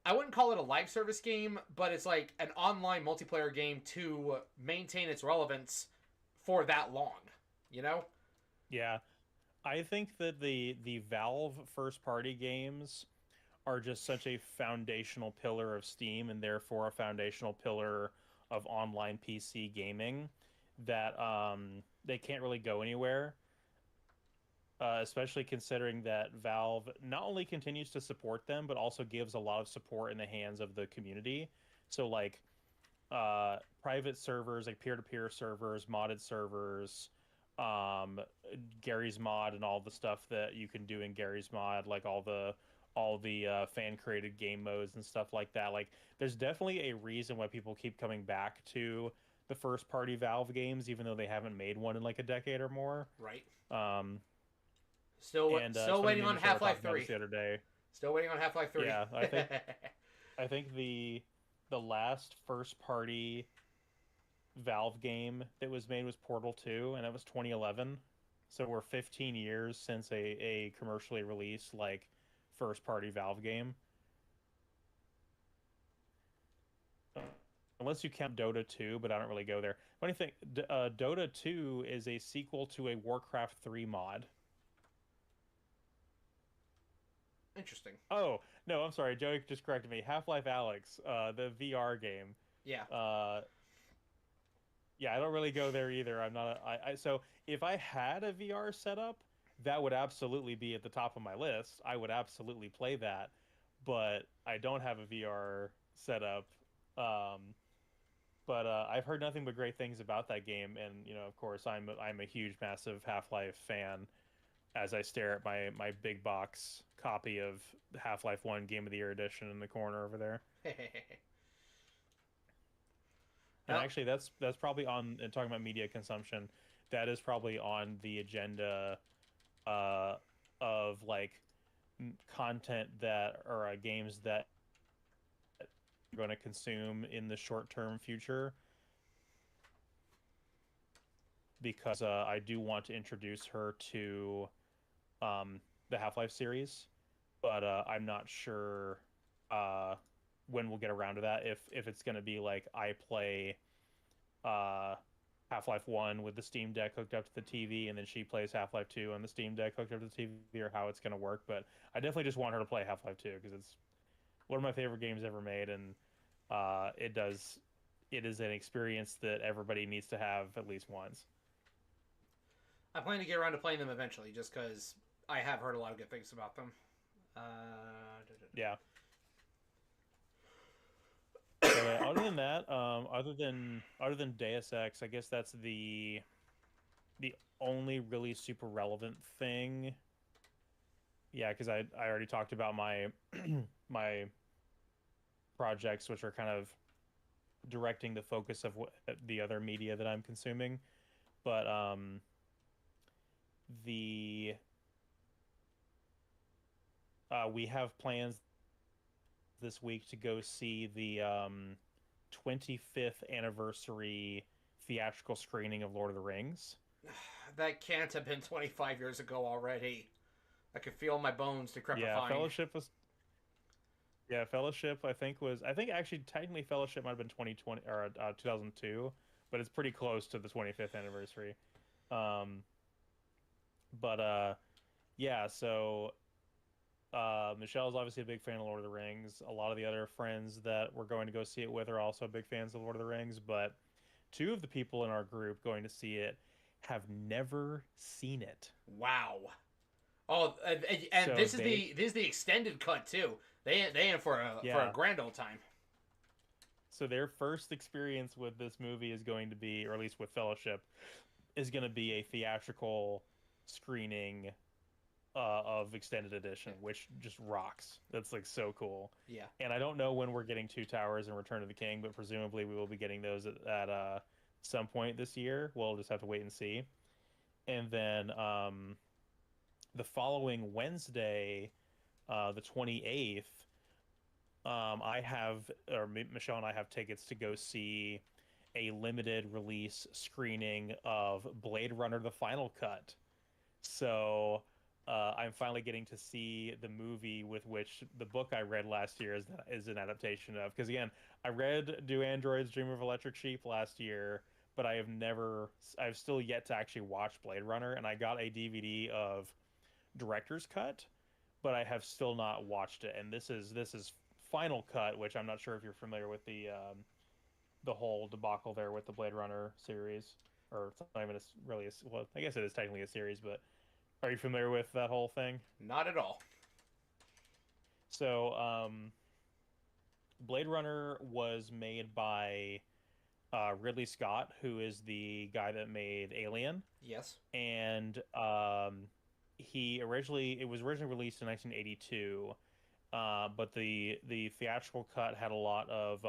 I wouldn't call it a live service game, but it's like an online multiplayer game to maintain its relevance for that long, you know? Yeah, I think that the Valve first party games are just such a foundational pillar of Steam and therefore a foundational pillar of online PC gaming that they can't really go anywhere. Especially considering that Valve not only continues to support them, but also gives a lot of support in the hands of the community. So like private servers, like peer-to-peer servers, modded servers, um, Gary's Mod, and all the stuff that you can do in Gary's Mod, like all the fan created game modes and stuff like that. Like, there's definitely a reason why people keep coming back to the first party Valve games, even though they haven't made one in like a decade or more. Right. Um, Still it's funny, waiting me and on Michelle were Half-Life talking about this 3. the other day. Still waiting on Half-Life 3. Yeah, I think the last first party Valve game that was made was Portal 2, and that was 2011. So we're 15 years since a commercially released like first party Valve game. Unless you count Dota 2, but I don't really go there. Funny thing, Dota 2 is a sequel to a Warcraft 3 mod. Interesting. Oh, no, I'm sorry. Joey just corrected me. Half-Life Alyx, the VR game. Yeah. Uh, yeah, I don't really go there either. I'm not so if I had a VR setup, that would absolutely be at the top of my list. I would absolutely play that, but I don't have a VR setup. Um, but I've heard nothing but great things about that game, and of course, I'm a huge, massive Half-Life fan. As I stare at my big box copy of Half-Life 1 Game of the Year edition in the corner over there. And Well, actually, that's probably on. And talking about media consumption, that is probably on the agenda uh, of like content that or games that you're going to consume in the short term future. Because I do want to introduce her to the Half-Life series, but I'm not sure when we'll get around to that. If it's going to be like I play uh, Half-Life 1 with the Steam Deck hooked up to the TV, and then she plays Half-Life 2 on the Steam Deck hooked up to the TV, or how it's going to work. But I definitely just want her to play Half-Life 2 because it's one of my favorite games ever made, and it is an experience that everybody needs to have at least once. I plan to get around to playing them eventually, just because I have heard a lot of good things about them. Yeah. So, other than that, other than Deus Ex, I guess that's the only really super relevant thing. Yeah, because I already talked about my my projects, which are kind of directing the focus of the other media that I'm consuming. But the we have plans this week to go see the 25th anniversary theatrical screening of Lord of the Rings. That can't have been 25 years ago already. I could feel my bones decrepifying. Fellowship I think actually technically Fellowship might have been 2020 or 2002, but it's pretty close to the 25th anniversary. Um, but yeah, so Michelle's obviously a big fan of Lord of the Rings. A lot of the other friends that we're going to go see it with are also big fans of Lord of the Rings, but two of the people in our group going to see it have never seen it. Wow. Oh, and So they, this is the extended cut too. They in for a yeah. grand old time. So their first experience with this movie is going to be, or at least with Fellowship, is going to be a theatrical screening of extended edition, which just rocks. That's like so cool. Yeah. And I don't know when we're getting Two Towers and Return of the King, but presumably we will be getting those at some point this year. We'll just have to wait and see. And then the following Wednesday, the 28th, I have, or Michelle and I have tickets to go see a limited release screening of Blade Runner: The Final Cut. So I'm finally getting to see the movie with which the book I read last year is an adaptation of. Because again, I read Do Androids Dream of Electric Sheep last year, but I've still yet to actually watch Blade Runner, and I got a DVD of director's cut, but I have still not watched it. And this is final cut, which I'm not sure if you're familiar with the whole debacle there with the Blade Runner series, or it's not even well, I guess it is technically a series, but are you familiar with that whole thing? Not at all. So, Blade Runner was made by Ridley Scott, who is the guy that made Alien, Yes. and it was originally released in 1982, but the theatrical cut had a lot of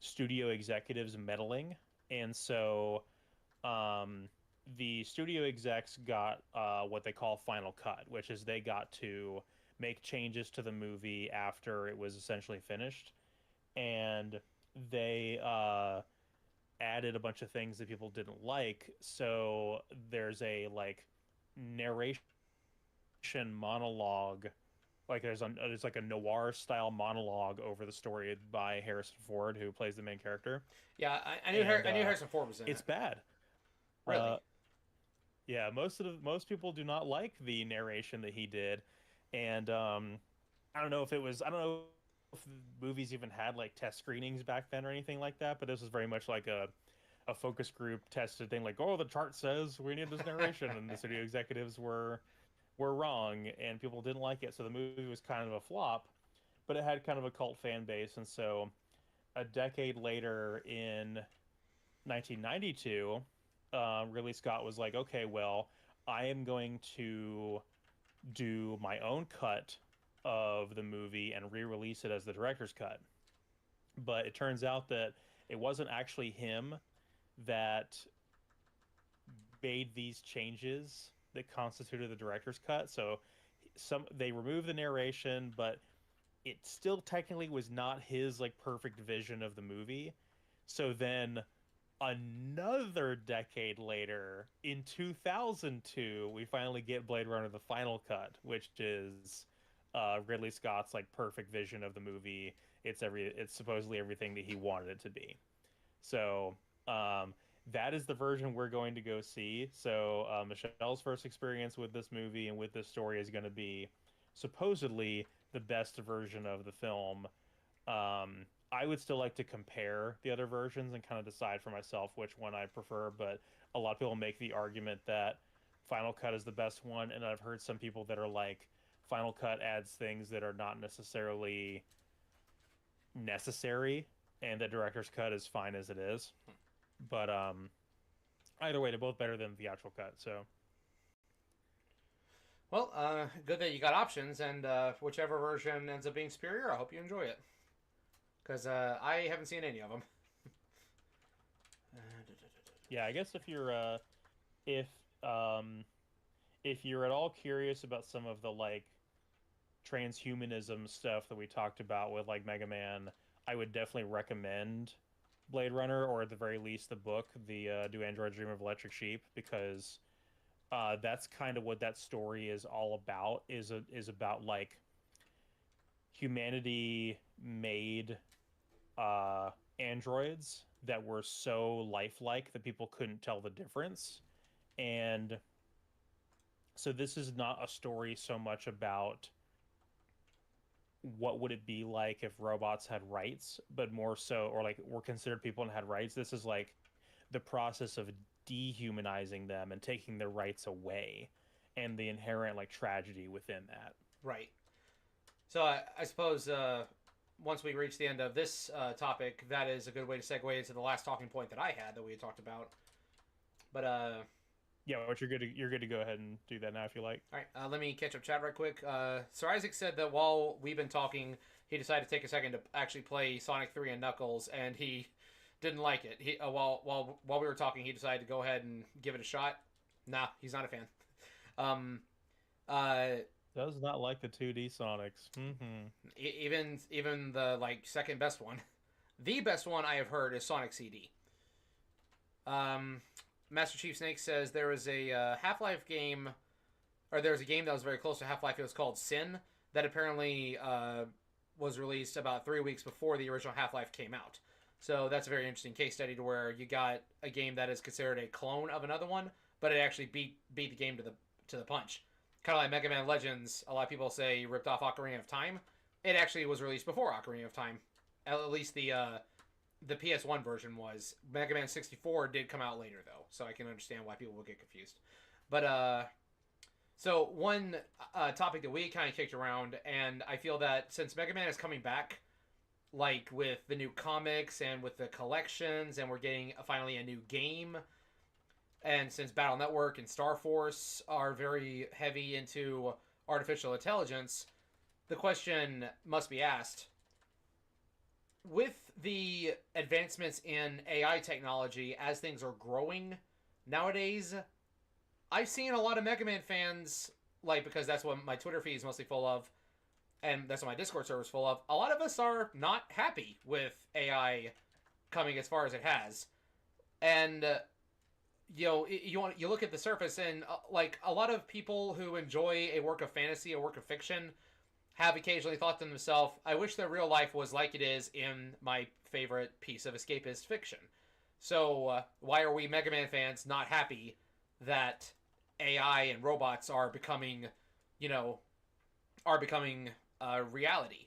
studio executives meddling, and so um, the studio execs got what they call final cut, which is they got to make changes to the movie after it was essentially finished, and they added a bunch of things that people didn't like. So there's a like narration monologue, like there's like a noir style monologue over the story by Harrison Ford, who plays the main character, Yeah, and I knew Harrison Ford was in it's it. bad. Really? Uh, yeah, most people do not like the narration that he did, and I don't know if movies even had like test screenings back then or anything like that, but this was very much like a focus group tested thing, like, oh, the chart says we need this narration, and the studio executives were wrong, and people didn't like it, so the movie was kind of a flop, but it had kind of a cult fan base, and so a decade later in 1992, Ridley Scott was like, okay, well, I am going to do my own cut of the movie and re-release it as the director's cut. But it turns out that it wasn't actually him that made these changes that constituted the director's cut. So they removed the narration, but it still technically was not his like perfect vision of the movie. So then another decade later, in 2002, we finally get Blade Runner: The Final Cut, which is Ridley Scott's like perfect vision of the movie. It's supposedly everything that he wanted it to be. So that is the version we're going to go see. So Michelle's first experience with this movie and with this story is going to be supposedly the best version of the film. I would still like to compare the other versions and kind of decide for myself which one I prefer, but a lot of people make the argument that Final Cut is the best one, and I've heard some people that are like, Final Cut adds things that are not necessarily necessary, and the director's cut is fine as it is. But either way, they're both better than the theatrical cut. So Well, good that you got options, and whichever version ends up being superior, I hope you enjoy it. Because I haven't seen any of them. yeah, I guess if um if you're at all curious about some of the like transhumanism stuff that we talked about with like Mega Man, I would definitely recommend Blade Runner, or at the very least the book, the Do Androids Dream of Electric Sheep, because that's kind of what that story is all about. Is about like humanity made uh, androids that were so lifelike that people couldn't tell the difference, and So this is not a story so much about what would it be like if robots had rights, but more so, or like were considered people and had rights. This is like the process of dehumanizing them and taking their rights away, and the inherent like tragedy within that. Right. So I suppose once we reach the end of this topic, that is a good way to segue into the last talking point that I had that we had talked about. But Yeah, but you're good to go ahead and do that now if you like. all right, let me catch up chat right quick. Sir Isaac said that while we've been talking, he decided to take a second to actually play Sonic 3 and Knuckles, and he didn't like it. He while we were talking, he decided to go ahead and give it a shot. Nah, he's not a fan. Um, Does not like the 2D Sonics. Mm-hmm. even the like second best one, the best one I have heard is Sonic CD. Master Chief Snake says there was a Half-Life game, or there was a game that was very close to Half-Life. It was called Sin, that apparently was released about 3 weeks before the original Half-Life came out. So that's a very interesting case study to where you got a game that is considered a clone of another one, but it actually beat the game to the punch. Kind of like Mega Man Legends. A lot of people say ripped off Ocarina of Time. It actually was released before Ocarina of Time. At least the PS1 version was. Mega Man 64 did come out later, though, so I can understand why people would get confused. But, so one topic that we kind of kicked around, and I feel that since Mega Man is coming back, like with the new comics and with the collections, and we're getting finally a new game, and since Battle Network and Star Force are very heavy into artificial intelligence, the question must be asked, with the advancements in AI technology as things are growing nowadays, I've seen a lot of Mega Man fans, like, because that's what my Twitter feed is mostly full of, and that's what my Discord server is full of. A lot of us are not happy with AI coming as far as it has. And, you look at the surface, and, like, a lot of people who enjoy a work of fantasy, a work of fiction, have occasionally thought to themselves, I wish their real life was like it is in my favorite piece of escapist fiction. So, why are we Mega Man fans not happy that AI and robots are becoming reality?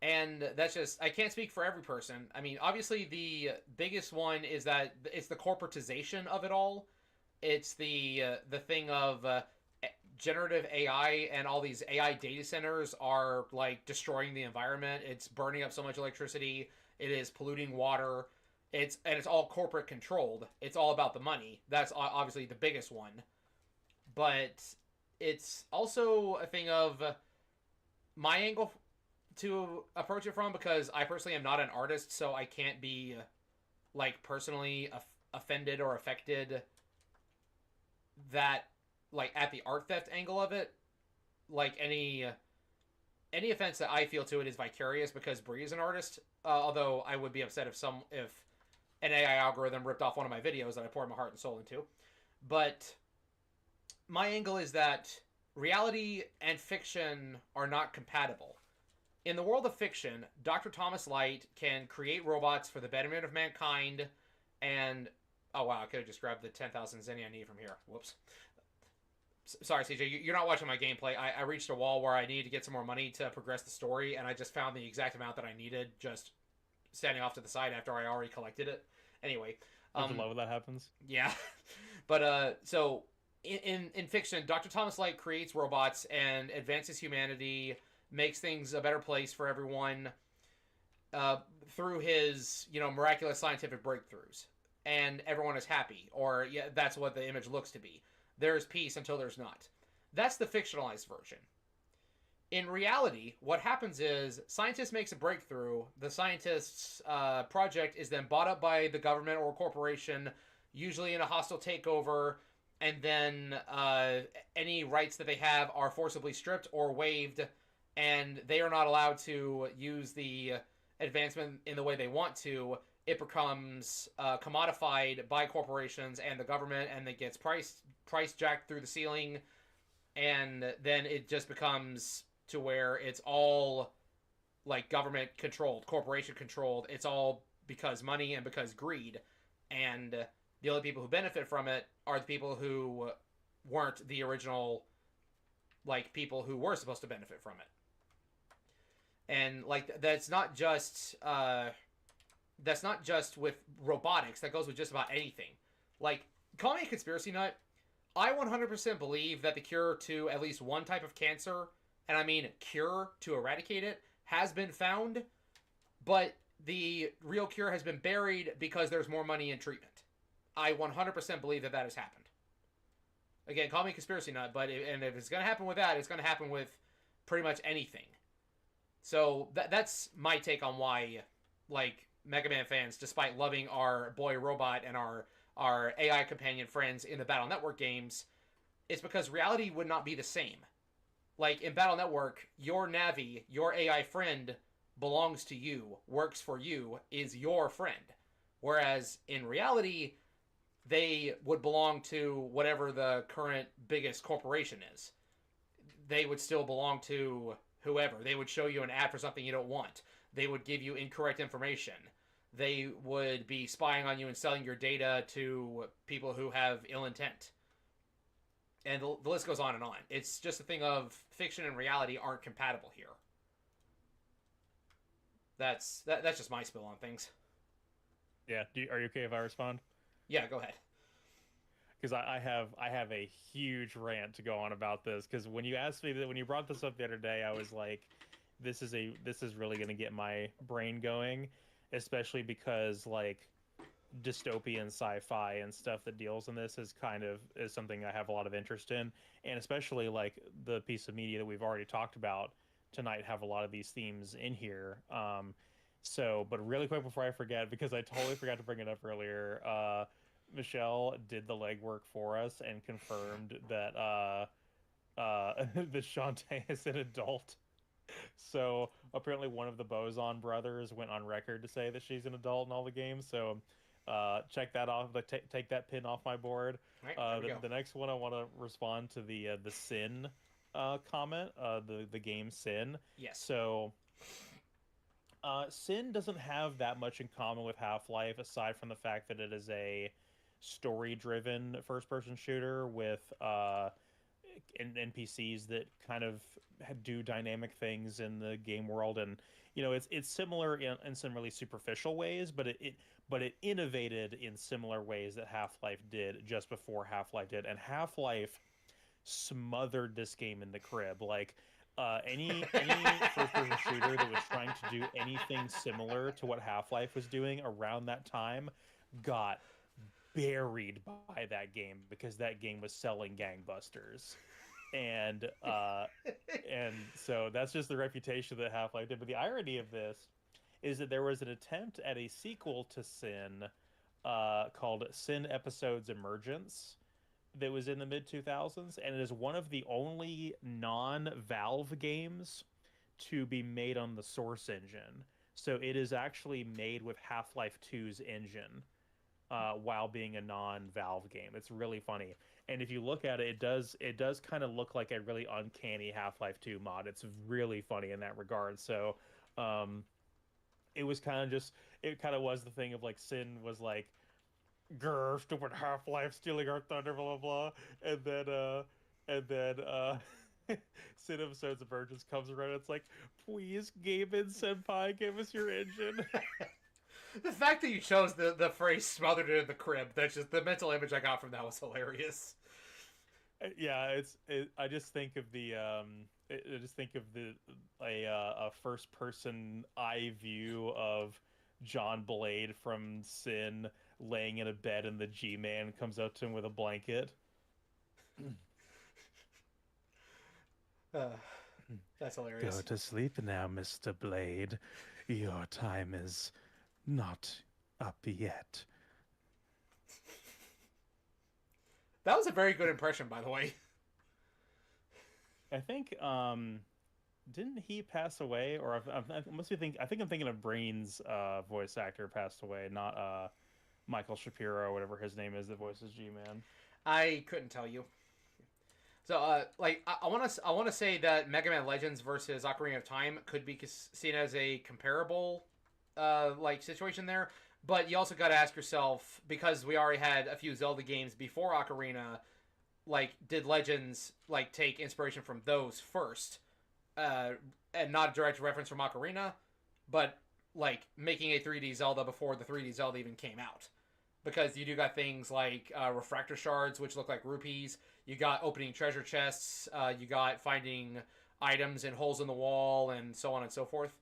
And that's just, I can't speak for every person. I mean, obviously the biggest one is that it's the corporatization of it all. It's the thing of generative AI, and all these AI data centers are like destroying the environment. It's burning up so much electricity. It is polluting water. It's all corporate controlled. It's all about the money. That's obviously the biggest one. But it's also a thing of my angle to approach it from, because I personally am not an artist, so I can't be like personally offended or affected that, like, at the art theft angle of it. Like, any offense that I feel to it is vicarious because Bree is an artist. Although I would be upset if an AI algorithm ripped off one of my videos that I poured my heart and soul into. But my angle is that reality and fiction are not compatible. In the world of fiction, Dr. Thomas Light can create robots for the betterment of mankind, and oh wow, I could have just grabbed the 10,000 zenny I need from here. Whoops. Sorry, CJ, you're not watching my gameplay. I reached a wall where I needed to get some more money to progress the story, and I just found the exact amount that I needed just standing off to the side after I already collected it. Anyway. I love when that happens. Yeah. But, so, in fiction, Dr. Thomas Light creates robots and advances humanity, makes things a better place for everyone through his, miraculous scientific breakthroughs. And everyone is happy, or yeah, that's what the image looks to be. There's peace until there's not. That's the fictionalized version. In reality, what happens is scientist makes a breakthrough. The scientist's project is then bought up by the government or corporation, usually in a hostile takeover, and then any rights that they have are forcibly stripped or waived, and they are not allowed to use the advancement in the way they want to. It becomes commodified by corporations and the government, and it gets price jacked through the ceiling, and then it just becomes to where it's all like government controlled, corporation controlled. It's all because money and because greed, and the only people who benefit from it are the people who weren't the original like people who were supposed to benefit from it. And like that's not just with robotics. That goes with just about anything. Like, call me a conspiracy nut. I 100% believe that the cure to at least one type of cancer, and I mean cure to eradicate it, has been found, but the real cure has been buried because there's more money in treatment. I 100% believe that has happened. Again, call me a conspiracy nut, but if it's going to happen with that, it's going to happen with pretty much anything. So that's my take on why, like, Mega Man fans, despite loving our boy robot and our AI companion friends in the Battle Network games, it's because reality would not be the same. Like, in Battle Network, your Navi, your AI friend, belongs to you, works for you, is your friend. Whereas, in reality, they would belong to whatever the current biggest corporation is. They would still belong to whoever. They would show you an ad for something you don't want. They would give you incorrect information. They would be spying on you and selling your data to people who have ill intent. And the list goes on and on. It's just a thing of fiction and reality aren't compatible here. That's just my spill on things. Yeah, are you okay if I respond? Yeah, go ahead. Because I have a huge rant to go on about this. Because when you asked me that, when you brought this up the other day, I was like, this is really going to get my brain going, especially because like dystopian sci-fi and stuff that deals in this is something I have a lot of interest in, and especially like the piece of media that we've already talked about tonight have a lot of these themes in here. But really quick before I forget, because I totally forgot to bring it up earlier, Michelle did the legwork for us and confirmed that that Shantae is an adult. So apparently one of the Boson brothers went on record to say that she's an adult in all the games. So check that off. Take that pin off my board. Right, the next one I want to respond to the Sin comment. The game Sin. Yes. So Sin doesn't have that much in common with Half-Life, aside from the fact that it is a story-driven first-person shooter with NPCs that kind of do dynamic things in the game world, and it's similar in some really superficial ways, but it innovated in similar ways that Half-Life did just before Half-Life did, and Half-Life smothered this game in the crib. Like any first-person shooter that was trying to do anything similar to what Half-Life was doing around that time got buried by that game, because that game was selling gangbusters. And so that's just the reputation that Half-Life did. But the irony of this is that there was an attempt at a sequel to Sin called Sin Episodes Emergence that was in the mid-2000s, and it is one of the only non-Valve games to be made on the Source engine. So it is actually made with Half-Life 2's engine. While being a non-Valve game. It's really funny. And if you look at it, it does kind of look like a really uncanny Half-Life 2 mod. It's really funny in that regard. So it was kind of was the thing of like Sin was like, grr, stupid Half-Life stealing our thunder, blah blah blah. And then Sin Episodes Emergence comes around, it's like, please, Gaben Senpai, give us your engine. The fact that you chose the phrase "smothered it in the crib," that's just the mental image I got from that was hilarious. Yeah, I just think of a first person eye view of John Blade from Sin laying in a bed, and the G-Man comes up to him with a blanket. That's hilarious. Go to sleep now, Mr. Blade. Your time is not up yet. That was a very good impression, by the way. I think didn't he pass away? Or I think I'm thinking of Brain's voice actor passed away, not Michael Shapiro or whatever his name is that voices G-Man. I couldn't tell you. So, I want to say that Mega Man Legends versus Ocarina of Time could be seen as a comparable situation there, but you also got to ask yourself, because we already had a few Zelda games before Ocarina, like did Legends like take inspiration from those first, uh, and not a direct reference from Ocarina, but like making a 3D Zelda before the 3D Zelda even came out. Because you do got things like refractor shards, which look like rupees. You got opening treasure chests. You got finding items in holes in the wall, and so on and so forth.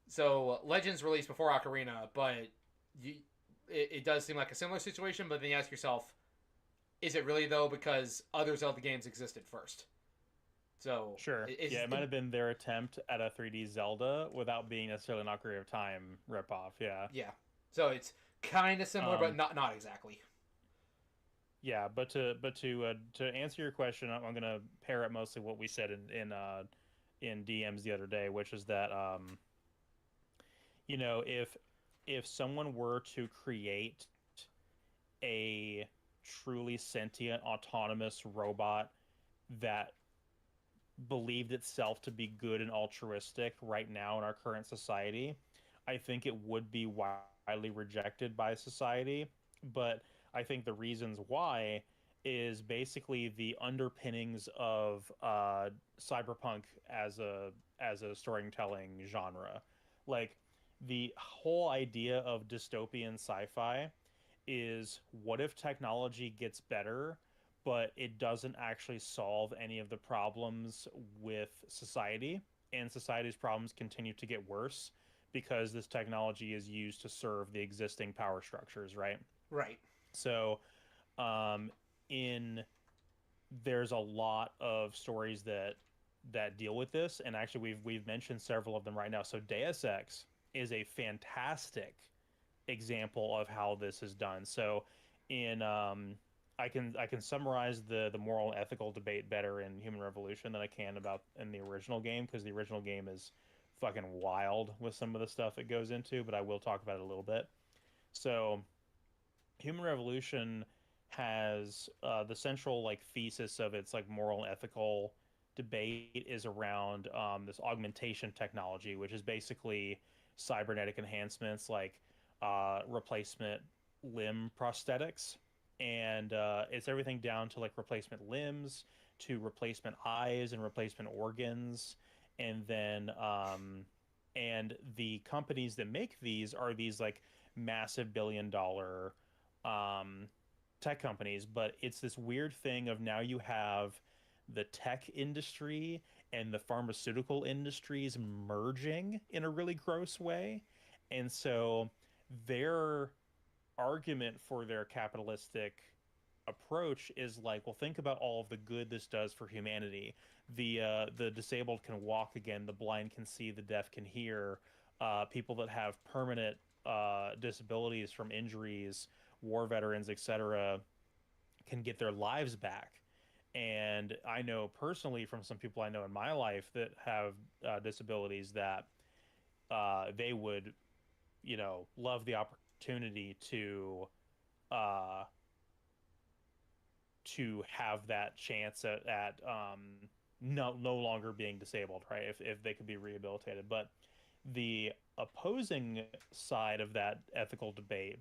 So Legends released before Ocarina, but you, it does seem like a similar situation. But then you ask yourself, is it really though? Because other Zelda games existed first. So Sure. Yeah, it might have been their attempt at a 3D Zelda without being necessarily an Ocarina of Time ripoff. Yeah. yeah. So it's kind of similar, but Um, not exactly. yeah, but to answer your question, I'm gonna pair up mostly what we said in DMs the other day, which is that if someone were to create a truly sentient autonomous robot that believed itself to be good and altruistic right now in our current society, I think it would be widely rejected by society. But I think the reasons why is basically the underpinnings of cyberpunk as a storytelling genre. Like the whole idea of dystopian sci-fi is what if technology gets better, but it doesn't actually solve any of the problems with society, and society's problems continue to get worse because this technology is used to serve the existing power structures, right? Right. So, um, in there's a lot of stories that deal with this, and actually we've mentioned several of them right now. So Deus Ex is a fantastic example of how this is done. So in I can summarize the moral and ethical debate better in Human Revolution than I can about in the original game, because the original game is fucking wild with some of the stuff it goes into, but I will talk about it a little bit. So Human Revolution has the central like thesis of its like moral and ethical debate is around this augmentation technology, which is basically cybernetic enhancements like replacement limb prosthetics, and it's everything down to like replacement limbs to replacement eyes and replacement organs, and then and the companies that make these are these like massive billion-dollar um, tech companies, but it's this weird thing of now you have the tech industry and the pharmaceutical industries merging in a really gross way. And so their argument for their capitalistic approach is like, well, think about all of the good this does for humanity. The disabled can walk again, the blind can see, the deaf can hear. People that have permanent disabilities from injuries, war veterans, etc., can get their lives back. And I know personally from some people I know in my life that have disabilities that they would, love the opportunity uh, to have that chance at no longer being disabled, right? If they could be rehabilitated. But the opposing side of that ethical debate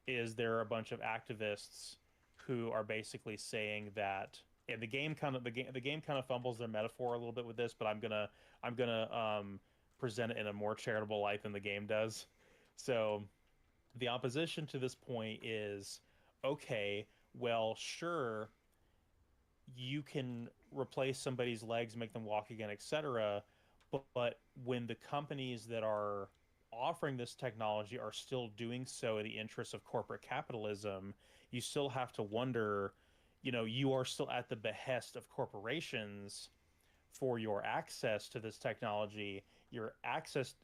is there are a bunch of activists who are basically saying that, and the game kind of fumbles their metaphor a little bit with this, but I'm gonna present it in a more charitable light than the game does. So the opposition to this point is, okay, well, sure, you can replace somebody's legs, make them walk again, etc. But when the companies that are offering this technology are still doing so in the interest of corporate capitalism, you still have to wonder, you are still at the behest of corporations for your access to this technology. Your access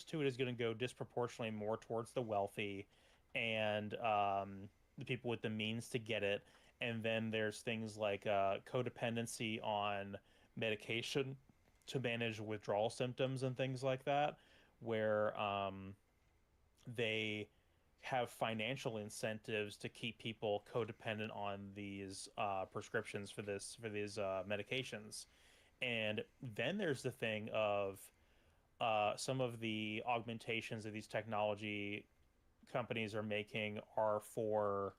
to it is going to go disproportionately more towards the wealthy and the people with the means to get it. And then there's things like codependency on medication to manage withdrawal symptoms and things like that, where they have financial incentives to keep people codependent on these prescriptions for these medications. And then there's the thing of some of the augmentations that these technology companies are making are for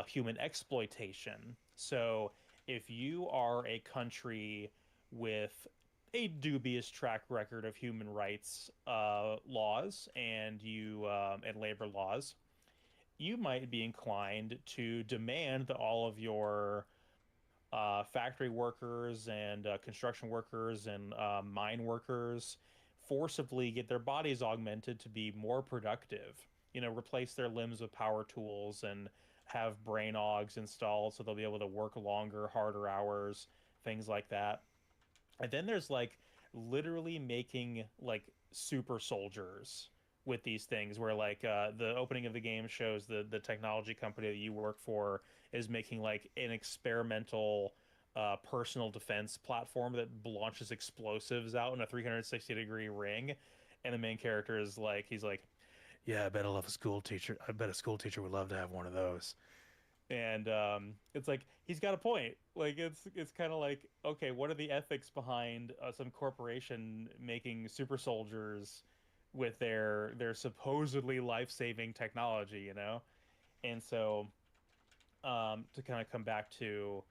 human exploitation. So if you are a country with a dubious track record of human rights laws and labor laws, you might be inclined to demand that all of your factory workers and construction workers and mine workers forcibly get their bodies augmented to be more productive. You know, replace their limbs with power tools and have brain augs installed so they'll be able to work longer, harder hours, things like that. And then there's like literally making like super soldiers with these things where like the opening of the game shows the technology company that you work for is making like an experimental personal defense platform that launches explosives out in a 360-degree ring, and the main character is like he's like, yeah, I bet I love a school teacher. I bet a school teacher would love to have one of those. And it's like he's got a point. Like it's kind of like, okay, what are the ethics behind some corporation making super soldiers with their supposedly life-saving technology, you know? And so to kind of come back to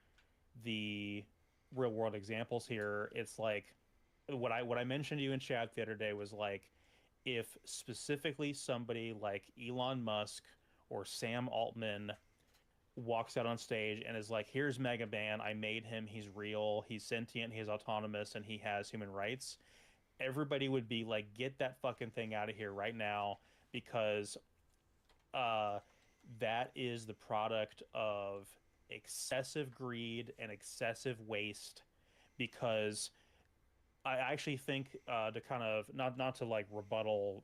the real world examples here, it's like what I mentioned to you in chat the other day was like if specifically somebody like Elon Musk or Sam Altman walks out on stage and is like, "Here's Mega Man. I made him. He's real. He's sentient. He's autonomous, and he has human rights." Everybody would be like, "Get that fucking thing out of here right now," because uh, that is the product of excessive greed and excessive waste. Because I actually think to kind of not to like rebuttal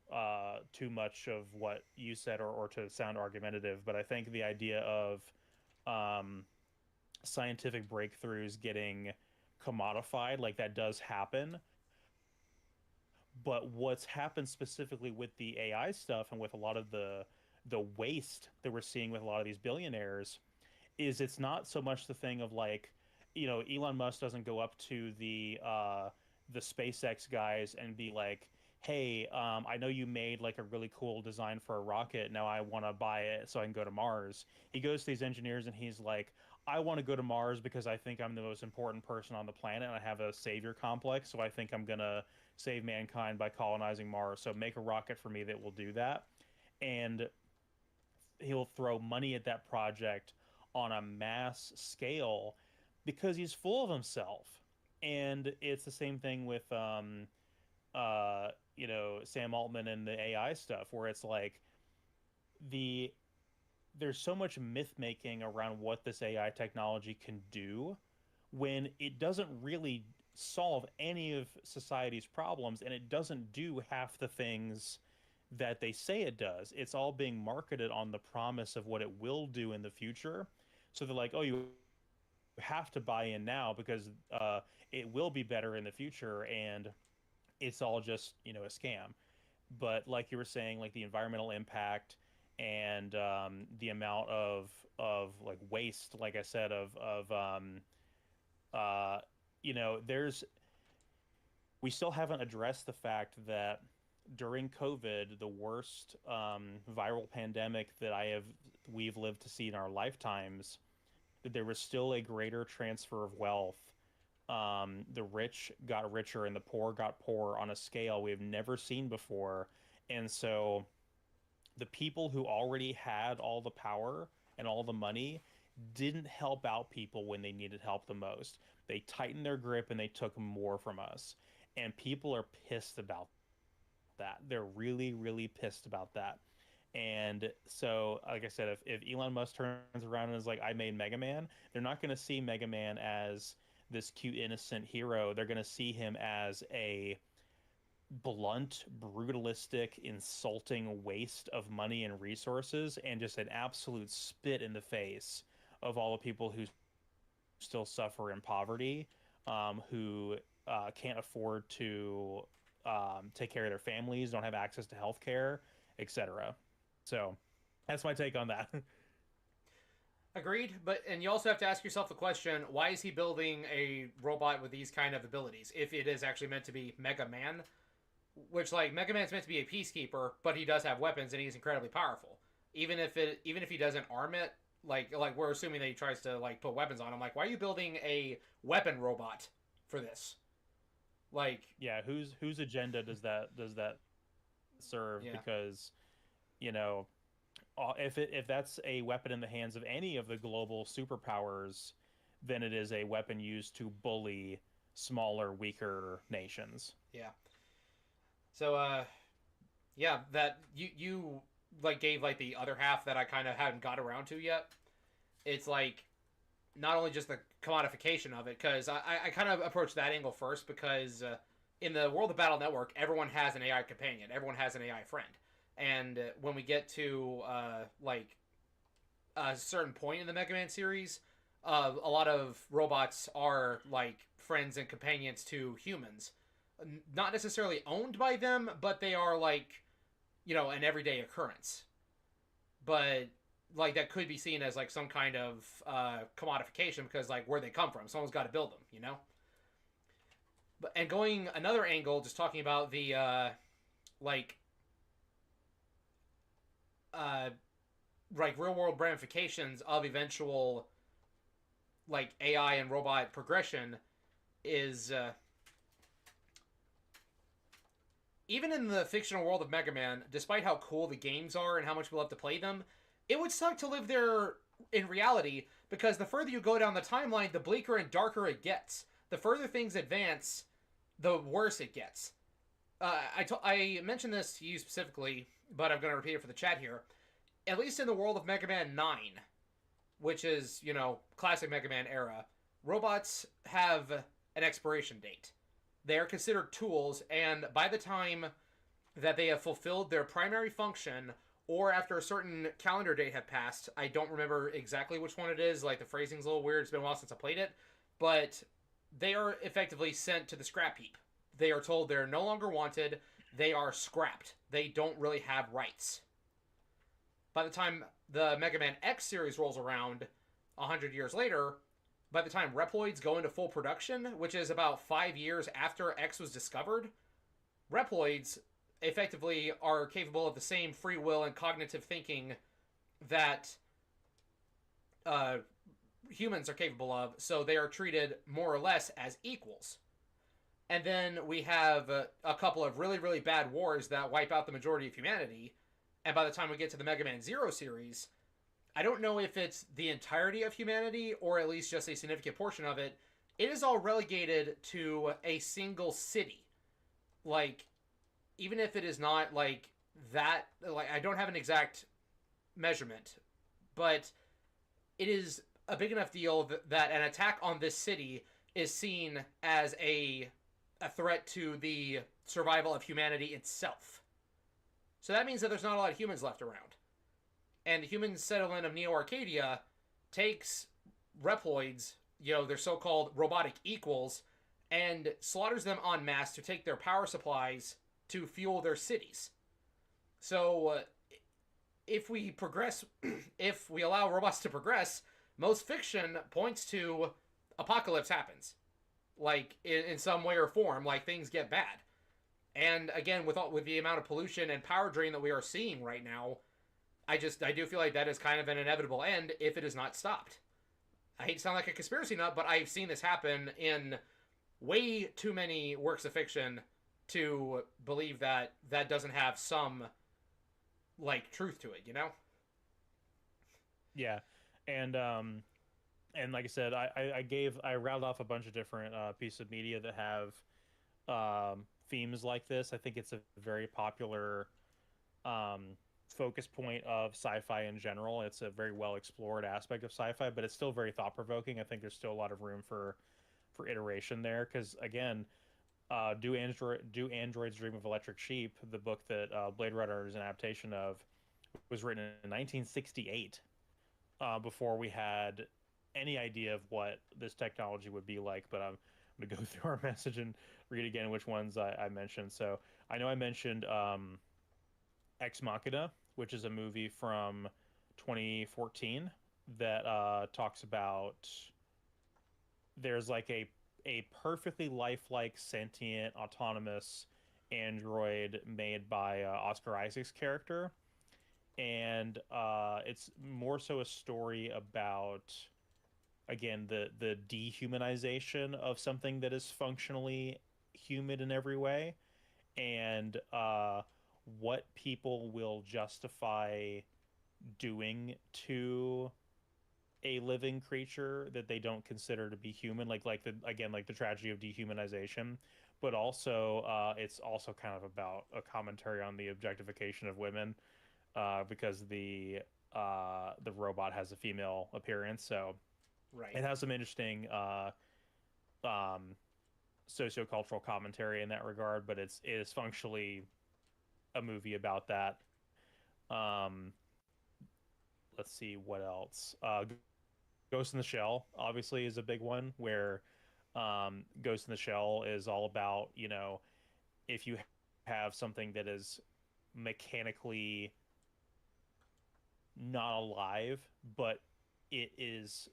too much of what you said or to sound argumentative, but I think the idea of um, scientific breakthroughs getting commodified, like that does happen. But what's happened specifically with the AI stuff and with a lot of the waste that we're seeing with a lot of these billionaires is it's not so much the thing of like, you know, Elon Musk doesn't go up to the SpaceX guys and be like, "Hey, I know you made like a really cool design for a rocket. Now I want to buy it so I can go to Mars." He goes to these engineers and he's like, "I want to go to Mars because I think I'm the most important person on the planet and I have a savior complex, so I think I'm gonna save mankind by colonizing Mars. So make a rocket for me that will do that." And he'll throw money at that project on a mass scale because he's full of himself. And it's the same thing with you know, Sam Altman and the AI stuff where it's like the there's so much myth making around what this AI technology can do when it doesn't really solve any of society's problems and it doesn't do half the things that they say it does. It's all being marketed on the promise of what it will do in the future. So they're like, "Oh, you have to buy in now because it will be better in the future," and it's all just, you know, a scam. But like you were saying, like the environmental impact and the amount of like waste, like I said, uh, you know, there's we still haven't addressed the fact that during COVID, the worst viral pandemic that we've lived to see in our lifetimes, that there was still a greater transfer of wealth. The rich got richer and the poor got poorer on a scale we have never seen before. And so the people who already had all the power and all the money didn't help out people when they needed help the most. They tightened their grip and they took more from us. And people are pissed about that. They're really, really pissed about that. And so, like I said, if Elon Musk turns around and is like, "I made Mega Man," they're not going to see Mega Man as this cute, innocent hero. They're going to see him as a blunt, brutalistic, insulting waste of money and resources, and just an absolute spit in the face of all the people who still suffer in poverty, who can't afford to take care of their families, don't have access to health care, etc. So that's my take on that. Agreed, but and you also have to ask yourself the question: why is he building a robot with these kind of abilities? If it is actually meant to be Mega Man, which like Mega Man's meant to be a peacekeeper, but he does have weapons and he's incredibly powerful. Even if he doesn't arm it like we're assuming that he tries to like put weapons on him. Like, why are you building a weapon robot for this? Like, Yeah, whose agenda does that serve? yeah, Because you know, if that's a weapon in the hands of any of the global superpowers, then it is a weapon used to bully smaller, weaker nations. yeah. So yeah, that you like gave like the other half that I kind of hadn't got around to yet. It's like not only just the commodification of it, because I kind of approached that angle first because in the world of Battle Network, everyone has an AI companion, everyone has an AI friend, and when we get to like a certain point in the Mega Man series, a lot of robots are like friends and companions to humans, not necessarily owned by them, but they are like an everyday occurrence. But like that could be seen as like some kind of commodification because like where they come from, someone's got to build them. But and going another angle, just talking about the like uh like real world ramifications of eventual like AI and robot progression is even in the fictional world of Mega Man, despite how cool the games are and how much we'll have to play them, it would suck to live there in reality because the further you go down the timeline, the bleaker and darker it gets. The further things advance, the worse it gets. I mentioned this to you specifically, but I'm going to repeat it for the chat here. At least in the world of Mega Man 9, which is, classic Mega Man era, robots have an expiration date. They are considered tools, and by the time that they have fulfilled their primary function, or after a certain calendar date had passed, I don't remember exactly which one it is, like the phrasing's a little weird, it's been a while since I played it, but they are effectively sent to the scrap heap. They are told they're no longer wanted, they are scrapped. They don't really have rights. By the time the Mega Man X series rolls around, 100 years later, by the time Reploids go into full production, which is about 5 years after X was discovered, Reploids effectively are capable of the same free will and cognitive thinking that humans are capable of, so they are treated more or less as equals. And then we have a couple of really, really bad wars that wipe out the majority of humanity. And by the time we get to the Mega Man Zero series, I don't know if it's the entirety of humanity or at least just a significant portion of it. It is all relegated to a single city. Like, even if it is not like that, like I don't have an exact measurement, but it is a big enough deal that an attack on this city is seen as a threat to the survival of humanity itself. So that means that there's not a lot of humans left around. And the human settlement of Neo Arcadia takes Reploids, their so-called robotic equals, and slaughters them en masse to take their power supplies to fuel their cities. So if we progress, if we allow robots to progress, most fiction points to apocalypse happens. Like, in some way or form, like things get bad. And again, with the amount of pollution and power drain that we are seeing right now, I do feel like that is kind of an inevitable end if it is not stopped. I hate to sound like a conspiracy nut, but I've seen this happen in way too many works of fiction to believe that that doesn't have some, like, truth to it. Yeah, and like I said, I rattled off a bunch of different pieces of media that have themes like this. I think it's a very popular focus point of sci-fi in general. It's a very well explored aspect of sci-fi, but it's still very thought provoking. I think there's still a lot of room for iteration there because again, do androids dream of electric sheep? The book that Blade Runner is an adaptation of was written in 1968, before we had any idea of what this technology would be like. But I'm going to go through our message and read again which ones I mentioned. So I know I mentioned Ex Machina, which is a movie from 2014 that talks about there's like a perfectly lifelike, sentient, autonomous android made by Oscar Isaac's character, and it's more so a story about, again, the dehumanization of something that is functionally human in every way, and what people will justify doing to a living creature that they don't consider to be human, like the, again, like the tragedy of dehumanization. But also it's also kind of about a commentary on the objectification of women, because the robot has a female appearance, so Right. it has some interesting um sociocultural commentary in that regard, but it is functionally a movie about that. um let's see what else. Ghost in the Shell obviously is a big one, where Ghost in the Shell is all about, if you have something that is mechanically not alive, but it is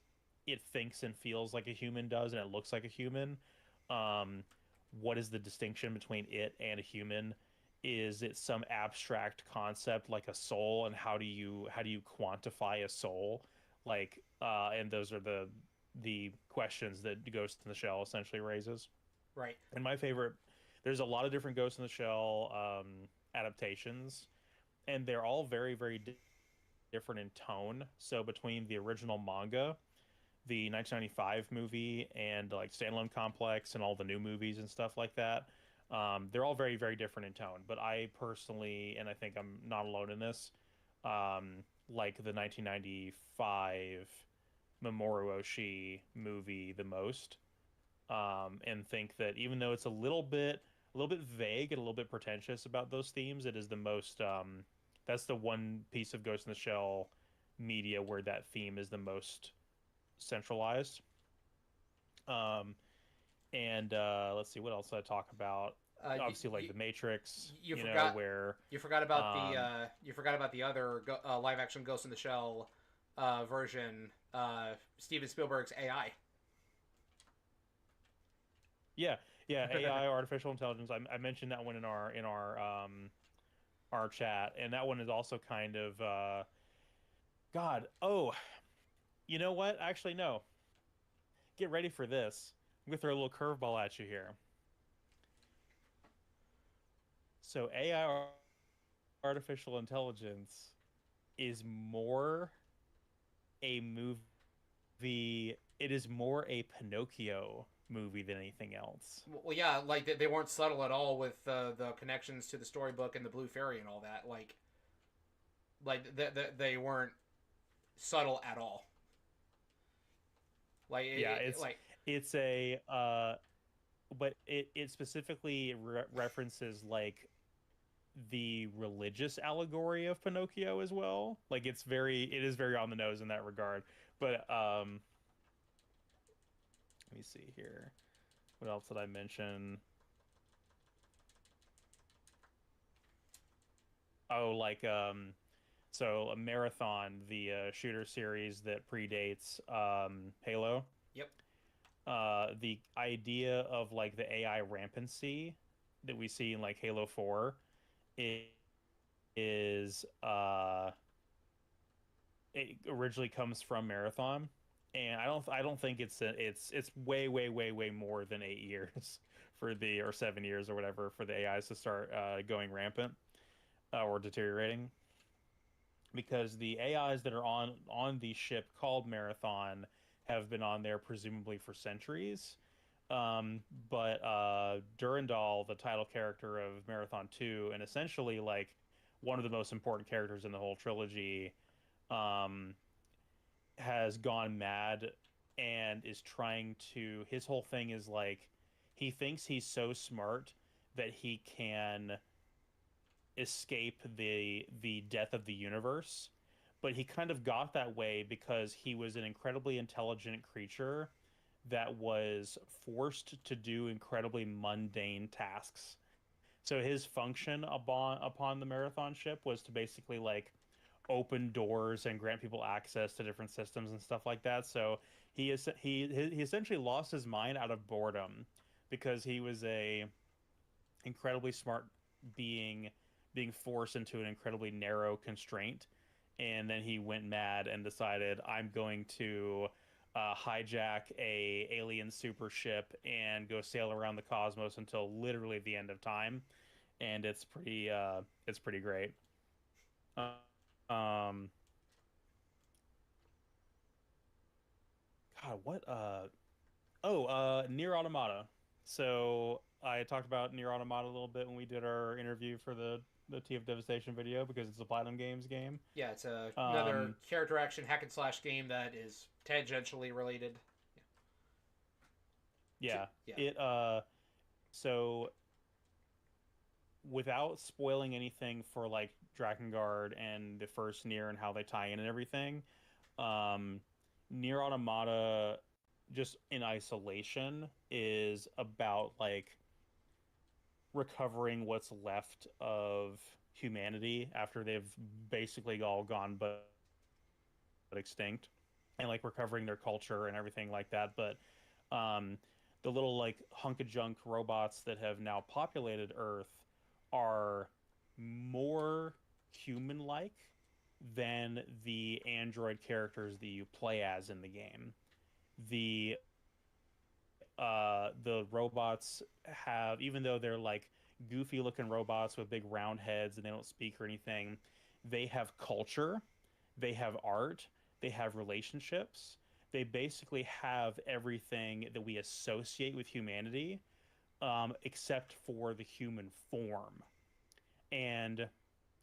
it thinks and feels like a human does, and it looks like a human. Um, what is the distinction between it and a human? Is it some abstract concept like a soul, and how do you quantify a soul? And those are the questions that Ghost in the Shell essentially raises. Right. And my favorite, there's a lot of different Ghost in the Shell adaptations, and they're all very, very different in tone. So between the original manga, the 1995 movie, and like Standalone Complex and all the new movies and stuff like that, they're all very, very different in tone. But I personally, and I think I'm not alone in this, like the 1995 Mamoru Oshii movie the most, and think that even though it's a little bit vague and a little bit pretentious about those themes, it is the most that's the one piece of Ghost in the Shell media where that theme is the most centralized. Um, and let's see what else I talk about. You, Obviously, like you, The Matrix, you forgot where the um, other live action Ghost in the Shell version, Steven Spielberg's AI. yeah, yeah, AI, artificial intelligence. I mentioned that one in our chat, and that one is also kind of God. Oh, you know what? Actually, no. Get ready for this. I'm gonna throw a little curveball at you here. So AI, artificial intelligence, is more a movie. It is more a Pinocchio movie than anything else. Well, yeah, like they weren't subtle at all with the connections to the storybook and the Blue Fairy and all that. They weren't subtle at all. Like Yeah, it, it's like it's a but it specifically references like the religious allegory of Pinocchio as well. Like it is very on the nose in that regard. But let me see here. What else did I mention? Oh, like so a Marathon, the shooter series that predates Halo. yep. The idea of like the AI rampancy that we see in like Halo 4 is it originally comes from Marathon, and I don't think it's way, way, way, way more than 8 years for the or 7 years or whatever for the AIs to start going rampant, or deteriorating, because the AIs that are on the ship called Marathon have been on there presumably for centuries. But Durandal, the title character of Marathon 2, and essentially like one of the most important characters in the whole trilogy, um, has gone mad and is trying to. His whole thing is like he thinks he's so smart that he can escape the death of the universe, but he kind of got that way because he was an incredibly intelligent creature that was forced to do incredibly mundane tasks. So his function upon the marathon ship was to basically like open doors and grant people access to different systems and stuff like that. So he essentially lost his mind out of boredom because he was a incredibly smart being being forced into an incredibly narrow constraint. and then he went mad and decided I'm going to hijack a alien super ship and go sail around the cosmos until literally the end of time, and it's pretty great. Um, God, what Near Automata. So I talked about Near Automata a little bit when we did our interview for the T of Devastation video because it's a Platinum Games game. Yeah, it's another Um, character action hack and slash game that is tangentially related. yeah, Yeah. it so without spoiling anything for like Drakengard and the first Nier and how they tie in and everything, um, Near Automata just in isolation is about like recovering what's left of humanity after they've basically all gone but extinct, and like recovering their culture and everything like that. But um, the little like hunk of junk robots that have now populated Earth are more human-like than the android characters that you play as in the game. The robots have, even though they're like goofy looking robots with big round heads and they don't speak or anything, they have culture, they have art, they have relationships. They basically have everything that we associate with humanity, except for the human form. And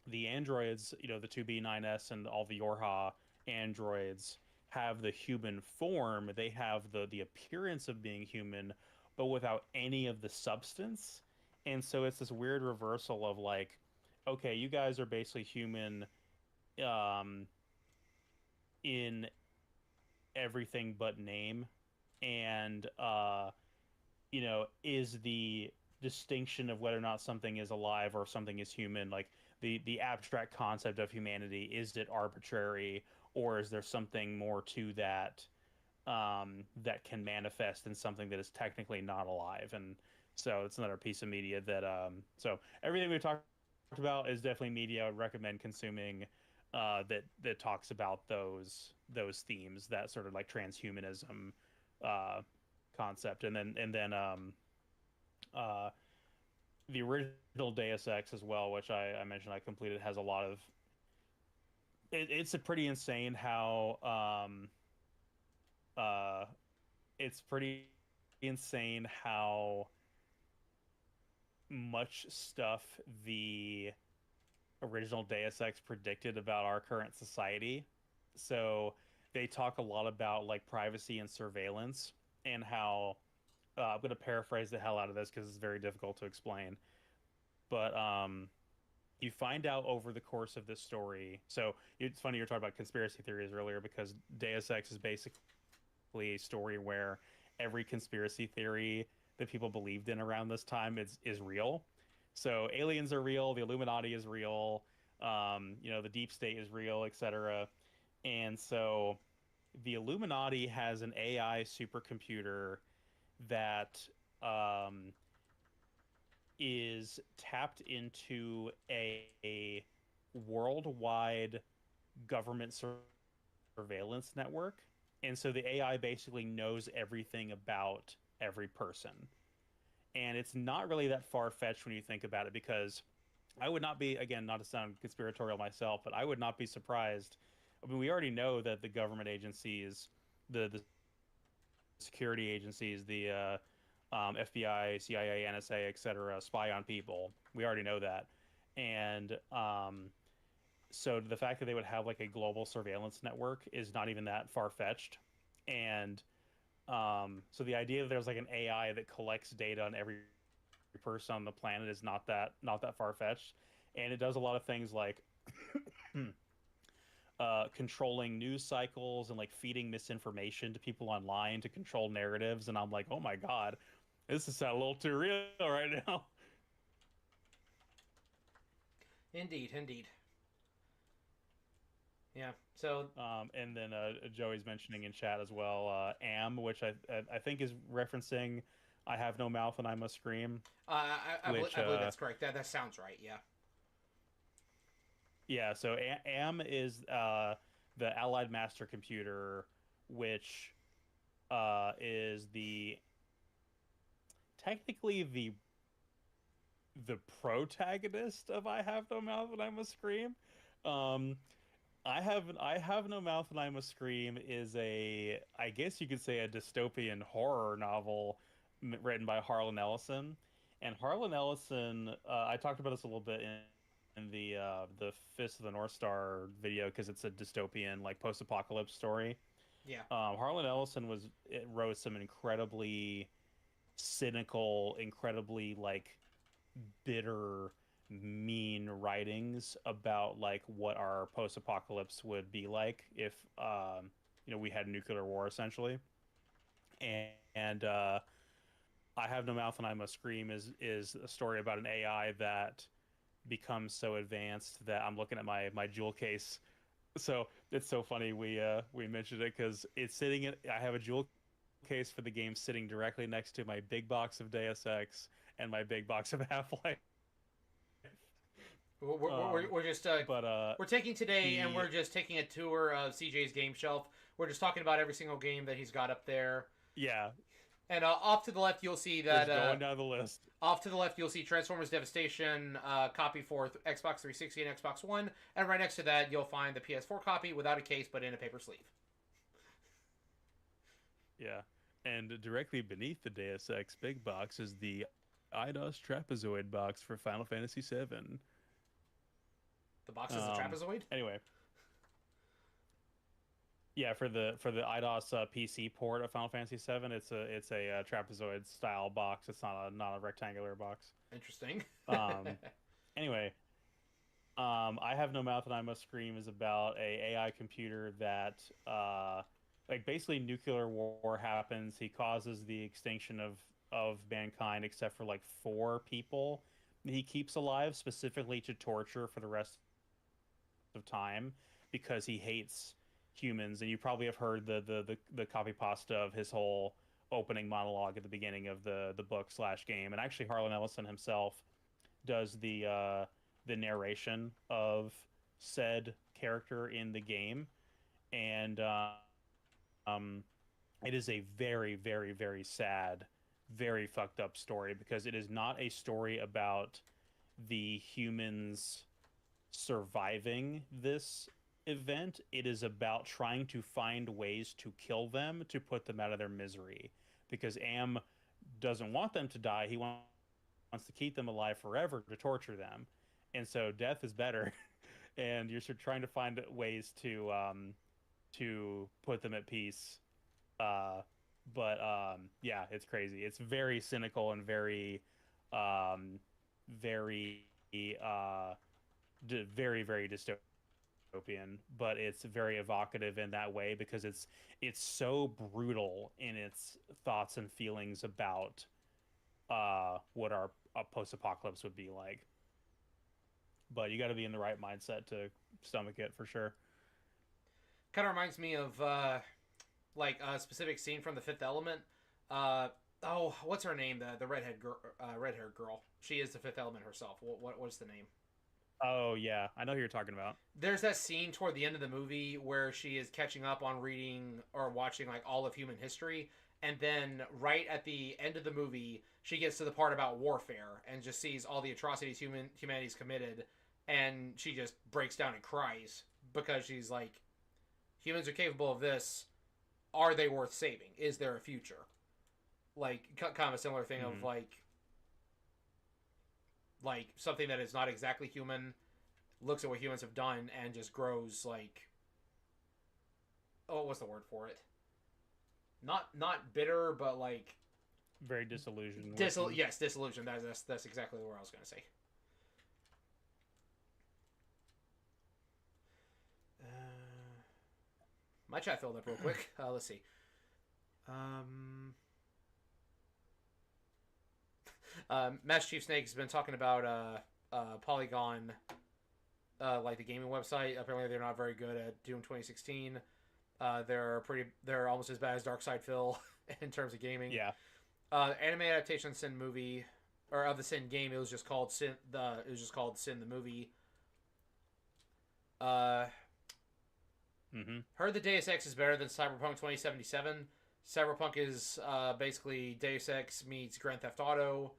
the androids, the 2B9S and all the Yorha androids have the human form. They have the appearance of being human, but without any of the substance. And so it's this weird reversal of like, okay, you guys are basically human um, in everything but name, and is the distinction of whether or not something is alive or something is human, like the abstract concept of humanity, is it arbitrary or is there something more to that that can manifest in something that is technically not alive? And so it's another piece of media that so everything we talked about is definitely media I would recommend consuming that talks about those themes, that sort of like transhumanism uh, concept, and then uh, the original Deus Ex as well, which I mentioned I completed, has a lot of it's a pretty insane how uh, it's pretty insane how much stuff the original Deus Ex predicted about our current society. So they talk a lot about like privacy and surveillance, and how I'm going to paraphrase the hell out of this because it's very difficult to explain. But you find out over the course of this story. So it's funny you're talking about conspiracy theories earlier, because Deus Ex is basically a story where every conspiracy theory that people believed in around this time is real. So aliens are real, the Illuminati is real, the deep state is real, etc. And so the Illuminati has an AI supercomputer that um, is tapped into a worldwide government surveillance network. And so the AI basically knows everything about every person. And it's not really that far fetched when you think about it, because I would not be, again, not to sound conspiratorial myself, but I would not be surprised. I mean, we already know that the government agencies, the security agencies, the FBI, CIA, NSA, etc., spy on people. We already know that. And so the fact that they would have like a global surveillance network is not even that far fetched. And so the idea that there's like an AI that collects data on every person on the planet is not that far fetched. And it does a lot of things like controlling news cycles and like feeding misinformation to people online to control narratives. And I'm like, oh my god, this is a little too real right now. Indeed, indeed. Yeah. So And then Joey's mentioning in chat as well, am, which I think is referencing "I have no mouth and I must scream," I which believe that's correct. That sounds right. Yeah. Yeah, so AM is the Allied Master Computer, which is the technically the protagonist of I Have No Mouth and I Must Scream. Um, I have no mouth and I must scream is a, I guess you could say, a dystopian horror novel written by Harlan Ellison. And Harlan Ellison, I talked about this a little bit in the Fist of the North Star video because it's a dystopian like post-apocalypse story. Yeah. Harlan Ellison wrote some incredibly cynical, incredibly like bitter, mean writings about like what our post-apocalypse would be like if we had nuclear war essentially. And I Have No Mouth and I Must Scream is a story about an AI that becomes so advanced that I'm looking at my jewel case. So it's so funny we mentioned it because it's sitting in. I have a jewel case for the game sitting directly next to my big box of Deus Ex and my big box of Half-Life. We're just But we're taking today, and the we're just taking a tour of CJ's game shelf. We're just talking about every single game that he's got up there. yeah, And off to the left, you'll see that just going down the list. off to the left, you'll see Transformers Devastation copy for Xbox 360 and Xbox One, and right next to that, you'll find the PS4 copy without a case but in a paper sleeve. Yeah, and directly beneath the Deus Ex big box is the IDOS trapezoid box for Final Fantasy VII. The box is a trapezoid. Anyway, yeah, for the IDOS PC port of Final Fantasy VII, it's a trapezoid style box. It's not a rectangular box. Interesting. Um, anyway, I Have No Mouth and I Must Scream is about a AI computer that like basically nuclear war happens. He causes the extinction of mankind except for like four people he keeps alive specifically to torture for the rest of time because he hates humans. And you probably have heard the copy pasta of his whole opening monologue at the beginning of the book slash game. And actually, Harlan Ellison himself does the narration of said character in the game, and um, it is a very, very, very sad, very fucked up story because it is not a story about the humans surviving this event. It is about trying to find ways to kill them to put them out of their misery because Am doesn't want them to die. He wants to keep them alive forever to torture them. And so death is better. And you're sort of trying to find ways to put them at peace. But yeah, it's crazy. It's very cynical and very very very dystopian, but it's very evocative in that way because it's so brutal in its thoughts and feelings about what our post-apocalypse would be like. But you got to be in the right mindset to stomach it for sure. Kind of reminds me of like a specific scene from The Fifth Element. Oh, what's her name? The redhead girl, red-haired girl. She is the Fifth Element herself. What's the name? Oh yeah, I know who you're talking about. There's that scene toward the end of the movie where she is catching up on reading or watching like all of human history, and then right at the end of the movie, she gets to the part about warfare and just sees all the atrocities humanity's committed, and she just breaks down and cries because she's like, humans are capable of this. Are they worth saving? Is there a future? Like kind of a similar thing of like something that is not exactly human looks at what humans have done and just grows like, oh, what's the word for it? Not bitter, but like Very disillusioned. yes, disillusion. That's exactly what I was gonna say. My chat filled up real quick. Let's see. Master Chief Snake has been talking about Polygon, like the gaming website. Apparently, they're not very good at Doom 2016. They're almost as bad as Darkside Phil in terms of gaming. Yeah. Anime adaptation Sin movie, or of the Sin game, it was just called Sin the movie. Uh, Mm-hmm. heard the Deus Ex is better than Cyberpunk 2077. Cyberpunk is basically Deus Ex meets Grand Theft Auto.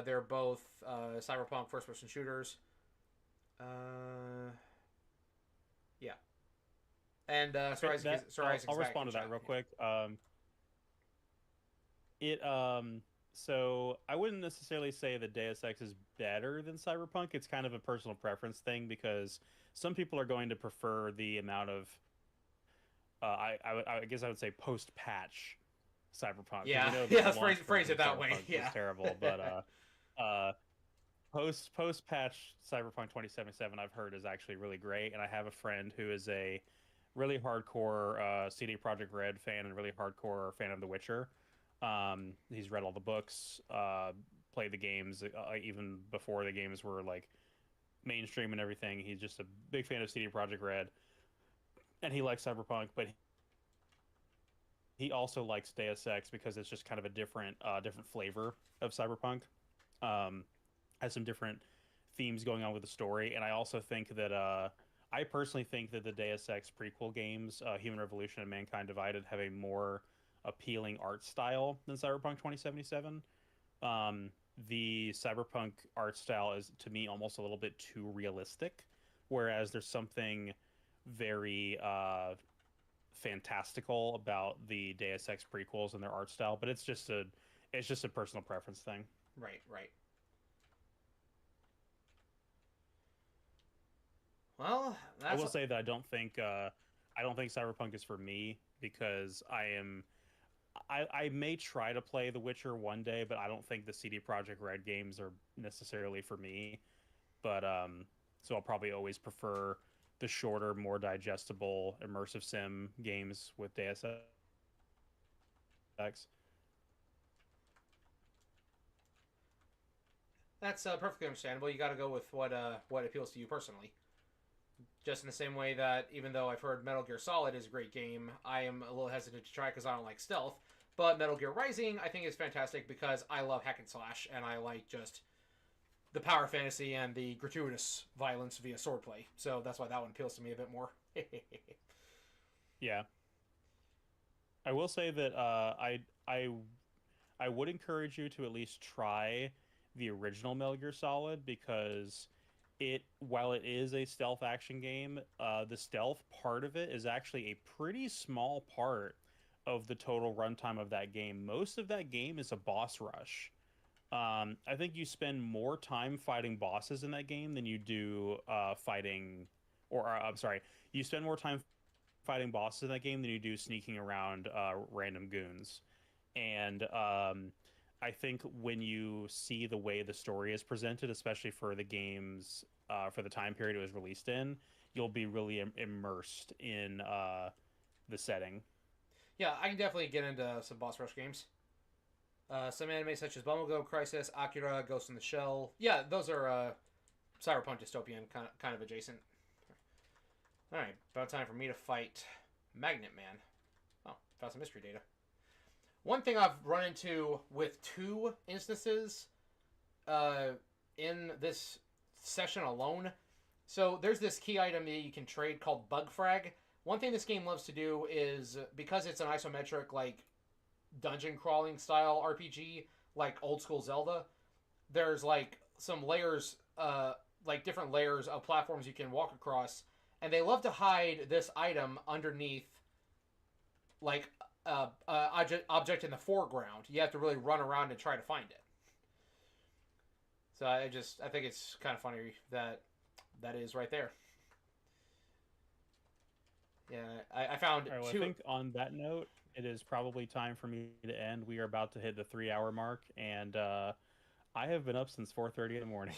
They're both Cyberpunk first-person shooters. Uh, yeah, and Okay, Sir Isaac's I'll back in respond to that chat. real Yeah. quick. It so I wouldn't necessarily say that Deus Ex is better than Cyberpunk. It's kind of a personal preference thing because some people are going to prefer the amount of I guess I would say post patch Cyberpunk because Yeah, the yeah. Let's launch phrase version it of that way. Cyberpunk was Yeah. terrible, but post patch Cyberpunk 2077 I've heard is actually really great, and I have a friend who is a really hardcore CD Projekt Red fan and really hardcore fan of The Witcher. He's read all the books, played the games even before the games were like mainstream and everything. He's just a big fan of CD Projekt Red, and he likes Cyberpunk, but he also likes Deus Ex because it's just kind of a different flavor of Cyberpunk. Um, has some different themes going on with the story, and I also think that I personally think that the Deus Ex prequel games, Human Revolution and Mankind Divided, have a more appealing art style than Cyberpunk 2077. Um, the Cyberpunk art style is to me almost a little bit too realistic, whereas there's something very fantastical about the Deus Ex prequels and their art style, but it's just a personal preference thing. Right. Right. Well, I that's will say that I don't think Cyberpunk is for me because I may try to play The Witcher one day, but I don't think the CD Projekt Red games are necessarily for me. But so I'll probably always prefer the shorter, more digestible immersive sim games with Deus Ex. perfectly understandable. You got to go with what appeals to you personally. Just in the same way that even though I've heard Metal Gear Solid is a great game, I am a little hesitant to try because I don't like stealth. But Metal Gear Rising, I think, is fantastic because I love hack and slash and I like just the power fantasy and the gratuitous violence via swordplay. So that's why that one appeals to me a bit more. Yeah, I will say that I would encourage you to at least try the original Metal Gear Solid because while it is a stealth action game, the stealth part of it is actually a pretty small part of the total runtime of that game. Most of that game is a boss rush. I think you spend more time fighting bosses in that game than you do I'm sorry, you spend more time fighting bosses in that game than you do sneaking around random goons. And I think when you see the way the story is presented, especially for the games for the time period it was released in, you'll be really immersed in the setting. Yeah, I can definitely get into some boss rush games. Some anime such as Bumblego Crisis, Akira, Ghost in the Shell. Yeah, those are cyberpunk dystopian kind of adjacent. All right, about time for me to fight Magnet Man. Oh, found some mystery data. One thing I've run into with two instances uh, in this session alone. So there's this key item that you can trade called Bug Frag. One thing this game loves to do is because it's an isometric like dungeon crawling style RPG, like old school Zelda. There's like some layers, like different layers of platforms you can walk across, and they love to hide this item underneath like object in the foreground. You have to really run around and try to find it. So I think it's kind of funny that that is right there. Yeah, I found All right, well, I two. think on that note, it is probably time for me to end. We are about to hit the 3 hour mark, and I have been up since 4:30 in the morning.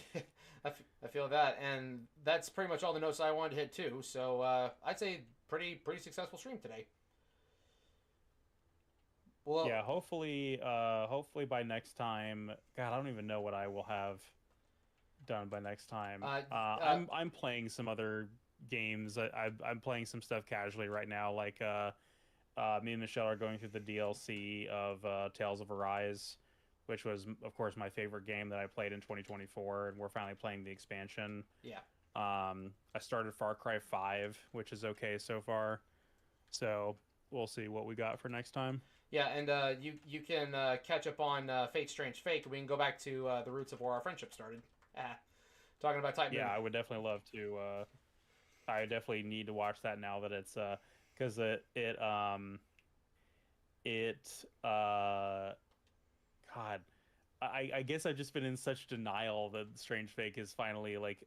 I feel that, and that's pretty much all the notes I wanted to hit too. So I'd say pretty successful stream today. Well, Yeah, hopefully by next time. God, I don't even know what I will have done by next time. uh, uh, I'm playing some other games. I'm playing some stuff casually right now. Like me and Michelle are going through the DLC of Tales of Arise, which was of course my favorite game that I played in 2024, and we're finally playing the expansion. yeah, I started Far Cry 5, which is okay so far. So we'll see what we got for next time. Yeah, and you can catch up on Fate Strange Fake. We can go back to the roots of where our friendship started. Talking about Type Moon. Yeah, I would definitely love to. I definitely need to watch that now that it's because God, I guess I've just been in such denial that Strange Fake is finally like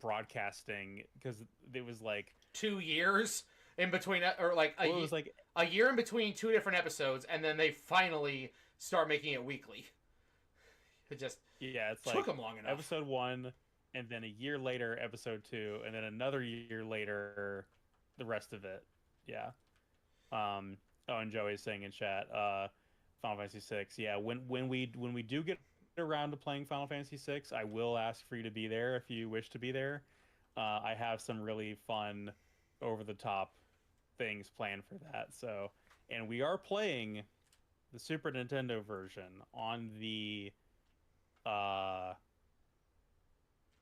broadcasting because it was like 2 years in between, or like well, it was like a year in between two different episodes, and then they finally start making it weekly. It just it's took like them long enough. episode 1, and then a year later episode 2, and then another year later the rest of it. Yeah. Oh, and Joey's saying in chat, Final Fantasy 6. Yeah, when we do get around to playing Final Fantasy 6, I will ask for you to be there if you wish to be there. I have some really fun, over the top things planned for that. So, and we are playing the Super Nintendo version on the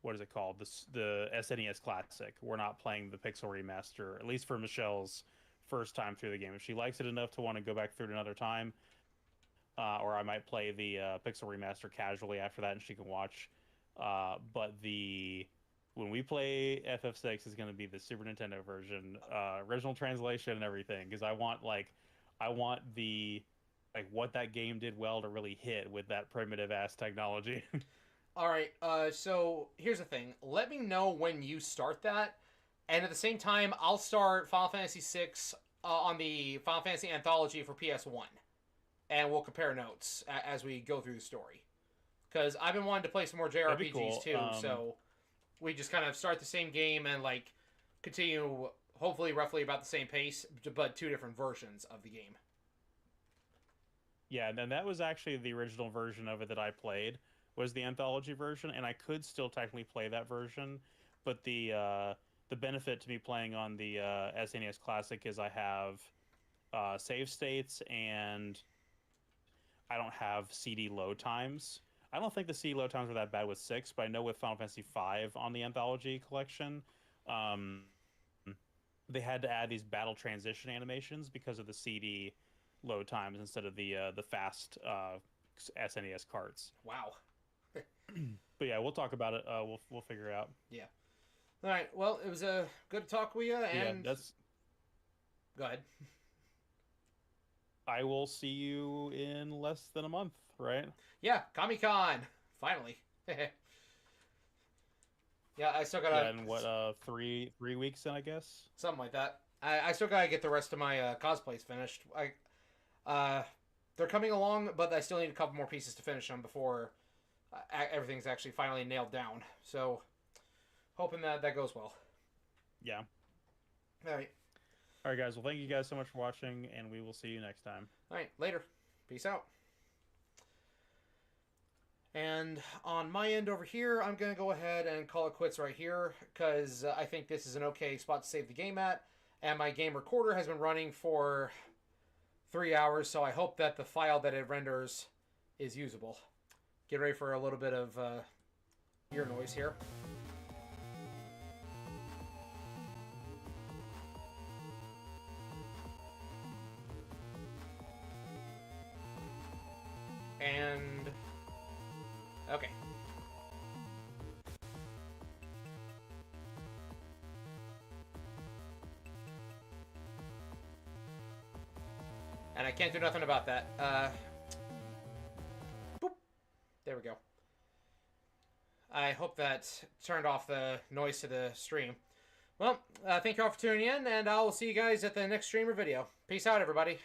what is it called? The SNES Classic. We're not playing the Pixel Remaster, at least for Michelle's first time through the game. If she likes it enough to want to go back through it another time, or I might play the Pixel Remaster casually after that, and she can watch. But when we play FF6, is going to be the Super Nintendo version, original translation and everything, because I want the what that game did well to really hit with that primitive ass technology. All right. So here's the thing. Let me know when you start that, and at the same time, I'll start Final Fantasy VI on the Final Fantasy Anthology for PS1, and we'll compare notes as we go through the story. Because I've been wanting to play some more JRPGs cool. too, so we just kind of start the same game and like continue, hopefully roughly about the same pace, but two different versions of the game. Yeah, and that was actually the original version of it that I played, was the anthology version, and I could still technically play that version, but the benefit to me playing on the SNES Classic is I have save states, and I don't have CD load times. I don't think the CD load times are that bad with 6, but I know with Final Fantasy 5 on the anthology collection, they had to add these battle transition animations because of the CD load times instead of the fast SNES carts. Wow. But yeah, we'll talk about it. We'll figure it out. Yeah. All right. Well, it was a good talk with you, and that's. Go ahead. I will see you in less than a month, right? Yeah, Comic-Con. Finally. Yeah, I still gotta. Yeah, in what 3 weeks then, I guess. Something like that. I still gotta get the rest of my cosplays finished. They're coming along, but I still need a couple more pieces to finish them before everything's actually finally nailed down. So, hoping that goes well. Yeah. All right. All right, guys. Well, thank you guys so much for watching, and we will see you next time. All right. Later. Peace out. And on my end over here, I'm going to go ahead and call it quits right here, because I think this is an okay spot to save the game at. And my game recorder has been running for 3 hours, so I hope that the file that it renders is usable. Get ready for a little bit of ear noise here. And okay. And I can't do nothing about that. Boop. There we go. I hope that turned off the noise to the stream. Well, thank you all for tuning in, and I'll see you guys at the next stream or video. Peace out, everybody.